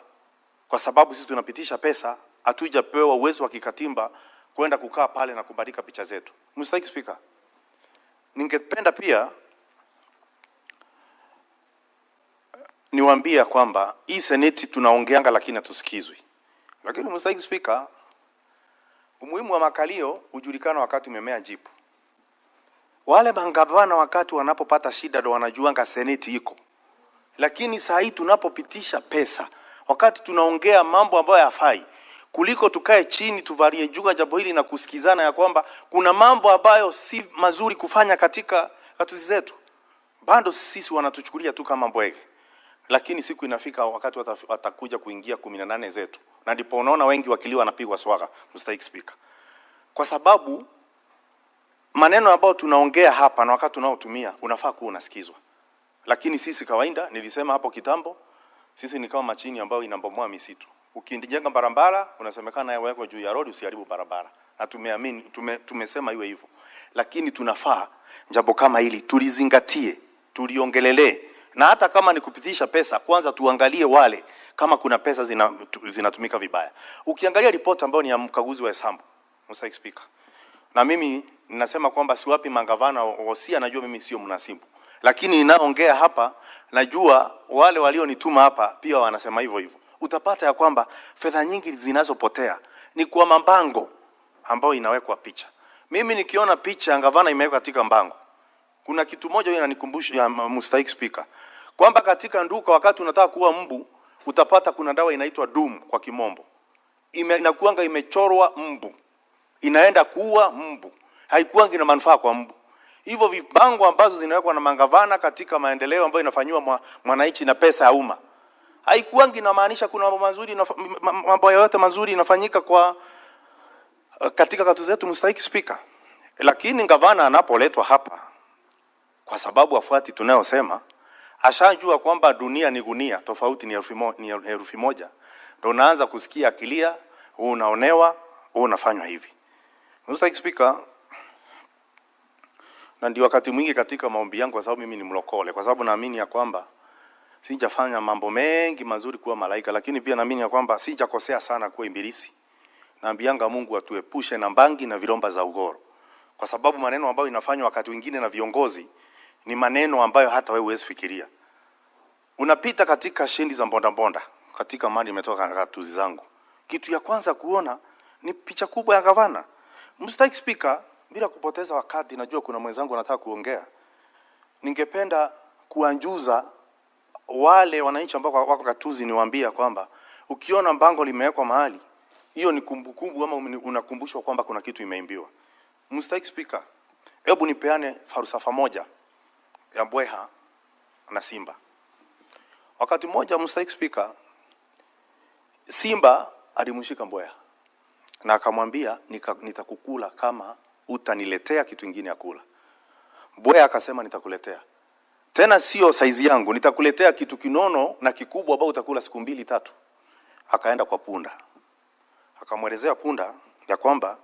Kwa sababu sisi tunapitisha pesa, hatujapewa uwezo wa kikatiba kwenda kukaa pale na kubadilika picha zetu. Mstahiki Speaker, ningependa pia niwaambia kwamba hii Seneti tunaongeanga lakini hatusikizwi. Lakini Mstahiki Speaker, umuhimu wa makalio hujulikana wakati umemea jipu. Wale magavana wakati wanapopata shida ndio wanajuanga Seneti iko. Lakini saa hii tunapopitisha pesa, wakati tunaongea mambo ambayo hayafai, kuliko tukae chini tuvalie juga jambo hili na kusikizana ya kwamba kuna mambo ambayo si mazuri kufanya katika katuzi zetu. Bado sisi wanatuchukulia tu kama mbwege. Lakini siku inafika wakati watakuja kuingia 18 zetu. Na ndipo unaona wengi wakiliwa wanapigwa swaga, Mr. Speaker. Kwa sababu maneno ambayo tunaongea hapa na wakati tunaotumia unafaa kuwa unasikizwa. Lakini sisi kawaida, nilisema hapo kitambo, sisi ni kama machini ambayo inabomoa misitu. Ukijenga barabara unasemekana yawekwe juu ya road usiharibu barabara. Na tumeamini tumesema iwe hivyo. Lakini tunafaa jambo kama hili tulizingatie, tuliongelelee. Na hata kama ni kupitisha pesa, kwanza tuangalie wale kama kuna pesa zinatumika vibaya. Ukiangalia ripoti ambayo ni ya mkaguzi wa hesabu, Mr. Speaker. Na mimi ninasema kwamba siwapi mangavana wosia, najua mimi sio mnasibu. Lakini ninaongea hapa, najua wale walionituma hapa pia wanasema hivyo hivyo. Utapata ya kwamba fedha nyingi zinazopotea ni kwa mabango ambayo inawekwa picha. Mimi nikiona picha gavana imewekwa katika mbango, kuna kitu moja inanikumbusha ya Mr. Speaker, kwamba katika nduka wakati unataka kuua mbu, utapata kuna dawa inaitwa Doom kwa kimombo. Inakuanga imechorwa mbu. Inaenda kuua mbu. Haikuangi na manufaa kwa mbu. Hivyo vibango ambazo zinawekwa na mangavana katika maendeleo ambayo inafanywa mwananchi na pesa ya umma, haikuangi inamaanisha kuna mambo mazuri, mambo yote mazuri inafanyika kwa katika katu zetu, Mr. Speaker. Lakini gavana anapoletwa hapa, kwa sababu afuati tunayosema, ashajua kwamba dunia ni gunia, tofauti ni herufi moja. Ndio unaanza kusikia akilia, unaonewa, unafanywa hivi. Mr. Speaker, na ndio wakati mwingi katika maombi yangu, kwa sababu mimi ni mlokole, kwa sababu naamini ya kwamba sijafanya mambo mengi mazuri kuwa malaika, lakini pia naamini ya kwamba sijakosea sana kuwa ibilisi. Naambianga Mungu atuepushe na mbangi na viromba za ugoro. Kwa sababu maneno ambayo inafanywa wakati wengine na viongozi ni maneno ambayo hata wewe huwezi fikiria. Unapita katika shendi za mbonda katika mali imetoka katuzi zangu. Kitu ya kwanza kuona ni picha kubwa ya gavana. Mr. Speaker, bila kupoteza wakati, najua kuna mwenzangu anataka kuongea. Ningependa kuanjuza wale wananchi ambao wako katuzi, niwaambia kwamba ukiona mbango limewekwa mahali, hiyo ni kumbukumbu ama unakumbushwa kwamba kuna kitu imeimbiwa. Mr. Speaker, hebu nipeane falsafa moja ya mbweha na simba. Wakati mmoja, Mr. Speaker, simba alimshika mbweha na akamwambia nitakukula kama utaniletea kitu kingine ya kula. Mbweha akasema nitakuletea. Tena sio saizi yangu, nitakuletea kitu kinono na kikubwa ambao utakula siku 2-3. Akaenda kwa punda. Akamwelezea punda ya kwamba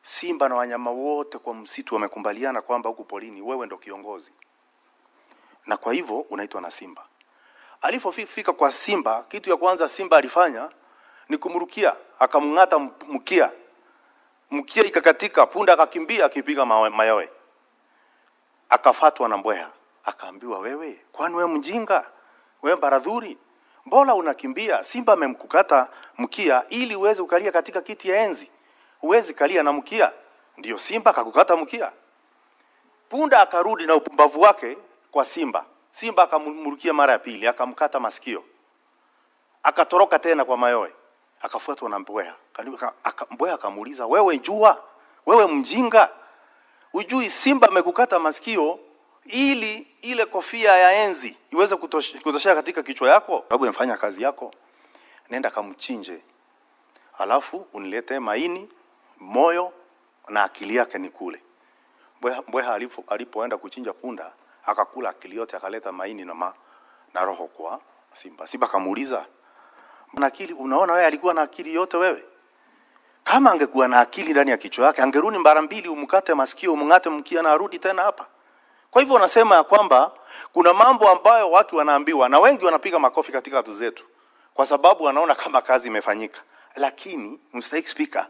simba na wanyama wote kwa msitu wamekumbaliana kwamba huku polini wewe ndo kiongozi. Na kwa hivyo unaitwa na simba. Alipofika kwa simba, kitu ya kwanza simba alifanya ni kumrukia, akamngata mkia. Mkia ikakatika, punda akakimbia akipiga mayowe. Akafatwa na mbweha. Akaambiwa, wewe, kwani wewe mjinga? Wewe baradhuri? Mbona unakimbia? Simba amemkukata mkia ili uweze ukalia katika kiti ya enzi. Uwezi kalia na mkia. Ndio simba akakukata mkia. Punda akarudi na upumbavu wake kwa simba. Simba akamrukia mara ya pili, akamkata masikio. Akatoroka tena kwa mayowe. Akafuatwa na mbweha. Mbweha akamuuliza, wewe njua? Wewe mjinga? Ujui simba amekukata masikio ili ile kofia ya enzi iweze kutoshea katika kichwa yako? Sababu umefanya kazi yako. Nenda kamchinje. Alafu unilete maini, moyo na akili yake nikule. Mbweha alipoenda kuchinja punda, akakula akili yote, akaleta maini na roho kwa simba. Simba akamuuliza, "Mbona akili? Unaona wewe alikuwa na akili yote wewe? Kama angekuwa na akili ndani ya kichwa yake, angerudi mara mbili umkate masikio, umngate mkia na arudi tena hapa." Kwa hivyo wanasema ya kwamba kuna mambo ambayo watu wanaambiwa na wengi wanapiga makofi katika watu zetu kwa sababu wanaona kama kazi imefanyika. Lakini Mr. Speaker,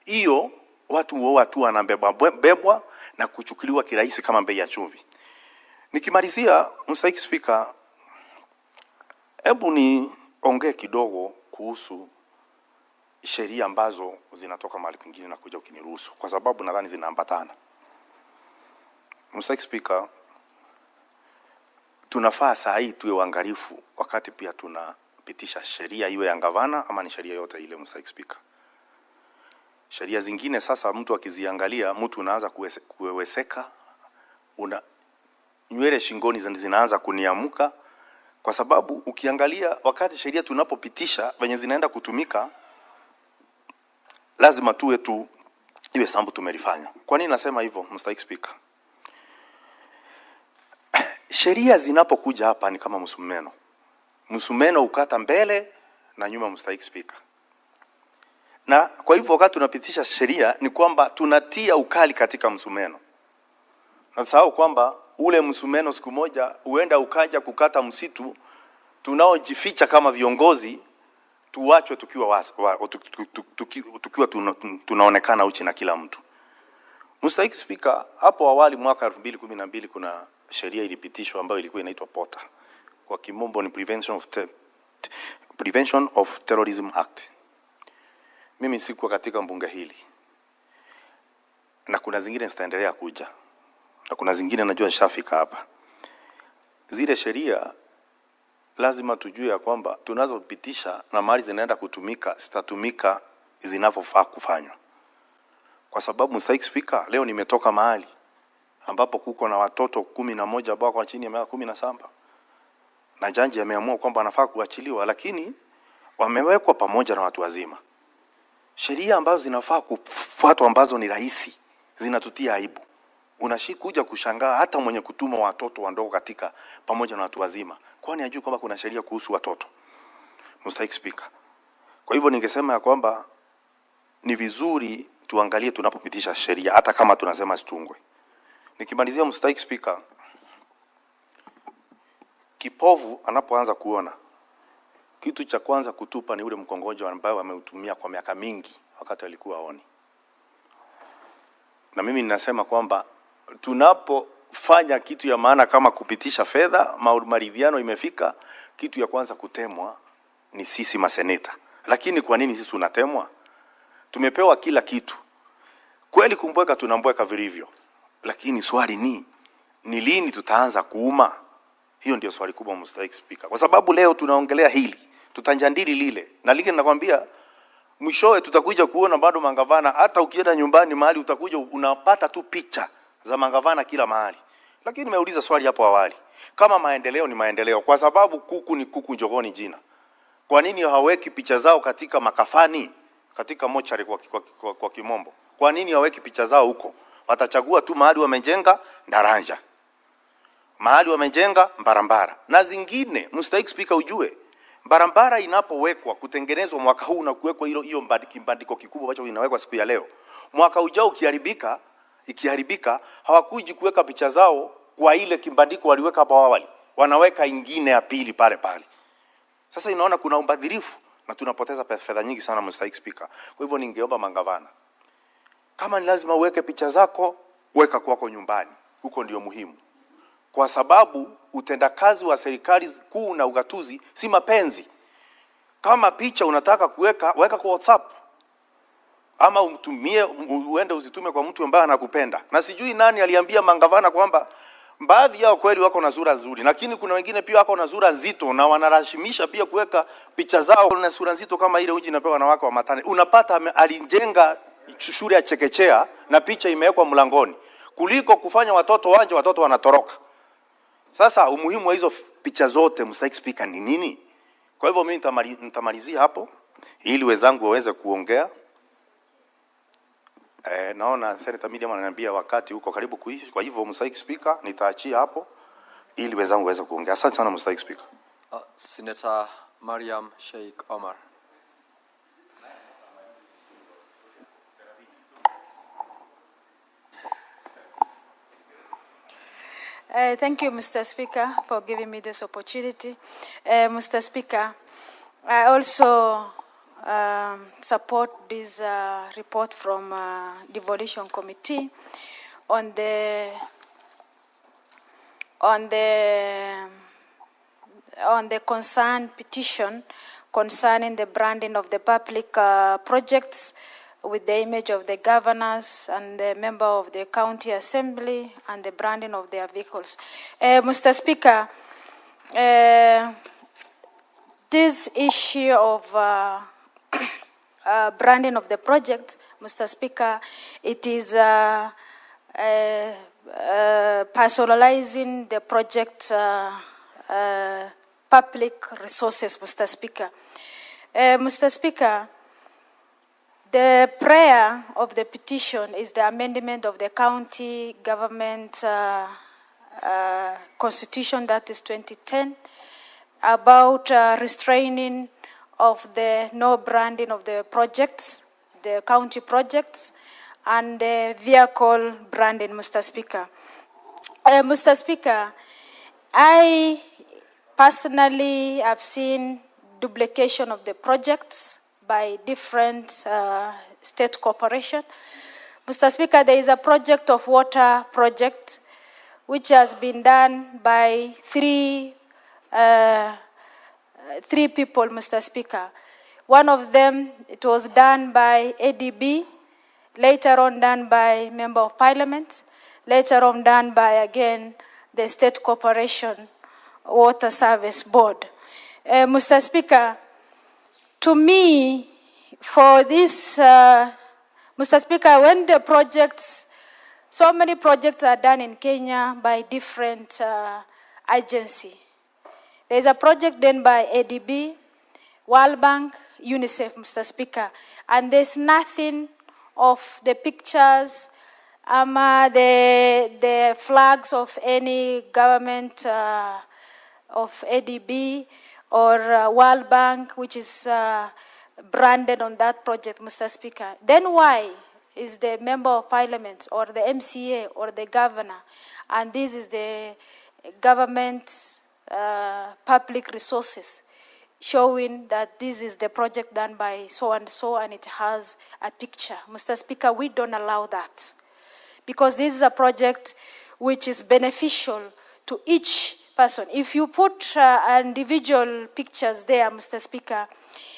hiyo watu wanabebwa na kuchukuliwa kirahisi kama bei ya chumvi. Nikimalizia, Mr. Speaker, hebu niongee kidogo kuhusu sheria ambazo zinatoka mahali kwingine na kuja ukiniruhusu, kwa sababu nadhani zinaambatana. Mr. Speaker, tunafaa saa hii tuwe waangalifu wakati pia tunapitisha sheria iwe ya gavana ama ni sheria yote ile, Mr. Speaker. Sheria zingine sasa mtu akiziangalia, mtu unaanza kuweweseka, nywele shingoni zinaanza kuniamuka, kwa sababu ukiangalia wakati sheria tunapopitisha venye zinaenda kutumika, lazima iwe sambu tumelifanya. Kwa nini nasema hivyo, Mr. Speaker? Sheria zinapokuja hapa ni kama msumeno. Msumeno ukata mbele na nyuma, Mr. Speaker. Na kwa hivyo wakati tunapitisha sheria ni kwamba tunatia ukali katika msumeno. Na sahau kwamba ule msumeno siku moja huenda ukaja kukata msitu tunaojificha kama viongozi, tuachwe tukiwa tunaonekana uchi na kila mtu. Mr. Speaker, hapo awali mwaka 2012 kuna sheria ilipitishwa ambayo ilikuwa inaitwa POTA. Kwa kimombo ni Prevention of Terrorism Act. Mimi sikuwa katika mbunge hili. Na kuna zingine zitaendelea kuja. Na kuna zingine najua nishafika hapa. Zile sheria lazima tujue ya kwamba tunazopitisha na mali zinaenda kutumika, zitatumika zinavyofaa kufanywa. Kwa sababu Mr. Speaker, leo nimetoka mahali ambapo kuko na watoto 11 ambao kwa chini ya miaka 17. Na jaji ameamua kwamba anafaa kuachiliwa, lakini wamewekwa pamoja na watu wazima. Sheria ambazo zinafaa kufuatwa ambazo ni rahisi zinatutia aibu. Unashikuja kushangaa hata mwenye kutuma watoto wadogo katika pamoja na watu wazima. Kwani hajui kwamba kuna sheria kuhusu watoto, Mr. Speaker? Kwa hivyo ningesema ya kwamba ni vizuri tuangalie tunapopitisha sheria hata kama tunasema situngwe. Nikimalizia, Mr. Speaker, kipovu anapoanza kuona, kitu cha kwanza kutupa ni ule mkongojo ambao ameutumia kwa miaka mingi wakati alikuwa aoni. Na mimi ninasema kwamba tunapofanya kitu ya maana kama kupitisha fedha, maridhiano imefika, kitu ya kwanza kutemwa ni sisi maseneta. Lakini kwa nini sisi tunatemwa? Tumepewa kila kitu. Kweli kumbweka tunambweka vilivyo. Lakini swali ni lini tutaanza kuuma? Hiyo ndio swali kubwa, Mr. Speaker. Kwa sababu leo tunaongelea hili, tutanjandili lile. Na lile nakwambia mwishowe tutakuja kuona bado mangavana, hata ukienda nyumbani mahali utakuja unapata tu picha za mangavana kila mahali. Lakini nimeuliza swali hapo awali, kama maendeleo ni maendeleo, kwa sababu kuku ni kuku, jogoni jina, kwa nini haweki picha zao katika makafani, katika mochari kwa kimombo? Kwa nini haweki picha zao huko? Watachagua tu mahali wamejenga ndaranja, mahali wamejenga mbarambara na zingine. Mr. Speaker, ujue barabara inapowekwa kutengenezwa mwaka huu na kuwekwa hiyo kimbandiko kikubwa ambacho inawekwa siku ya leo, mwaka ujao ikiharibika hawakuji kuweka picha zao kwa ile kimbandiko waliweka hapo awali, wanaweka ingine ya pili pale. Sasa inaona kuna ubadhirifu na tunapoteza fedha nyingi sana, Mr. Speaker. Kwa hivyo ningeomba mangavana, kama ni lazima uweke picha zako, weka kwako nyumbani, huko ndio muhimu. Kwa sababu utendakazi wa serikali kuu na ugatuzi si mapenzi. Kama picha unataka kuweka, weka kwa WhatsApp. Ama uende uzitume kwa mtu ambaye anakupenda. Na sijui nani aliambia mangavana kwamba baadhi yao kweli wako na sura nzuri, lakini kuna wengine pia wako na sura nzito na wanarashimisha pia kuweka picha zao na sura nzito kama ile uji inapewa na wako wa matane. Unapata alijenga shule ya chekechea na picha imewekwa mlangoni, kuliko kufanya watoto wanatoroka. Sasa umuhimu wa hizo picha zote, Mr. Speaker, ni nini? Kwa hivyo mimi nitamalizia hapo ili wenzangu waweze kuongea. Naona Senator Medium ananiambia wakati huko karibu kuishi, kwa hivyo Mr. Speaker nitaachia hapo ili wenzangu waweze kuongea. Asante sana Mr. Speaker. Senator Mariam Sheikh Omar. Thank you, Mr. Speaker, for giving me this opportunity. Mr. Speaker, I also support this report from Devolution Committee on the concerned petition concerning the branding of the public projects with the image of the governors and the member of the county assembly and the branding of their vehicles. Mr. Speaker, this issue of branding of the project Mr. Speaker, it is personalizing the project public resources, Mr. Speaker. Mr. Speaker, the prayer of the petition is the amendment of the county government constitution, that is 2010, about restraining of the no branding of the projects, the county projects, and the vehicle branding, Mr. Speaker. Mr. Speaker, I personally have seen duplication of the projects by different state corporations. Mr. Speaker, there is a project of water project which has been done by three people, Mr. Speaker. One of them, it was done by ADB, later on done by Member of Parliament, later on done by, again, the State Corporation Water Service Board. Mr. Speaker, to me, for this, Mr. Speaker, when the projects, so many projects are done in Kenya by different agencies. There's a project done by ADB, World Bank, UNICEF, Mr. Speaker, and there's nothing of the pictures, the flags of any government of ADB or World Bank, which is branded on that project, Mr. Speaker. Then why is the Member of Parliament or the MCA or the governor, and this is the government public resources, showing that this is the project done by so and so and it has a picture? Mr. Speaker, we don't allow that, because this is a project which is beneficial to each person. If you put individual pictures there, Mr. Speaker,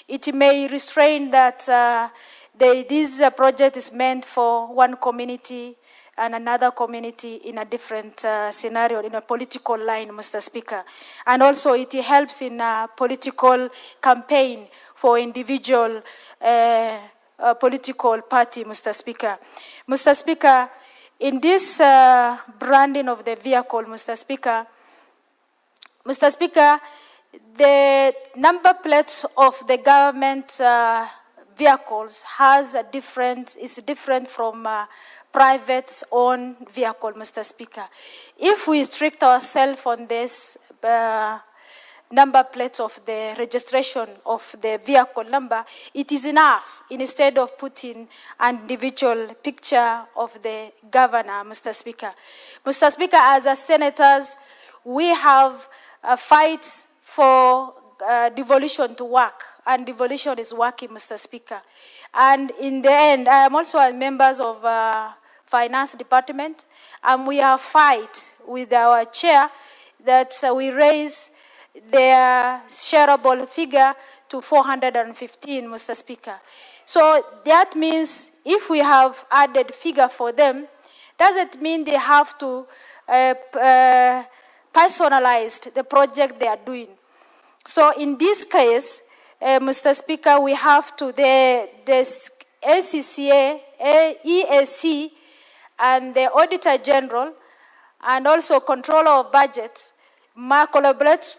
it may restrain that this project is meant for one community and another community in a different scenario, in a political line, Mr. Speaker. And also it helps in a political campaign for individual political party, Mr. Speaker. Mr. Speaker, in this branding of the vehicle, Mr. Speaker, the number plates of the government vehicles is different from private owned vehicle, Mr. Speaker. If we restrict ourselves on this number plates of the registration of the vehicle number, it is enough instead of putting an individual picture of the governor, Mr. Speaker. Mr. Speaker, as a senators, we have a fight for devolution to work, and devolution is working, Mr. Speaker. And in the end, I am also a member of Finance Department, and we have fight with our chair that we raise their shareable figure to 415, Mr. Speaker. So that means if we have added figure for them, doesn't mean they have to personalize the project they are doing. So in this case, Mr. Speaker, we have to, the ACCA, EAC, and the Auditor General, and also Controller of Budgets, collaborate,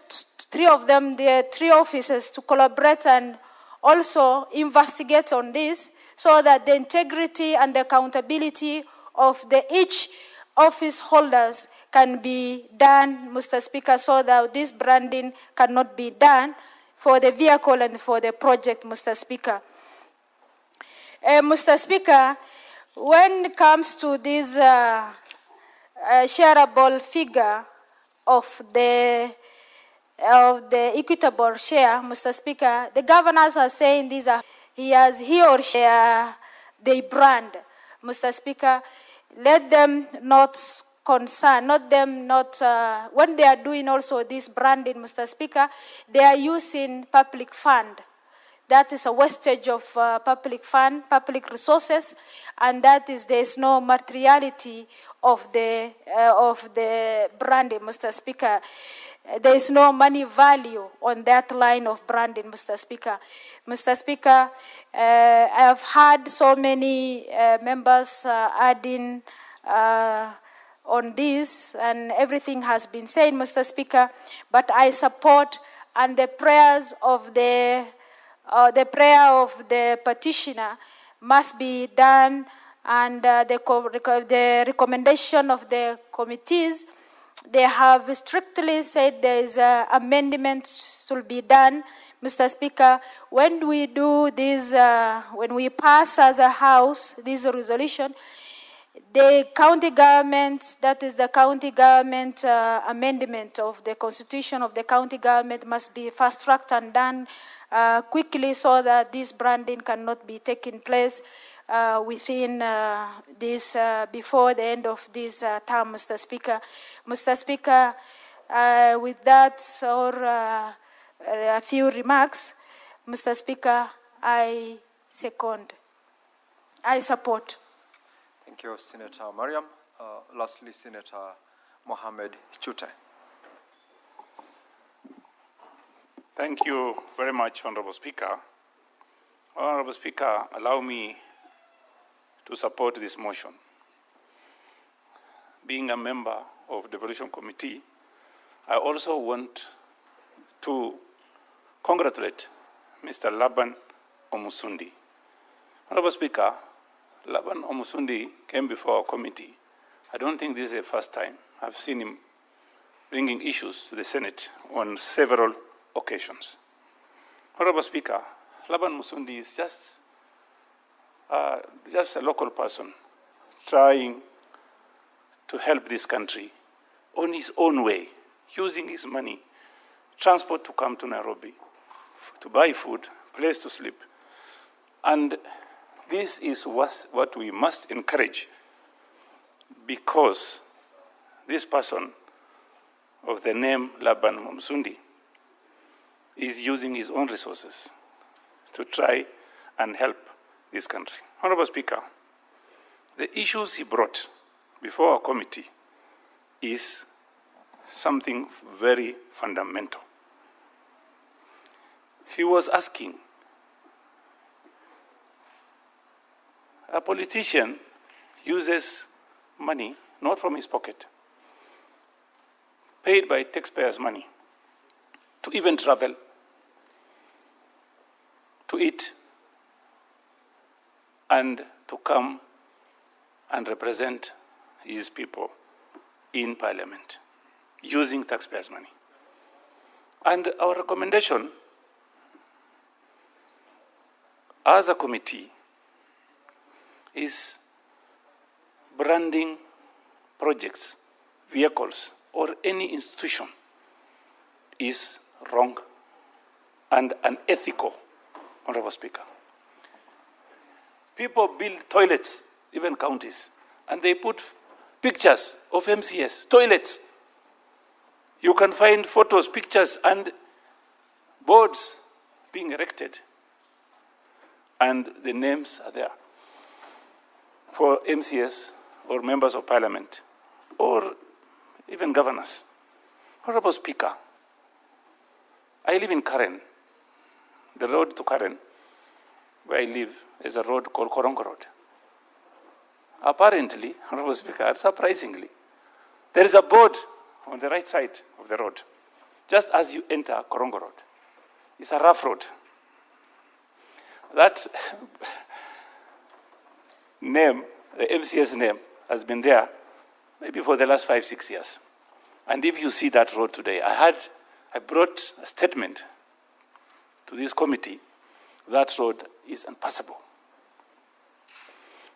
three of them, the three officers, to collaborate and also investigate on this, so that the integrity and the accountability of each office holders can be done, Mr. Speaker, so that this branding cannot be done for the vehicle and for the project, Mr. Speaker. Mr. Speaker, when it comes to this shareable figure of the equitable share, Mr. Speaker, the governors are saying these are he or she they brand, Mr. Speaker. Let them not concern, when they are doing also this branding, Mr. Speaker, they are using public fund that is a wastage of public fund, public resources, and that is there is no materiality of the branding, Mr. Speaker. There is no money value on that line of branding, Mr. Speaker. Mr. Speaker, I have had so many members adding on this, and everything has been said, Mr. Speaker, but I support and the prayers of the petitioner must be done, and the recommendation of the committees, they have strictly said there is amendments to be done, Mr. Speaker. When we do this, when we pass as a House this resolution, the county government, that is the county government amendment of the constitution of the county government, must be fast-tracked and done quickly so that this branding cannot be taking place within this, before the end of this term, Mr. Speaker. Mr. Speaker, with that or a few remarks, Mr. Speaker, I support. Thank you, Senator Mariam. Lastly, Senator Mohammed Chute. Thank you very much, Honorable Speaker. Honorable Speaker, allow me to support this motion. Being a member of the Devolution Committee, I also want to congratulate Mr. Laban Omusundi. Honorable Speaker, Laban Omusundi came before our committee. I don't think this is the first time. I've seen him bringing issues to the Senate on several occasions. Honorable Speaker, Laban Musundi is just a local person trying to help this country on his own way, using his money, transport to come to Nairobi, to buy food, place to sleep. And this is what we must encourage, because this person of the name Laban Msundi is using his own resources to try and help this country. Honorable Speaker, the issues he brought before our committee is something very fundamental. He was asking, a politician uses money not from his pocket, paid by taxpayers' money, to even travel, to eat, and to come and represent his people in Parliament, using taxpayers' money. And our recommendation as a committee is branding projects, vehicles, or any institution is wrong and unethical, Honorable Speaker. People build toilets, even counties, and they put pictures of MCS, toilets. You can find photos, pictures, and boards being erected, and the names are there for MCS or members of Parliament or even governors. Honorable Speaker, I live in Karen. The road to Karen, where I live, is a road called Korongo Road. Apparently, Honorable Speaker, surprisingly, there is a board on the right side of the road, just as you enter Korongo Road. It's a rough road. That name, the MCS name, has been there maybe for the last 5-6 years. And if you see that road today, I brought a statement to this committee. That road is impassable.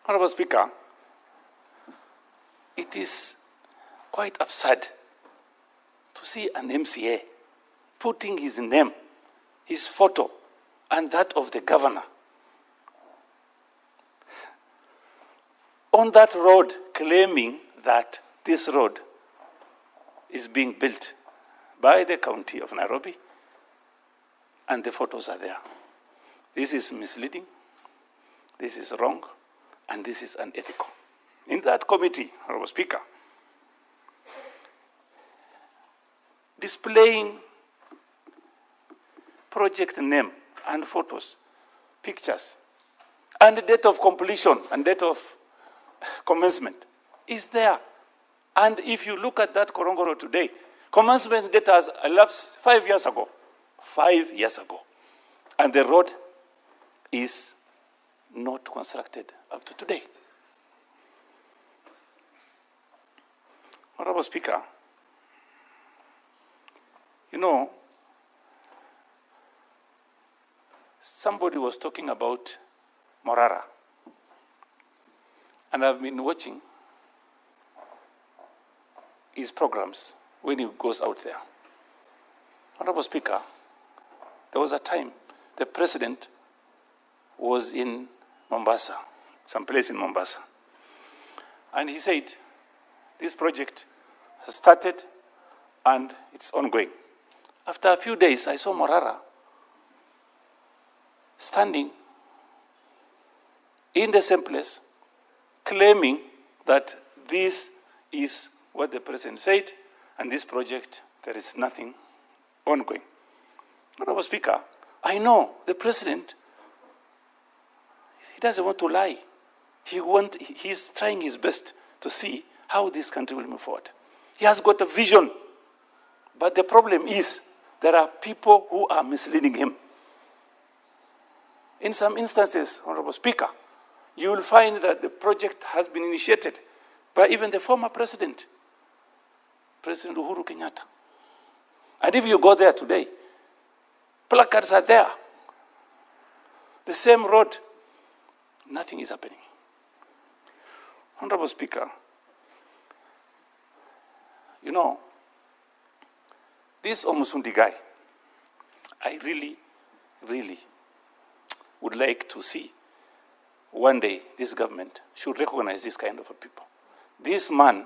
Honorable Speaker, it is quite absurd to see an MCA putting his name, his photo, and that of the governor on that road, claiming that this road is being built by the county of Nairobi, and the photos are there. This is misleading, this is wrong, and this is unethical. In that committee, Honorable Speaker, displaying project name and photos, pictures, and the date of completion and date of commencement is there. And if you look at that Korongoro today, commencement date has elapsed 5 years ago. 5 years ago. And the road is not constructed up to today. Honorable Speaker, you know, somebody was talking about Morara, and I've been watching his programs when he goes out there. Honorable Speaker, there was a time the president was in Mombasa, someplace in Mombasa, and he said, this project has started and it's ongoing. After a few days, I saw Morara standing in the same place, claiming that this is what the president said, and this project, there is nothing ongoing. Honorable Speaker, I know the president, he doesn't want to lie. He's trying his best to see how this country will move forward. He has got a vision, but the problem is there are people who are misleading him. In some instances, Honorable Speaker, you will find that the project has been initiated by even the former president, President Uhuru Kenyatta. And if you go there today, placards are there. The same road, nothing is happening. Honorable Speaker, you know, this Omusundi guy, I really, really would like to see one day this government should recognize this kind of a people. This man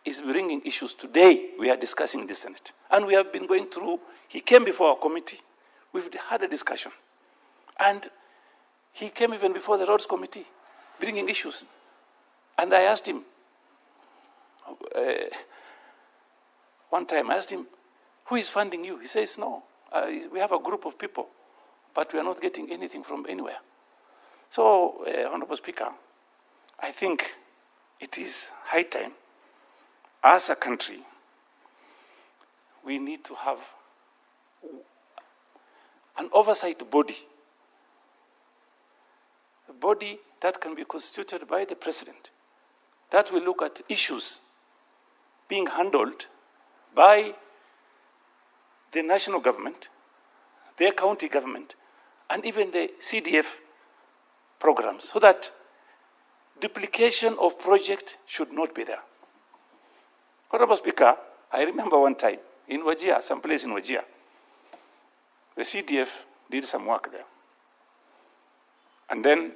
is bringing issues today we are discussing in the Senate. And we have been going through, he came before our committee, we've had a discussion. And he came even before the Roads Committee, bringing issues. And I asked him, one time I asked him, who is funding you? He says, no, we have a group of people, but we are not getting anything from anywhere. So, Honorable Speaker, I think it is high time, as a country, we need to have an oversight body, a body that can be constituted by the president, that will look at issues being handled by the national government, their county government, and even the CDF programs, so that duplication of project should not be there. Honorable Speaker, I remember one time in Wajir, someplace in Wajir, the CDF did some work there. And then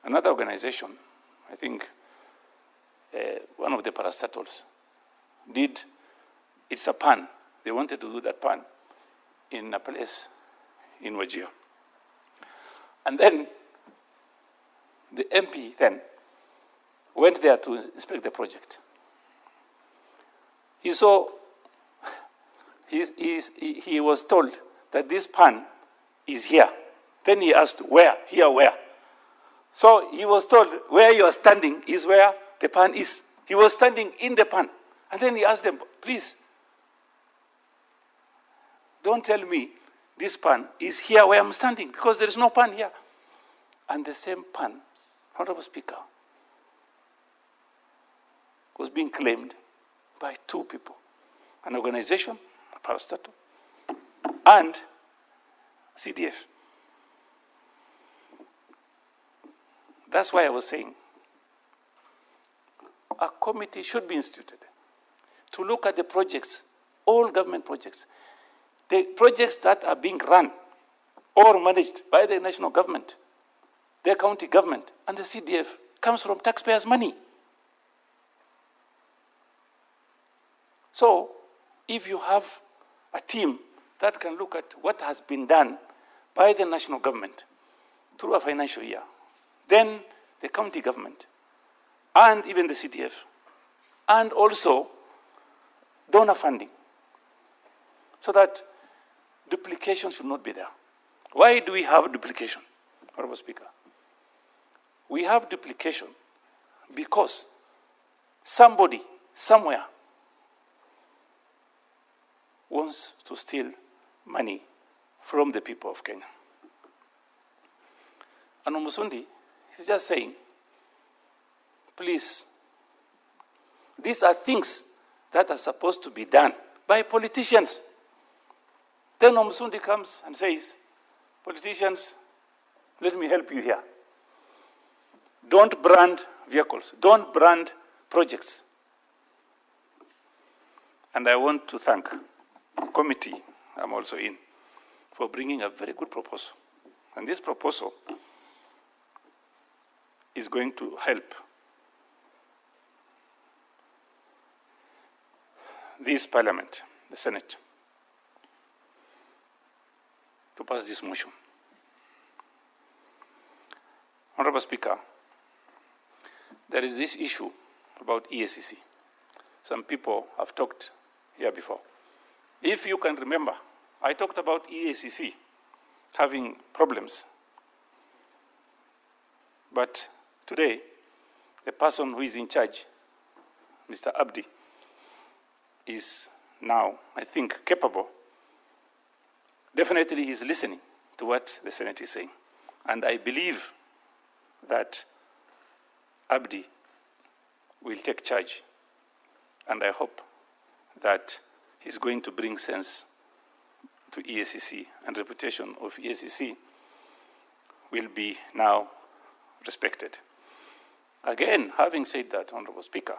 another organization, I think one of the parastatals, did, it's a pan. They wanted to do that pan in a place in Wajir. And then the MP then went there to inspect the project. He saw, he was told that this pan is here. Then he asked, where? Here, where? So he was told, where you are standing is where the pan is. He was standing in the pan. And then he asked them, please, don't tell me this pan is here where I'm standing, because there is no pan here. And the same pan, Honorable Speaker, was being claimed by two people, an organization, a parastatal, and CDF. That's why I was saying a committee should be instituted to look at the projects, all government projects, the projects that are being run or managed by the national government, the county government, and the CDF comes from taxpayers' money. So, if you have a team that can look at what has been done by the national government through a financial year, then the county government, and even the CTF, and also donor funding, so that duplication should not be there. Why do we have duplication, Honorable Speaker? We have duplication because somebody, somewhere, wants to steal money from the people of Kenya. And Omusundi is just saying, please, these are things that are supposed to be done by politicians. Then Omusundi comes and says, politicians, let me help you here. Don't brand vehicles. Don't brand projects. And I want to thank the committee I'm also in for bringing a very good proposal. And this proposal is going to help this parliament, the Senate, to pass this motion. Honorable Speaker, there is this issue about EACC. Some people have talked here before. If you can remember, I talked about EACC having problems. But today, the person who is in charge, Mr. Abdi, is now, I think, capable. Definitely he's listening to what the Senate is saying. And I believe that Abdi will take charge. And I hope that he's going to bring sense to EACC, and reputation of EACC will be now respected. Again, having said that, Honorable Speaker,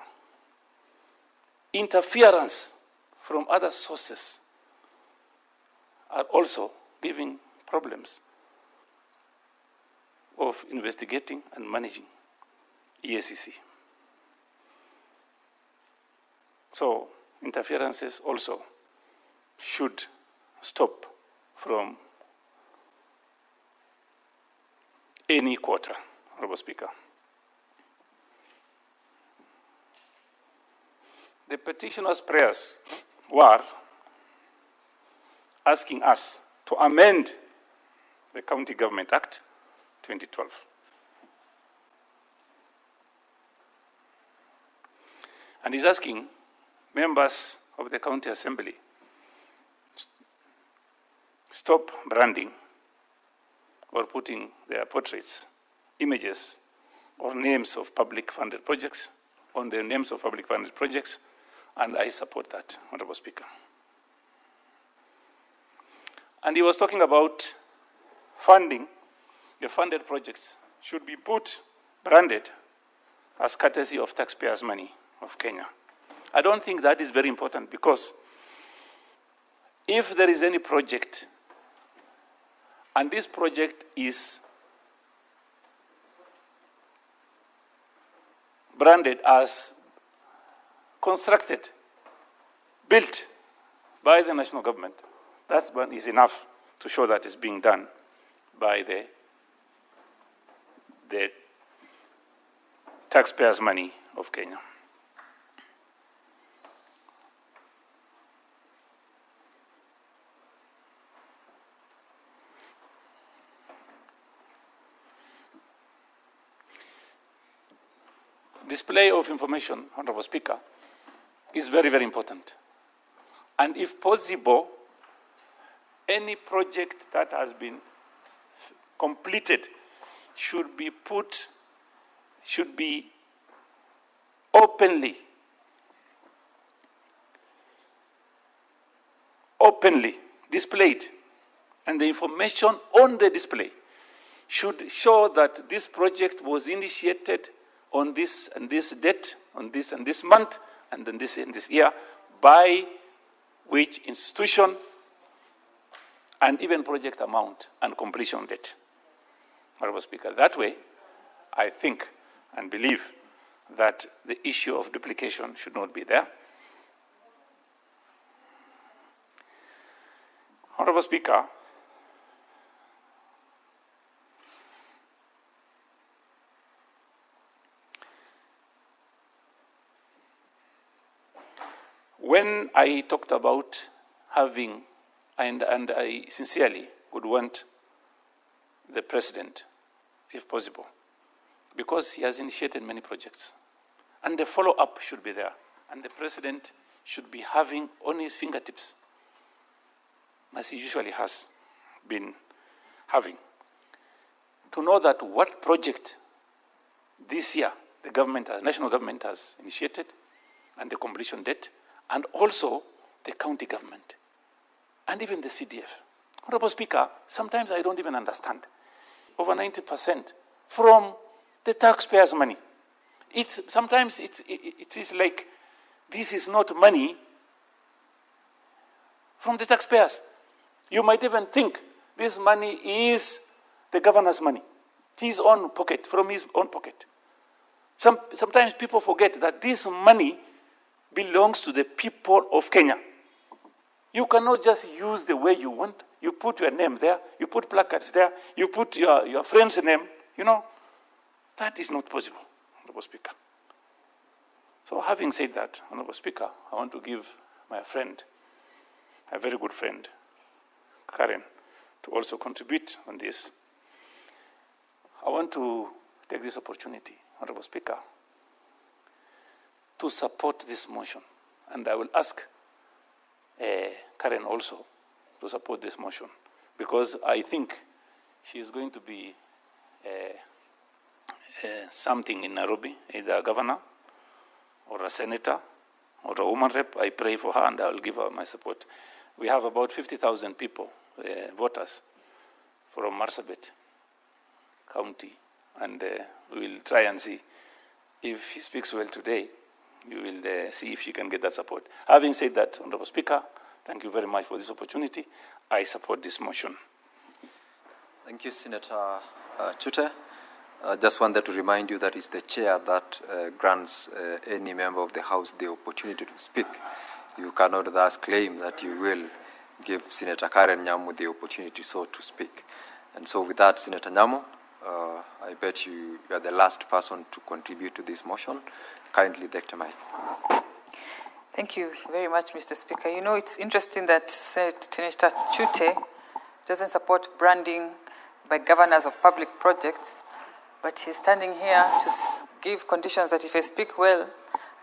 interference from other sources are also giving problems of investigating and managing EACC. So interferences also should stop from any quarter, Honorable Speaker. The petitioner's prayers were asking us to amend the County Government Act 2012. And he's asking members of the County Assembly stop branding or putting their portraits, images, or names of public funded projects on the names of public funded projects, and I support that, Honorable Speaker. And he was talking about funding. The funded projects should be branded as courtesy of taxpayers' money of Kenya. I don't think that is very important, because if there is any project, and this project is branded as constructed, built by the national government, that one is enough to show that it's being done by the taxpayers' money of Kenya. Display of information, Honorable Speaker, is very, very important. And if possible, any project that has been completed should be openly displayed. And the information on the display should show that this project was initiated on this and this date, on this and this month, and then this and this year, by which institution, and even project amount and completion date. Honorable Speaker, that way, I think and believe that the issue of duplication should not be there. Honorable Speaker, When I talked about having, and I sincerely would want the president, if possible, because he has initiated many projects, and the follow-up should be there, and the president should be having on his fingertips, as he usually has been having, to know that what project this year the government, national government has initiated, and the completion date, and also the county government, and even the CDF. Honorable Speaker, sometimes I don't even understand. Over 90% from the taxpayers' money. Sometimes it is like this is not money from the taxpayers. You might even think this money is the governor's money, his own pocket, from his own pocket. Sometimes people forget that this money belongs to the people of Kenya. You cannot just use the way you want. You put your name there, you put placards there, you put your friend's name, that is not possible, Honorable Speaker. So having said that, Honorable Speaker, I want to give my friend, a very good friend, Karen, to also contribute on this. I want to take this opportunity, Honorable Speaker, to support this motion. And I will ask Karen also to support this motion, because I think she is going to be something in Nairobi, either a governor or a senator or a woman rep. I pray for her and I will give her my support. We have about 50,000 people, voters from Marsabit County, and we will try and see if he speaks well today. You will see if you can get that support. Having said that, Honorable Speaker, thank you very much for this opportunity. I support this motion. Thank you, Senator Chute. I just wanted to remind you that it's the chair that grants any member of the House the opportunity to speak. You cannot thus claim that you will give Senator Karen Nyamu the opportunity so to speak. And so with that, Senator Nyamu, I bet you are the last person to contribute to this motion. Kindly take the mic. Thank you very much, Mr. Speaker. You know, it's interesting that Senator Chute doesn't support branding by governors of public projects, but he's standing here to give conditions that if I speak well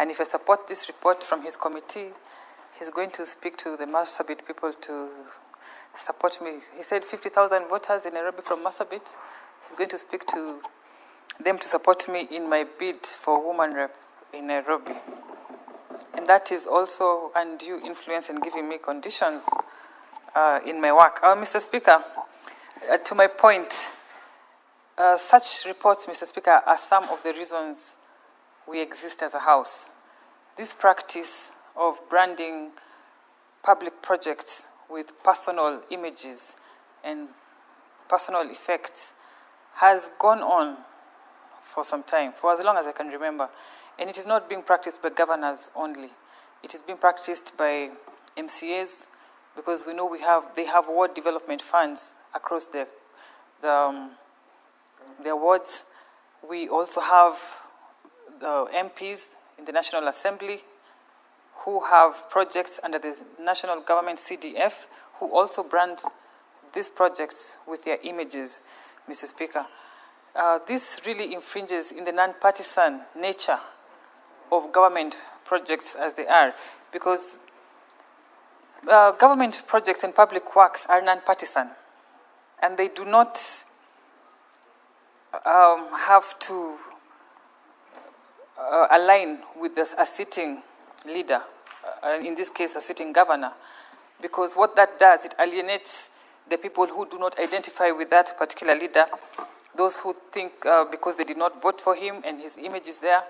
and if I support this report from his committee, he's going to speak to the Marsabit people to support me. He said 50,000 voters in Nairobi from Marsabit. He's going to speak to them to support me in my bid for woman rep in Nairobi. And that is also undue influence in giving me conditions in my work. Mr. Speaker, to my point, such reports, Mr. Speaker, are some of the reasons we exist as a House. This practice of branding public projects with personal images and personal effects has gone on for some time, for as long as I can remember. And it is not being practiced by governors only. It is being practiced by MCAs, because we know they have ward development funds across the wards. We also have the MPs in the National Assembly who have projects under the national government CDF, who also brand these projects with their images, Mr. Speaker. This really infringes in the non-partisan nature of government projects as they are, because government projects and public works are non-partisan, and they do not have to align with a sitting leader, in this case a sitting governor, because what that does, it alienates the people who do not identify with that particular leader, those who think because they did not vote for him and his image is there,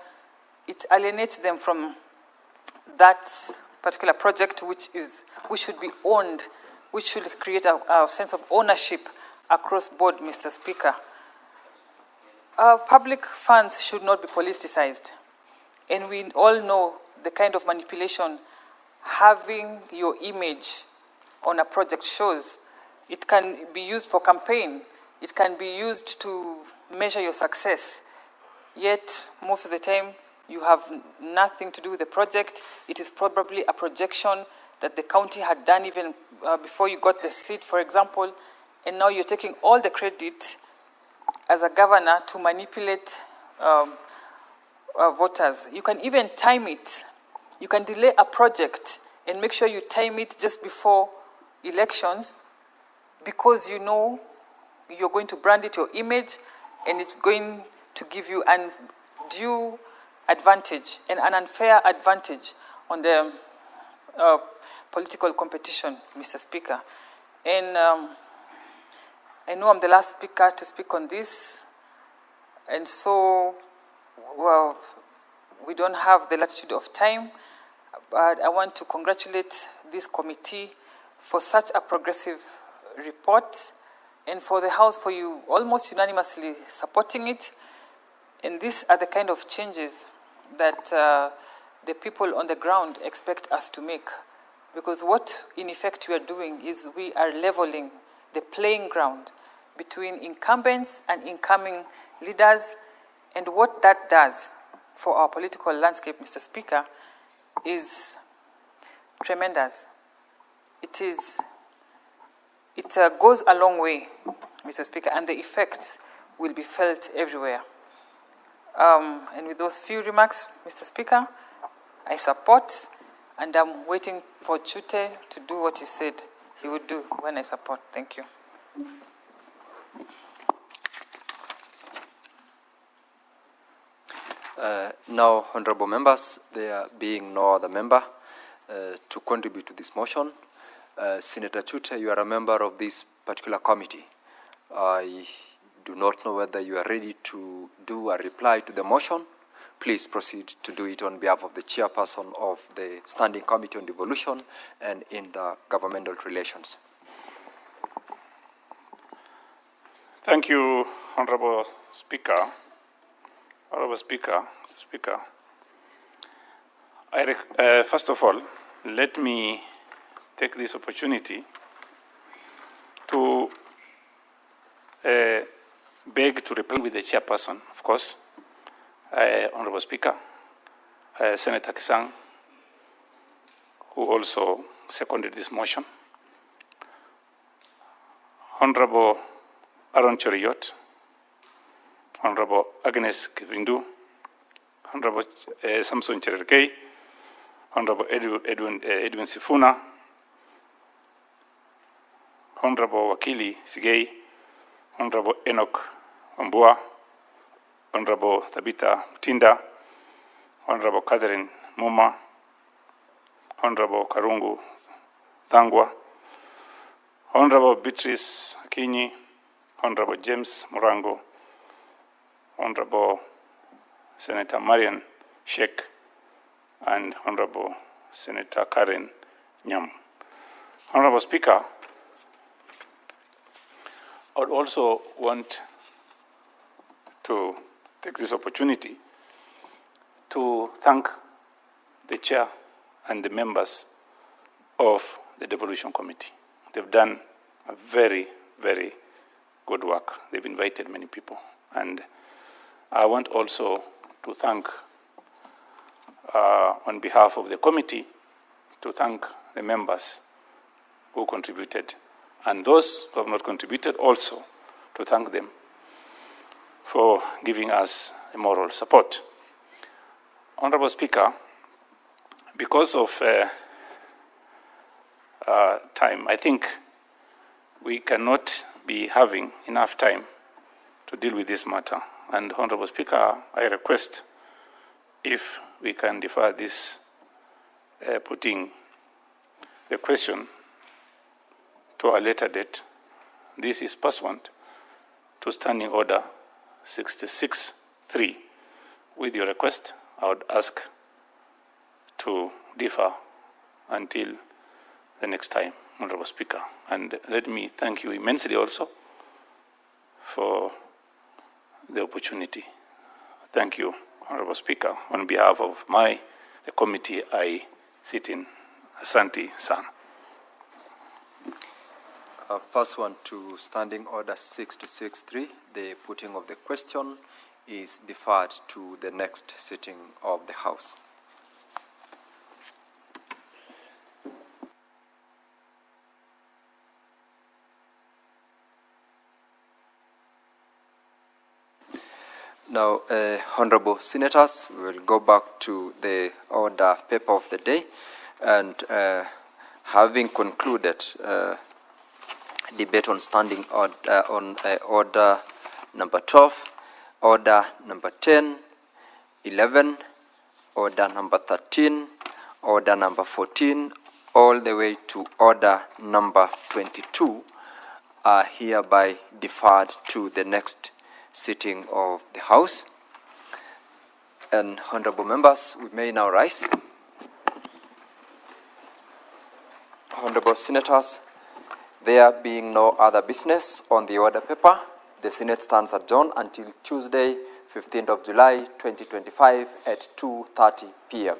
it alienates them from that particular project, which should be owned, which should create a sense of ownership across board, Mr. Speaker. Public funds should not be politicized, and we all know the kind of manipulation having your image on a project shows. It can be used for campaign. It can be used to measure your success. Yet, most of the time, you have nothing to do with the project. It is probably a projection that the county had done even before you got the seat, for example, and now you're taking all the credit as a governor to manipulate voters. You can even time it. You can delay a project and make sure you time it just before elections because you know you're going to brand it your image and it's going to give you an undue advantage and an unfair advantage on the political competition, Mr. Speaker. And I know I'm the last speaker to speak on this, and so, well, we don't have the latitude of time, but I want to congratulate this committee for such a progressive report and for the House for you almost unanimously supporting it. And these are the kind of changes that the people on the ground expect us to make. Because what, in effect, we are doing is we are leveling the playing ground between incumbents and incoming leaders. And what that does for our political landscape, Mr. Speaker, is tremendous. It goes a long way, Mr. Speaker, and the effects will be felt everywhere. And with those few remarks, Mr. Speaker, I support, and I'm waiting for Chute to do what he said he would do when I support. Thank you. Now, honorable members, there being no other member to contribute to this motion, Senator Chute, you are a member of this particular committee. I do not know whether you are ready to do a reply to the motion. Please proceed to do it on behalf of the chairperson of the Standing Committee on Devolution and in the governmental relations. Thank you, Honorable Speaker. Honorable Speaker, Mr. Speaker. First of all, let me take this opportunity to beg to reply with the chairperson, of course, Honorable Speaker, Senator Kisang, who also seconded this motion, Honorable Aaron Choriyot, Honorable Agnes Kivindu, Honorable Samson Cherarkei, Honorable Edwin Sifuna, Honorable Wakili Sigei, Honorable Enoch Wambua, Honorable Tabitha Mutinda, Honorable Catherine Muma, Honorable Karungu Thangwa, Honorable Beatrice Akinyi, Honorable James Morango, Honorable Senator Marian Sheikh, and Honorable Senator Karen Nyam. Honorable Speaker, I would also want to take this opportunity to thank the chair and the members of the Devolution Committee. They've done a very, very good work. They've invited many people. And I want also to thank, on behalf of the committee, to thank the members who contributed, and those who have not contributed also, to thank them for giving us a moral support. Honorable Speaker, because of time, I think we cannot be having enough time to deal with this matter. And Honorable Speaker, I request if we can defer this putting the question to a later date. This is pursuant to Standing Order 66.3. With your request, I would ask to defer until the next time, Honorable Speaker. And let me thank you immensely also for the opportunity. Thank you, Honorable Speaker. On behalf of the committee I sit in, Asante Sana. Pursuant to Standing Order 66.3, the putting of the question is deferred to the next sitting of the House. Now, honorable senators, we will go back to the order paper of the day, and having concluded debate on standing order, order number 12, order number 10, 11, order number 13, order number 14, all the way to order number 22 are hereby deferred to the next sitting of the House. And honorable members, we may now rise. Honorable senators, there being no other business on the order paper, the Senate stands adjourned until Tuesday, 15th of July, 2025 at 2:30 p.m.